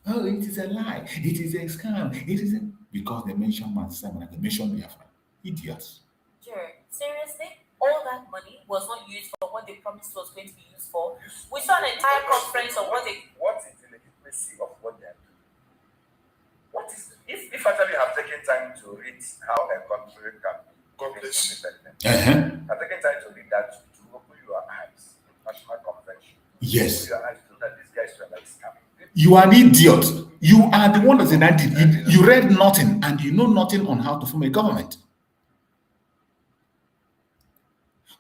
Oh, it is a lie. It is a scam. It is because they mentioned Mazi Simon and they mentioned Biafra. Idiots. Sure. Seriously? All that money was not used for what they promised was going to be used for. We saw an entire conference of what they... What is the legitimacy of what they are doing? What is if actually have taken time to read how a country can be independent, have taken time to read that to open your eyes in national convention. Yes. Open your eyes to that these guys were like scamming. You are an idiot. You are the one that's an idiot. You read nothing and you know nothing on how to form a government.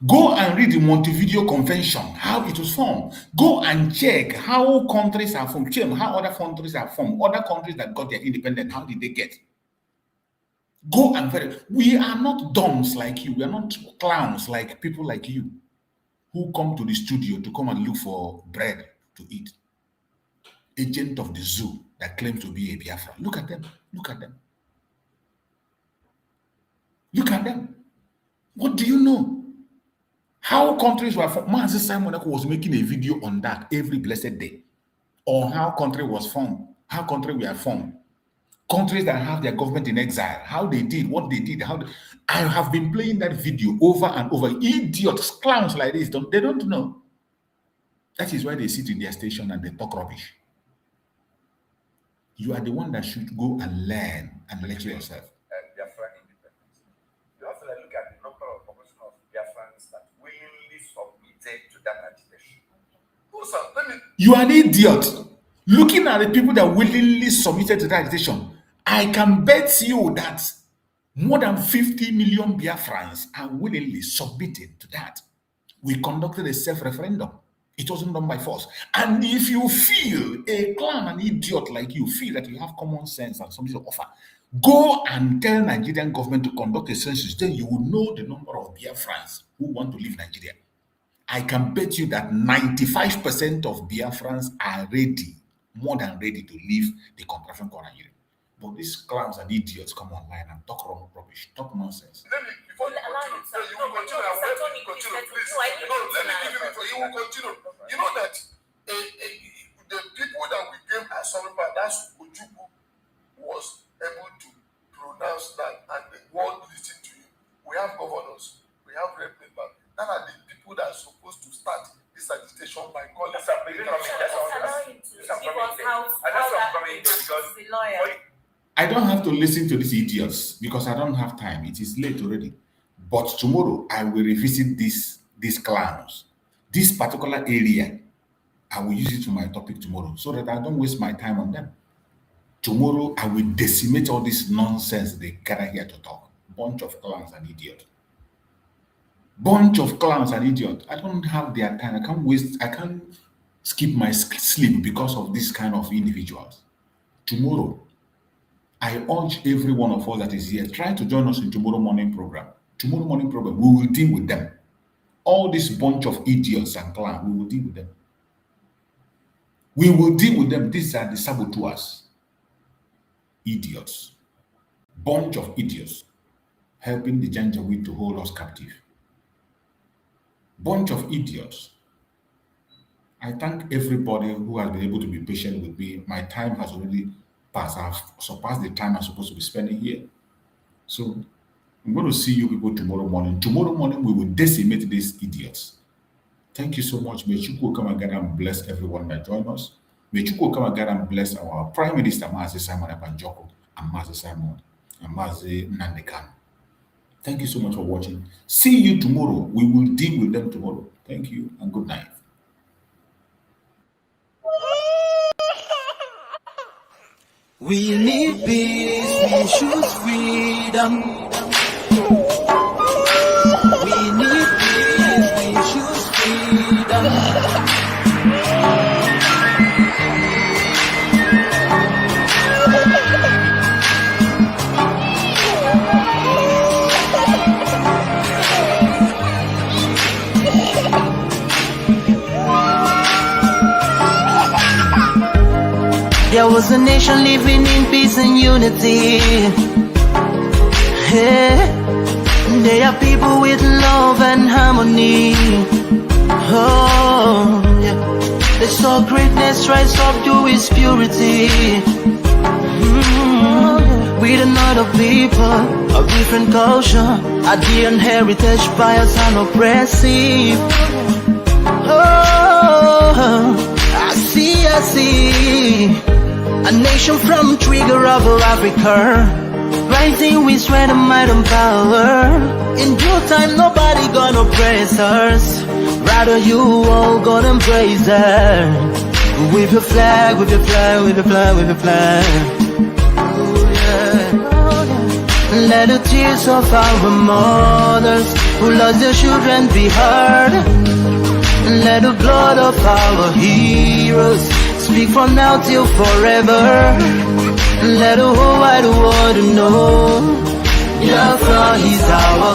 Go and read the Montevideo Convention, how it was formed. Go and check how countries are formed, how other countries are formed, other countries that got their independence, how did they get? Go and verify. We are not dumbs like you. We are not clowns like people like you who come to the studio to come and look for bread to eat. Agent of the zoo that claims to be a Biafra. Look at them. Look at them. Look at them. What do you know? How countries were formed. Mazi Simon Ekpa was making a video on that every blessed day. On how country was formed, how country were formed. Countries that have their government in exile, how they did, what they did, I have been playing that video over and over. Idiots, clowns like this, they don't know. That is why they sit in their station and they talk rubbish. You are the one that should go and learn and lecture yourself. Biafra independence. You have to look at the number of proportion of Biafrans that willingly submitted to that agitation. You are an idiot. Looking at the people that willingly submitted to that agitation, I can bet you that more than 50 million Biafrans are willingly submitting to that. We conducted a self-referendum. It wasn't done by force. And if you feel a clown, an idiot like you, feel that you have common sense and something to offer, go and tell Nigerian government to conduct a census. Then you will know the number of Biafrans who want to leave Nigeria. I can bet you that 95% of Biafrans are ready, more than ready to leave the contraction for Nigeria. But these clowns and idiots come online and talk wrong rubbish, talk nonsense. Let me, before you continue, you will continue. I will let you continue, please. No, let me give you before you will continue. You know that the people that we gave Asoriba, that's Ojukwu, was able to pronounce that, and the world listened to him. We have governors, we have rep members. That are the people that are supposed to start this agitation by calling. I don't have to listen to these idiots because I don't have time. It is late already. But tomorrow I will revisit these clowns. This particular area, I will use it for my topic tomorrow so that I don't waste my time on them. Tomorrow I will decimate all this nonsense they gather here to talk. Bunch of clowns and idiots. Bunch of clowns and idiots. I don't have their time. I can't skip my sleep because of this kind of individuals. Tomorrow, I urge every one of us that is here, try to join us in tomorrow morning program. Tomorrow morning program, we will deal with them. All this bunch of idiots and clowns, we will deal with them. We will deal with them. These are the saboteurs. Idiots. Bunch of idiots helping the Janjaweed to hold us captive. Bunch of idiots. I thank everybody who has been able to be patient with me. My time has already passed. I've surpassed the time I'm supposed to be spending here. So I'm going to see you people tomorrow morning. Tomorrow morning, we will decimate these idiots. Thank you so much. May Chukwu come again and bless everyone that joined us. May Chukwu come again and bless our Prime Minister, Mazi Simon Ebanjoko, and Mazi Simon, and Mazi Nnamdi Kanu. Thank you so much for watching. See you tomorrow. We will deal with them tomorrow. Thank you and good night. We need peace, we choose freedom. We need peace, we choose freedom. There was a nation living in peace and unity. Yeah. They are people with love and harmony. Oh, yeah. They saw greatness rise up to its purity. With another people of different culture, a dear heritage, bias and oppressive. Oh, I see. A nation from trigger of Africa, rising with strength and might and power. In due time, nobody gonna praise us. Rather, you all gonna embrace her. With your flag, with your flag, with your flag, with your flag. Oh, yeah. Let the tears of our mothers who lost their children be heard. Let the blood of our heroes speak from now till forever. Let the whole wide world know Biafra is our